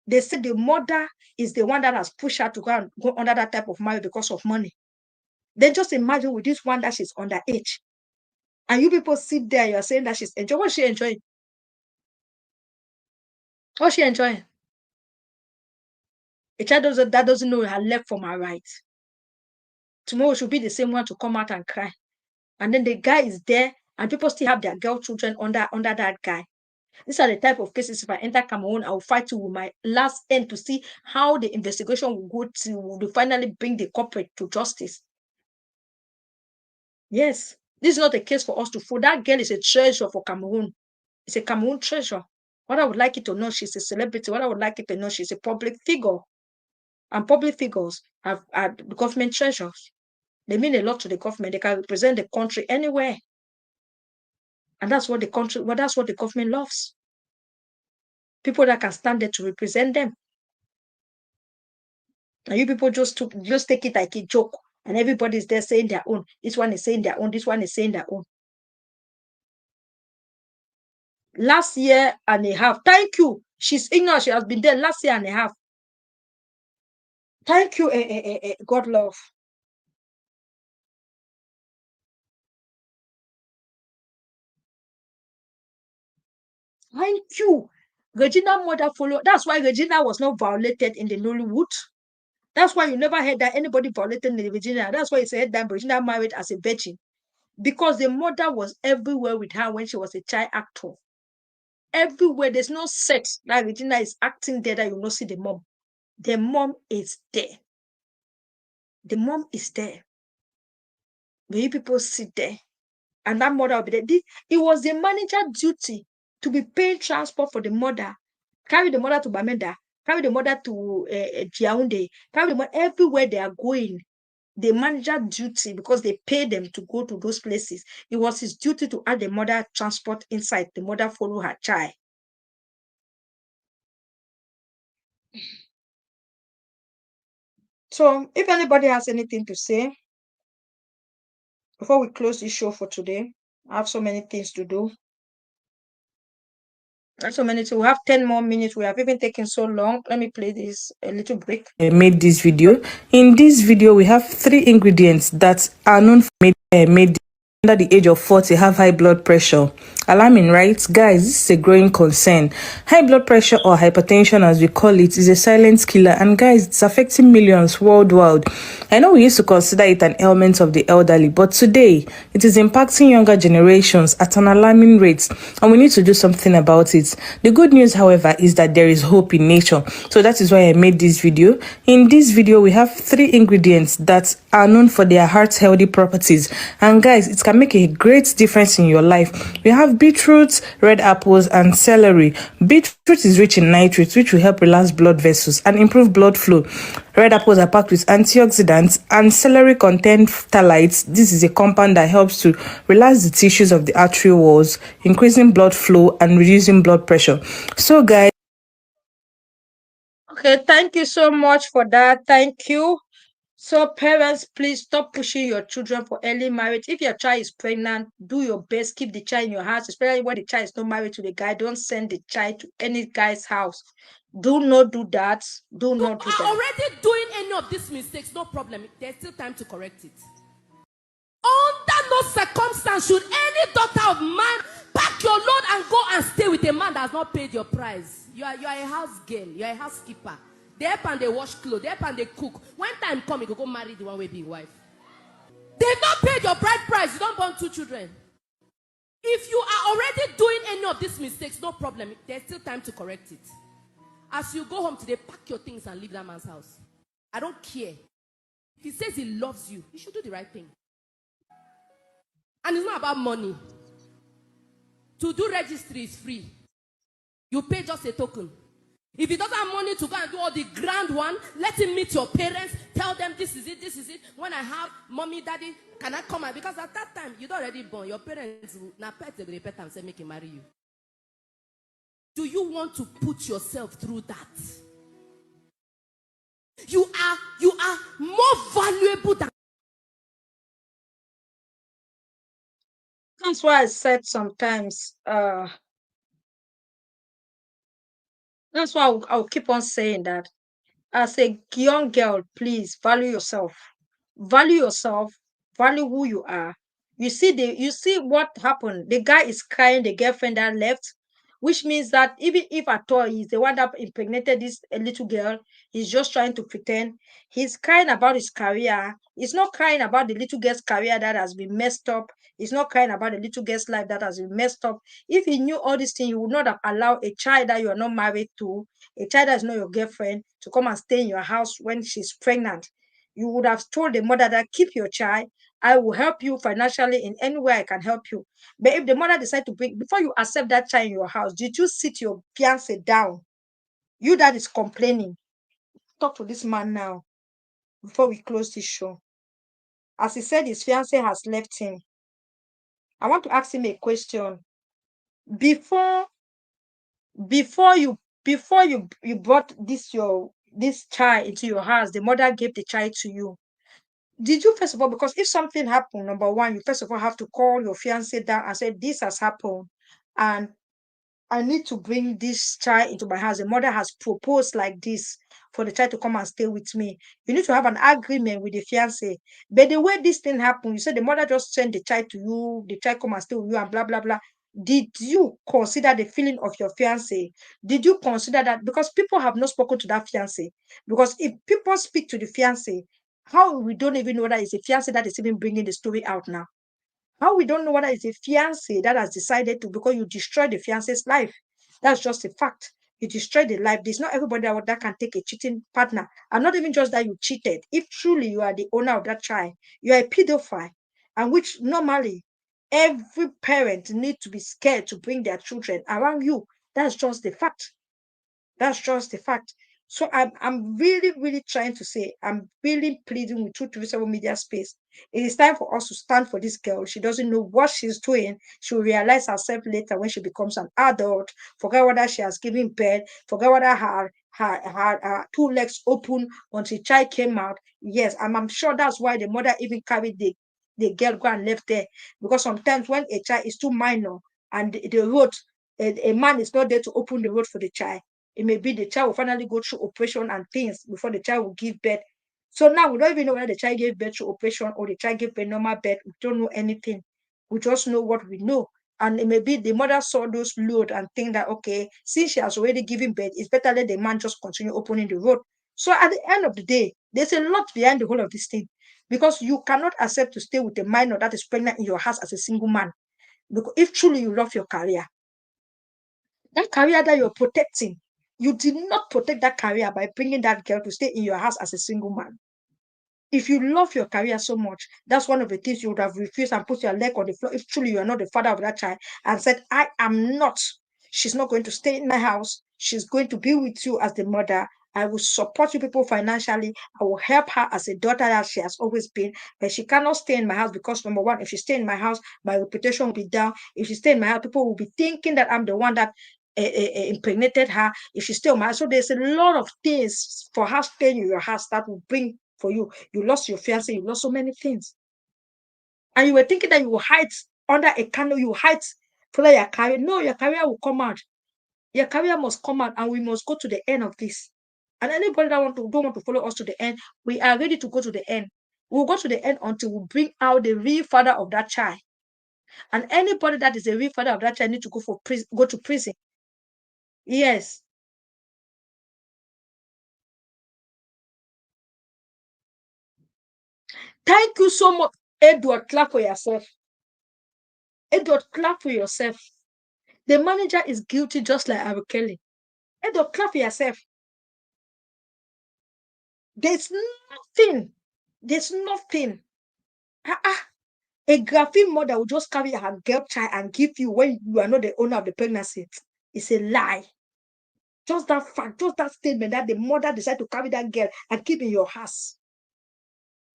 They said the mother is the one that has pushed her to go under that type of marriage because of money. Then just imagine with this one that she's underage. And you people sit there, you're saying that she's enjoying. What's she enjoying? What's she enjoying? A child that doesn't know her left from her right. Tomorrow should be the same one to come out and cry. And then the guy is there, and people still have their girl children under that guy. These are the type of cases. If I enter Cameroon, I will fight with my last end to see how the investigation will go to finally bring the culprit to justice. Yes, this is not a case for us to fool. That girl is a treasure for Cameroon. It's a Cameroon treasure. Whether I would like it or not, she's a celebrity. Whether I would like it or not, she's a public figure. And public figures are government treasures. They mean a lot to the government. They can represent the country anywhere. And that's what the country, well, that's what the government loves. People that can stand there to represent them. And you people just take it like a joke. And everybody's there saying their own. This one is saying their own. This one is saying their own. Last year and a half. Thank you. She's ignorant. She has been there last year and a half. Thank you, God love. Thank you. Regina mother followed. That's why Regina was not violated in the Nollywood. That's why you never heard that anybody violated in Regina. That's why you said that Regina married as a virgin. Because the mother was everywhere with her when she was a child actor. Everywhere. There's no sex. Like Regina is acting there that you not see the mom. The mom is there. The mom is there. When you people sit there, and that mother will be there. It was the manager's duty to be paying transport for the mother, carry the mother to Bamenda, carry the mother to Yaoundé, carry the mother everywhere they are going. The manager's duty, because they pay them to go to those places, it was his duty to add the mother transport inside. The mother follow her child. So, if anybody has anything to say before we close this show for today, I have so many things to do. So many. We have 10 more minutes. We have even taken so long. Let me play this a little break. I made this video. In this video, we have 3 ingredients that are known for made under the age of 40 have high blood pressure. Alarming, right? Guys, this is a growing concern. High blood pressure, or hypertension as we call it, is a silent killer, and guys, it's affecting millions worldwide. I know we used to consider it an ailment of the elderly, but today it is impacting younger generations at an alarming rate, and we need to do something about it. The good news, however, is that there is hope in nature. So that is why I made this video. In this video, we have 3 ingredients that are known for their heart healthy properties, and guys, it can make a great difference in your life. We have beetroot, red apples, and celery. Beetroot is rich in nitrates, which will help relax blood vessels and improve blood flow. Red apples are packed with antioxidants, and celery contains phthalates. This is a compound that helps to relax the tissues of the artery walls, increasing blood flow and reducing blood pressure. So guys, okay, thank you so much for that. Thank you. So parents, please stop pushing your children for early marriage. If your child is pregnant, do your best. Keep the child in your house, especially when the child is not married to the guy. Don't send the child to any guy's house. Do not do that. Do not do that. Already doing any of these mistakes, no problem. There's still time to correct it. Under no no circumstance should any daughter of man pack your load and go and stay with a man that has not paid your price. You are a house girl. You are a housekeeper. They help and they wash clothes. They help and they cook. When time comes, you go marry the one with big wife. They've not paid your bride price. You don't born 2 children. If you are already doing any of these mistakes, no problem. There's still time to correct it. As you go home today, pack your things and leave that man's house. I don't care. If he says he loves you, you should do the right thing. And it's not about money. To do registry is free. You pay just a token. If he doesn't have money to go and do all the grand one, let him meet your parents. Tell them this is it, this is it. When I have mommy, daddy, can I come? Because at that time, you're already born. Your parents, now pet, they will pet and say, make him marry you. Do you want to put yourself through that? You are more valuable than. That's why I said sometimes, that's why I'll keep on saying that. As a young girl, please value yourself. Value yourself. Value who you are. You see what happened. The guy is crying, the girlfriend that left, which means that even if at all he's the one that impregnated this little girl, he's just trying to pretend. He's crying about his career. He's not crying about the little girl's career that has been messed up. He's not crying about the little girl's life that has been messed up. If he knew all these things, he would not have allowed a child that you are not married to, a child that is not your girlfriend, to come and stay in your house when she's pregnant. You would have told the mother that keep your child. I will help you financially in any way I can help you. But if the mother decides to bring, before you accept that child in your house, did you sit your fiancé down? You that is complaining. Talk to this man now before we close this show. As he said, his fiancé has left him. I want to ask him a question. Before you brought this child into your house, the mother gave the child to you. Did you, first of all, because if something happened, number one, you first of all have to call your fiancé down and say, this has happened, and I need to bring this child into my house. The mother has proposed like this for the child to come and stay with me. You need to have an agreement with the fiancé. But the way this thing happened, you said the mother just sent the child to you, the child come and stay with you, and blah, blah, blah. Did you consider the feeling of your fiancé? Did you consider that? Because people have not spoken to that fiancé. Because if people speak to the fiancé, how we don't even know that it's a fiancé that is even bringing the story out now? How we don't know whether it's a fiancé that has decided to, because you destroyed the fiancé's life. That's just a fact. You destroyed the life. There's not everybody that can take a cheating partner. And not even just that you cheated. If truly you are the owner of that child, you are a pedophile. And which normally every parent needs to be scared to bring their children around you. That's just the fact. That's just the fact. So I'm really, really trying to say, I'm really pleading with Truth TV Media space. It is time for us to stand for this girl. She doesn't know what she's doing. She will realize herself later when she becomes an adult. Forget whether she has given birth. Forget whether her 2 legs open until the child came out. Yes, I'm sure that's why the mother even carried the girl go and left there. Because sometimes when a child is too minor and the road, a man is not there to open the road for the child, it may be the child will finally go through operation and things before the child will give birth. So now we don't even know whether the child gave birth through operation or the child gave birth normal birth. We don't know anything. We just know what we know. And it may be the mother saw those load and think that, okay, since she has already given birth, it's better let the man just continue opening the road. So at the end of the day, there's a lot behind the whole of this thing. Because you cannot accept to stay with a minor that is pregnant in your house as a single man. Because if truly you love your career, that career that you're protecting, you did not protect that career by bringing that girl to stay in your house as a single man. If you love your career so much, that's one of the things you would have refused and put your leg on the floor if truly you are not the father of that child and said, I am not. She's not going to stay in my house. She's going to be with you as the mother. I will support you people financially. I will help her as a daughter that she has always been. But she cannot stay in my house because, number one, if she stay in my house, my reputation will be down. If she stay in my house, people will be thinking that I'm the one that impregnated her. If she stay in my house. So there's a lot of things for her staying in your house that will bring for you. You lost your fiancé, you lost so many things. And you were thinking that you will hide under a candle, you will hide for your career. No, your career will come out. Your career must come out, and we must go to the end of this. And anybody that don't want to follow us to the end, we are ready to go to the end. We'll go to the end until we bring out the real father of that child. And anybody that is a real father of that child need to go to prison. Yes. Thank you so much, Edward. Clap for yourself. Edward, clap for yourself. The manager is guilty just like Ari Kelly. Edward, clap for yourself. There's nothing. There's nothing. A graphene mother will just carry her girl child and give you when you are not the owner of the pregnancy. It's a lie. Just that fact, just that statement that the mother decided to carry that girl and keep in your house.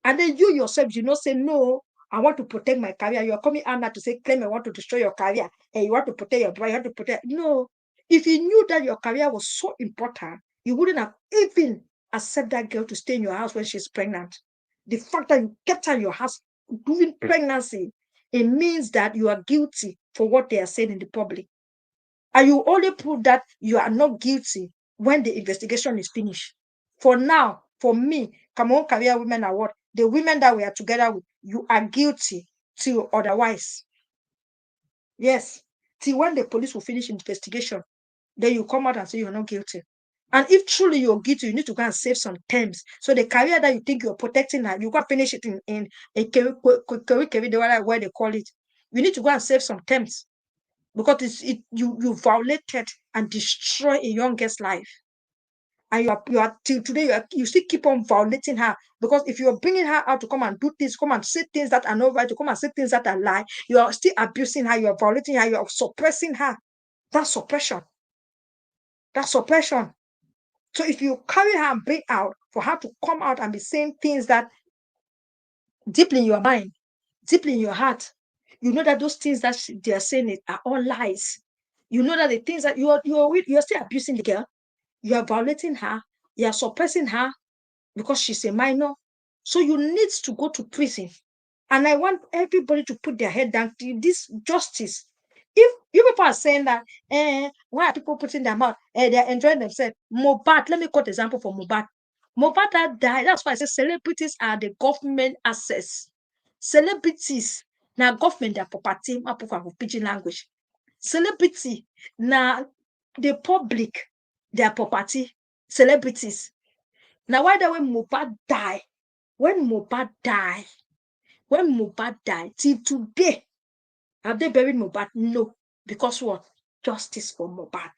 And then you yourself, say, no, I want to protect my career. You're coming out now to say, claim I want to destroy your career. And you want to protect your brother, you want to protect. No. If you knew that your career was so important, you wouldn't have even accepted that girl to stay in your house when she's pregnant. The fact that you kept her in your house during pregnancy, it means that you are guilty for what they are saying in the public. And you only prove that you are not guilty when the investigation is finished. For now, for me, Cameroon Career Women Award, the women that we are together with, you are guilty till otherwise. Yes, till when the police will finish investigation, then you come out and say you're not guilty. And if truly you're guilty, you need to go and save some terms. So the career that you think you're protecting, you got to finish it in where they call it. You need to go and save some terms because you violated and destroyed a young girl's life. And you are till today you still keep on violating her, because if you're bringing her out to come and do things, come and say things that are not right, to come and say things that are lie, you are still abusing her, you are violating her, you are suppressing her. That's suppression. That's suppression. So if you carry her and bring out for her to come out and be saying things that deeply in your mind, deeply in your heart, you know that those things that they are saying are all lies. You know that the things that you're still abusing the girl, you are violating her, you are suppressing her because she's a minor. So you need to go to prison. And I want everybody to put their head down to this justice. If you people are saying that, why are people putting their mouth? They're enjoying themselves. Mohbad, let me quote example for Mohbad. Mohbad that died. That's why I say celebrities are the government assets. Celebrities, now government their property, pidgin language. Celebrity, now the public, their property. Celebrities. Now why that when Mohbad die? When Mohbad died, till today, have they buried Mohbad? No. Because what? Justice for Mohbad.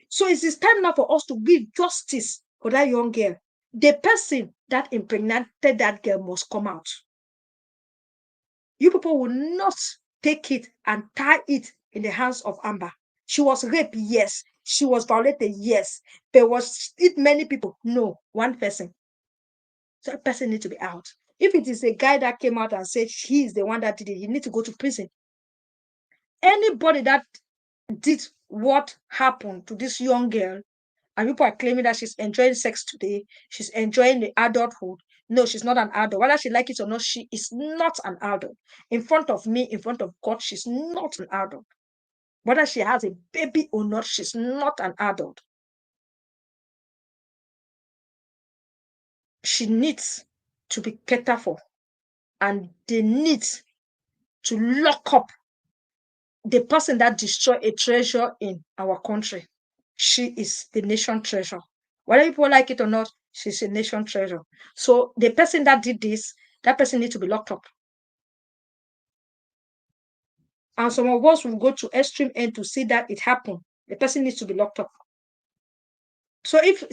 So it is time now for us to give justice for that young girl. The person that impregnated that girl must come out. You people will not take it and tie it in the hands of Amber. She was raped, yes. She was violated, yes. But was it many people? No, one person. So that person needs to be out. If it is a guy that came out and said he is the one that did it, he needs to go to prison. Anybody that did what happened to this young girl, and people are claiming that she's enjoying sex today, she's enjoying the adulthood. No, she's not an adult. Whether she likes it or not, she is not an adult. In front of me, in front of God, she's not an adult. Whether she has a baby or not, she's not an adult. She needs to be catered for, and they need to lock up the person that destroyed a treasure in our country. She is the nation treasure. Whether people like it or not, she's a nation treasure. So the person that did this, that person needs to be locked up. And some of us will go to extreme end to see that it happened. The person needs to be locked up. So if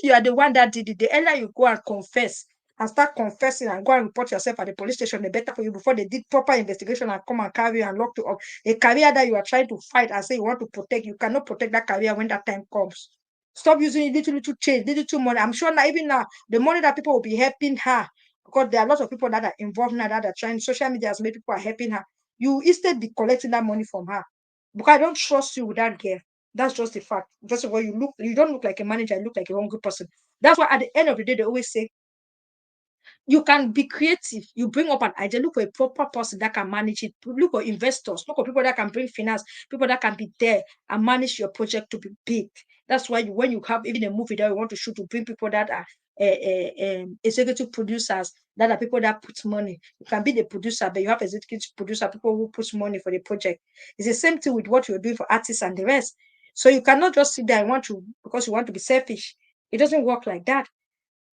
you are the one that did it, the earlier you go and confess and start confessing and go and report yourself at the police station, the better for you before they did proper investigation and come and carry you and lock you up. A career that you are trying to fight and say you want to protect, you cannot protect that career when that time comes. Stop using little change, little money. I'm sure now, even now, the money that people will be helping her, because there are lots of people that are involved now that are trying, social media has made people are helping her. You instead be collecting that money from her. Because I don't trust you with that girl. That's just the fact. Just the way you look, you don't look like a manager, you look like a hungry person. That's why at the end of the day, they always say, you can be creative. You bring up an idea, look for a proper person that can manage it. Look for investors, look for people that can bring finance, people that can be there and manage your project to be big. That's why when you have even a movie that you want to shoot, to bring people that are executive producers that are people that put money. You can be the producer, but you have executive producer, people who put money for the project. It's the same thing with what you're doing for artists and the rest. So you cannot just sit there and want to, because you want to be selfish. It doesn't work like that.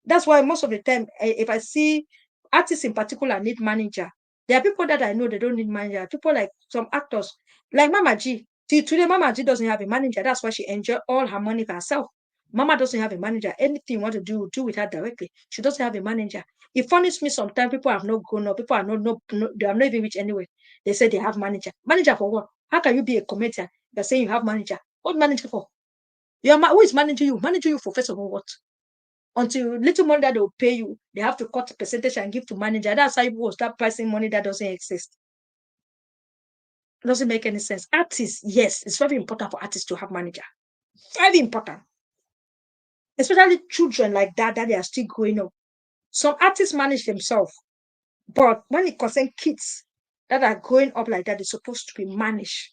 That's why most of the time, if I see artists in particular need manager, there are people that I know they don't need manager. People like some actors, like Mama G. Today, Mama G doesn't have a manager. That's why she enjoy all her money for herself. Mama doesn't have a manager. Anything you want to do with her directly. She doesn't have a manager. It funnies me sometimes. People have not grown up. People are not, they are not even rich anyway. They say they have manager. Manager for what? How can you be a comedian? You're saying you have manager. What manager for? Who is managing you? Managing you for first of all what? Until little money that they'll pay you, they have to cut a percentage and give to manager. That's how people will start pricing money that doesn't exist. It doesn't make any sense. Artists, yes, it's very important for artists to have manager. Very important. Especially children like that they are still growing up. Some artists manage themselves, but when it concerns kids that are growing up like that, they're supposed to be managed.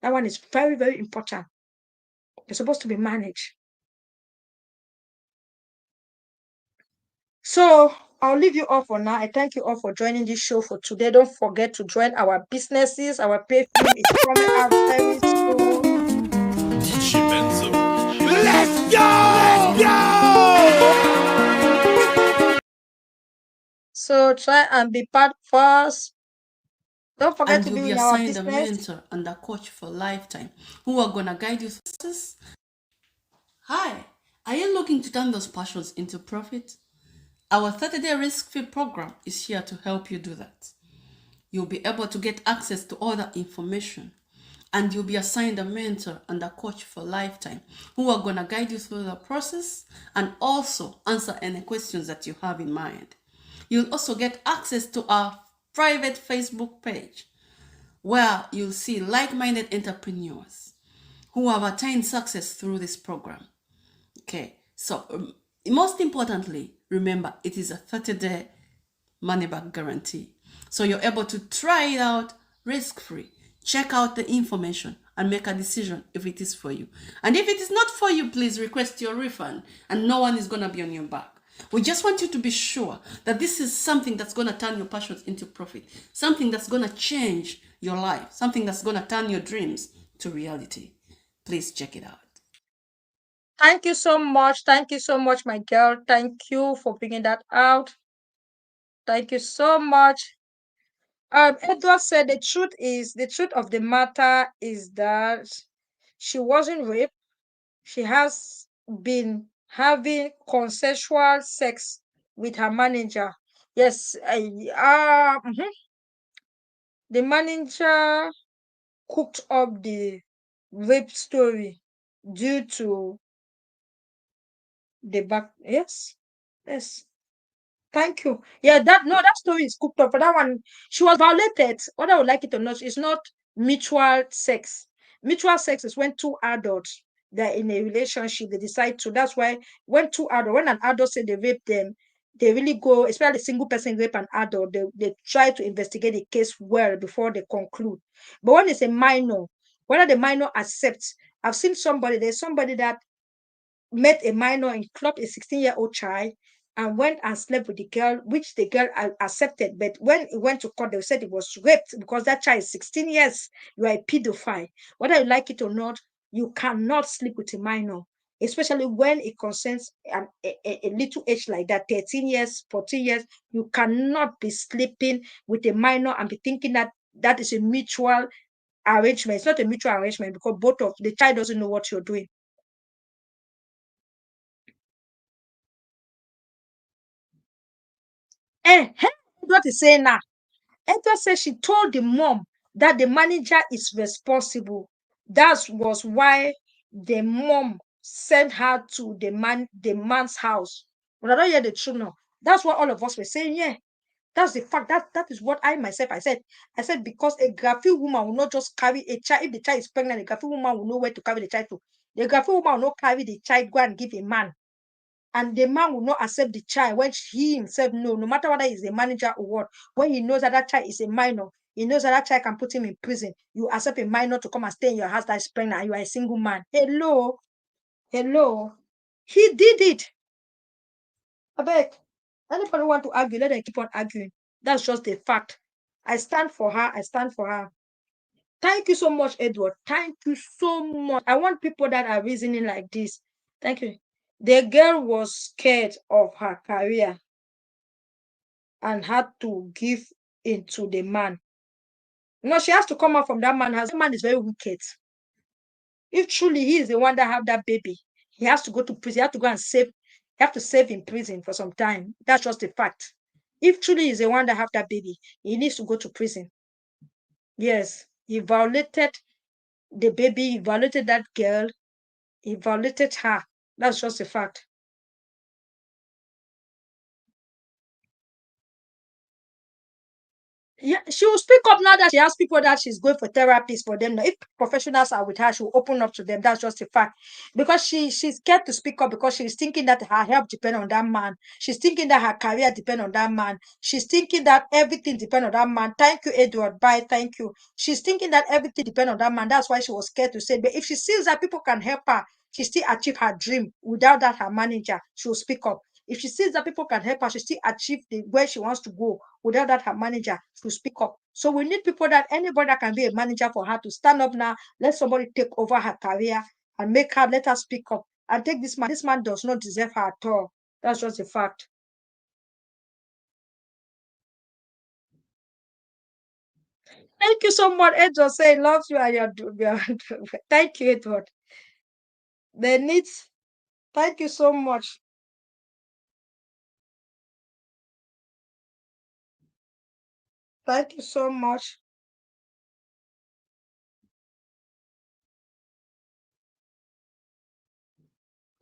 That one is very, very important. They're supposed to be managed. So I'll leave you all for now. I thank you all for joining this show for today. Don't forget to join our businesses. Our pay film is coming out very soon. DJ Benzo. Let's go! So try and be part first. Don't forget And to you'll be be in our assigned a business. mentor and a coach for lifetime who are going to guide you through this. Hi, are you looking to turn those passions into profit? Our 30-day risk-free program is here to help you do that. You'll be able to get access to all that information, and you'll be assigned a mentor and a coach for lifetime who are going to guide you through the process and also answer any questions that you have in mind. You'll also get access to our private Facebook page where you'll see like-minded entrepreneurs who have attained success through this program. Okay, so most importantly, remember it is a 30-day money-back guarantee. So you're able to try it out risk-free. Check out the information and make a decision if it is for you. And if it is not for you, please request your refund and no one is going to be on your back. We just want you to be sure that this is something that's going to turn your passions into profit, something that's going to change your life, something that's going to turn your dreams to reality. Please check it out. Thank you so much. Thank you so much, my girl. Thank you for bringing that out. Thank you so much. Edward said the truth of the matter is that she wasn't raped. She has been having consensual sex with her manager. Yes, the manager cooked up the rape story due to the back. Yes, yes. Thank you. Yeah, that story is cooked up. For that one, she was violated. Whether I would like it or not, it's not mutual sex. Mutual sex is when two adults they're in a relationship, they decide to. That's why when an adult say they rape them, they really go, especially single person rape an adult, they try to investigate the case well before they conclude. But when it's a minor, whether the minor accepts, I've seen there's somebody that met a minor in club, a 16-year-old child, and went and slept with the girl, which the girl accepted. But when it went to court, they said it was raped because that child is 16 years. You are a pedophile. Whether you like it or not, you cannot sleep with a minor, especially when it concerns a little age like that, 13 years, 14 years. You cannot be sleeping with a minor and be thinking that that is a mutual arrangement. It's not a mutual arrangement because both of the child doesn't know what you're doing. What is saying now? Edward said she told the mom that the manager is responsible. That was why the mom sent her to the man's house. But I don't hear the truth now. That's what all of us were saying. Yeah, that's the fact. That is what I said because a graphic woman will not just carry a child. If the child is pregnant, a graphic woman will know where to carry the child to. The graphic woman will not carry the child, go and give a man. And the man will not accept the child when he himself know, no matter whether he's a manager or what, when he knows that that child is a minor, he knows that that child can put him in prison. You accept a minor to come and stay in your house that is pregnant and you are a single man. Hello. He did it. I beg. Anybody want to argue, let them keep on arguing. That's just the fact. I stand for her. I stand for her. Thank you so much, Edward. Thank you so much. I want people that are reasoning like this. Thank you. The girl was scared of her career and had to give into the man. No, she has to come out from that man. That man is very wicked. If truly he is the one that have that baby, he has to go to prison. He has to go and save. He have to save in prison for some time. That's just the fact. If truly is the one that have that baby, he needs to go to prison. Yes, he violated the baby. He violated that girl. He violated her. That's just a fact. Yeah, she will speak up now that she has people that she's going for therapies for them. Now, if professionals are with her, she will open up to them. That's just a fact. Because she's scared to speak up because she's thinking that her help depends on that man. She's thinking that her career depends on that man. She's thinking that everything depends on that man. Thank you, Edward. Bye. Thank you. She's thinking that everything depends on that man. That's why she was scared to say. But if she sees that people can help her, she still achieve her dream. Without that, her manager, she will speak up. If she sees that people can help her, she still achieve the where she wants to go. Without that, her manager should speak up. So we need people that anybody that can be a manager for her to stand up now. Let somebody take over her career and let her speak up and take this man. This man does not deserve her at all. That's just a fact. Thank you so much, Edward. Say loves you and you're thank you, Edward. The needs. Thank you so much. Thank you so much.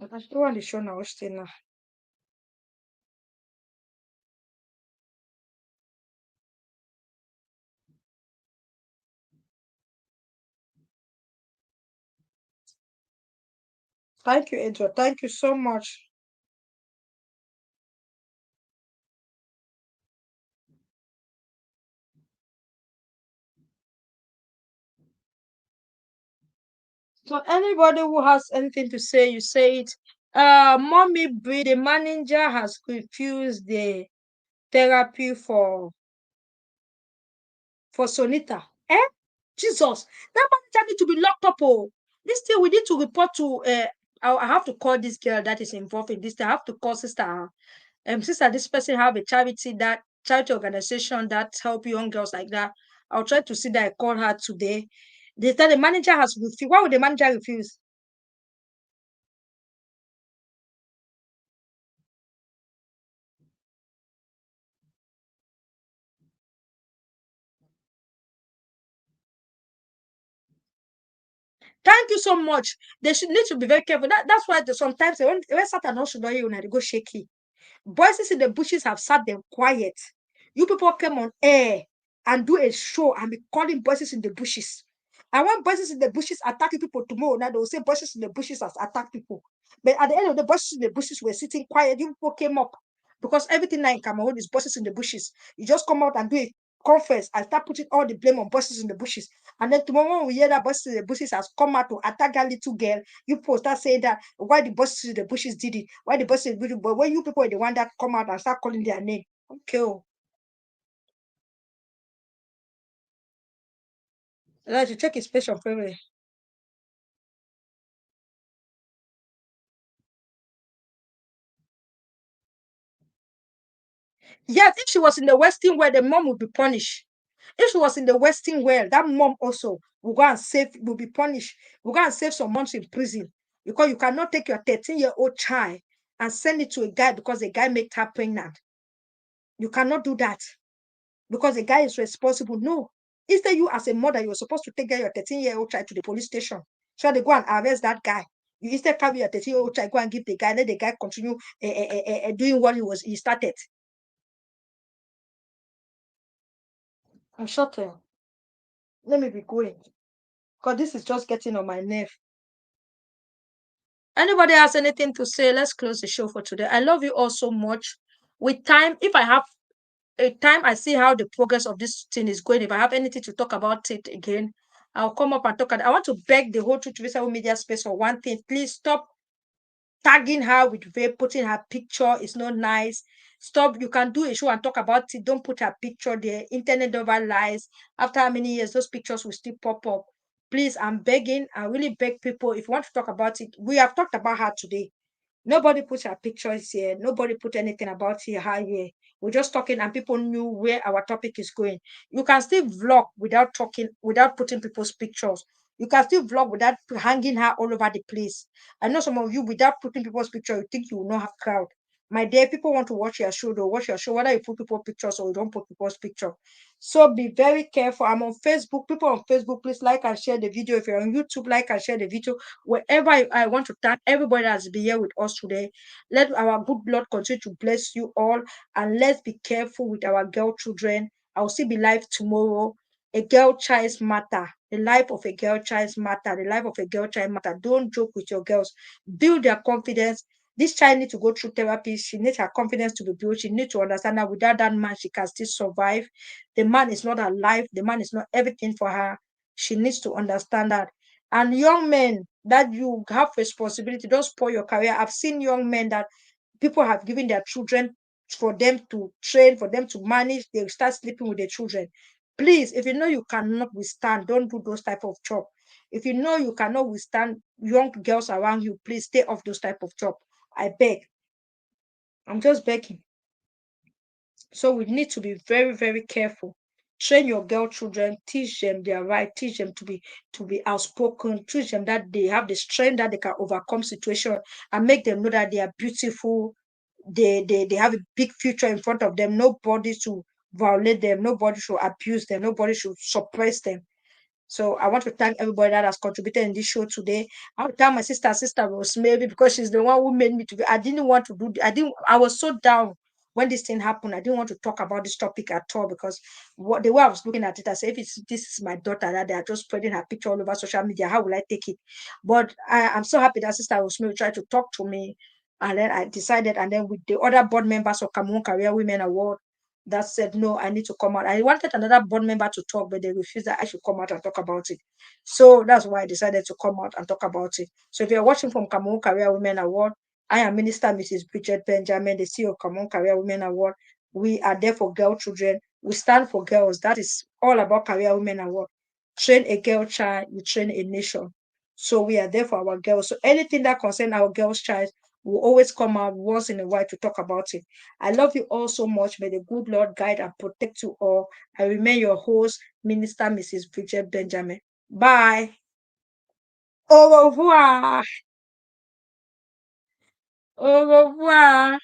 I don't want to show now. Thank you, Edward. Thank you so much. So anybody who has anything to say, you say it. Mommy B, the manager has refused the therapy for Sonita. Eh? Jesus, that manager need to be locked up. Oh, this thing we need to report to. I have to call this girl that is involved in this thing. I have to call sister. Sister, this person have a charity organization that help young girls like that. I'll try to see that I call her today. They said the manager has refused. Why would the manager refuse? Thank you so much. They should need to be very careful. That's why sometimes when Satan also know you, when they go shaky. Voices in the bushes have sat them quiet. You people came on air and do a show and be calling voices in the bushes. I want voices in the bushes attacking people tomorrow. Now they will say voices in the bushes has attacked people. But at the end of the voices in the bushes were sitting quiet. You people came up because everything now in Cameroon is voices in the bushes. You just come out and do a conference and start putting all the blame on voices in the bushes. And then tomorrow when we hear that voices in the bushes has come out to attack that little girl, you people start saying that why the voices in the bushes did it, why the voices in the bushes, but when you people are the one that come out and start calling their name, okay. Oh. Like to check his patient family. Yes, if she was in the Western world, the mom would be punished. If she was in the Western world, that mom also will be punished. Will go and save some months in prison. Because you cannot take your 13-year-old child and send it to a guy because the guy made her pregnant. You cannot do that because the guy is responsible. No. Instead, you as a mother, you're supposed to take your 13-year-old child to the police station. So they go and arrest that guy. You instead carry your 13-year-old child, go and give the guy, let the guy continue doing what he started. I'm shutting. Let me be going. Because this is just getting on my nerve. Anybody has anything to say? Let's close the show for today. I love you all so much. With time, if I have a time, I see how the progress of this thing is going. If I have anything to talk about it again, I'll come up and talk. I want to beg the whole Truth Social media space for one thing. Please stop tagging her with vape, putting her picture is not nice. Stop. You can do a show and talk about it. Don't put her picture there. Internet over lies. After how many years, those pictures will still pop up. Please, I'm begging. I really beg people, if you want to talk about it, we have talked about her today. Nobody put her pictures here. Nobody put anything about her here. We're just talking and people knew where our topic is going. You can still vlog without talking, without putting people's pictures. You can still vlog without hanging her all over the place. I know some of you, without putting people's picture, you think you will not have crowd. My dear, people want to watch your show, they'll watch your show, whether you put people's pictures or you don't put people's picture. So be very careful. I'm on Facebook. People on Facebook, please like and share the video. If you're on YouTube, like and share the video. Wherever I want to thank everybody that's been here with us today. Let our good Lord continue to bless you all. And let's be careful with our girl children. I'll still be live tomorrow. A girl child's matter. The life of a girl child's matter. The life of a girl child matter. Don't joke with your girls. Build their confidence. This child needs to go through therapy. She needs her confidence to be built. She needs to understand that without that man, she can still survive. The man is not her life. The man is not everything for her. She needs to understand that. And young men, that you have responsibility, don't spoil your career. I've seen young men that people have given their children for them to train, for them to manage. They start sleeping with their children. Please, if you know you cannot withstand, don't do those type of job. If you know you cannot withstand young girls around you, please stay off those type of job. I beg. I'm just begging. So we need to be very, very careful. Train your girl children, teach them their right, teach them to be outspoken, teach them that they have the strength that they can overcome situation, and make them know that they are beautiful. They have a big future in front of them. Nobody should violate them, nobody should abuse them, nobody should suppress them. So I want to thank everybody that has contributed in this show today. I want to thank my sister Rosemary, because she's the one who made me to be. I didn't want to do. I was so down when this thing happened. I didn't want to talk about this topic at all, because the way I was looking at it, I said, if this is my daughter that they are just spreading her picture all over social media, how will I take it? But I'm so happy that sister Rosemary tried to talk to me, and then I decided. And then with the other board members of Cameroon Career Women Award, that said, no, I need to come out. I wanted another board member to talk, but they refused that I should come out and talk about it. So that's why I decided to come out and talk about it. So if you're watching from Cameroon Career Women Award, I am Minister Mrs. Bridget Benjamin, the CEO of Cameroon Career Women Award. We are there for girl children. We stand for girls. That is all about Career Women Award. Train a girl child, you train a nation. So we are there for our girls. So anything that concerns our girls' child, will always come out once in a while to talk about it. I love you all so much. May the good Lord guide and protect you all. I remain your host, Minister Mrs. Bridget Benjamin. Bye. Au revoir. Au revoir.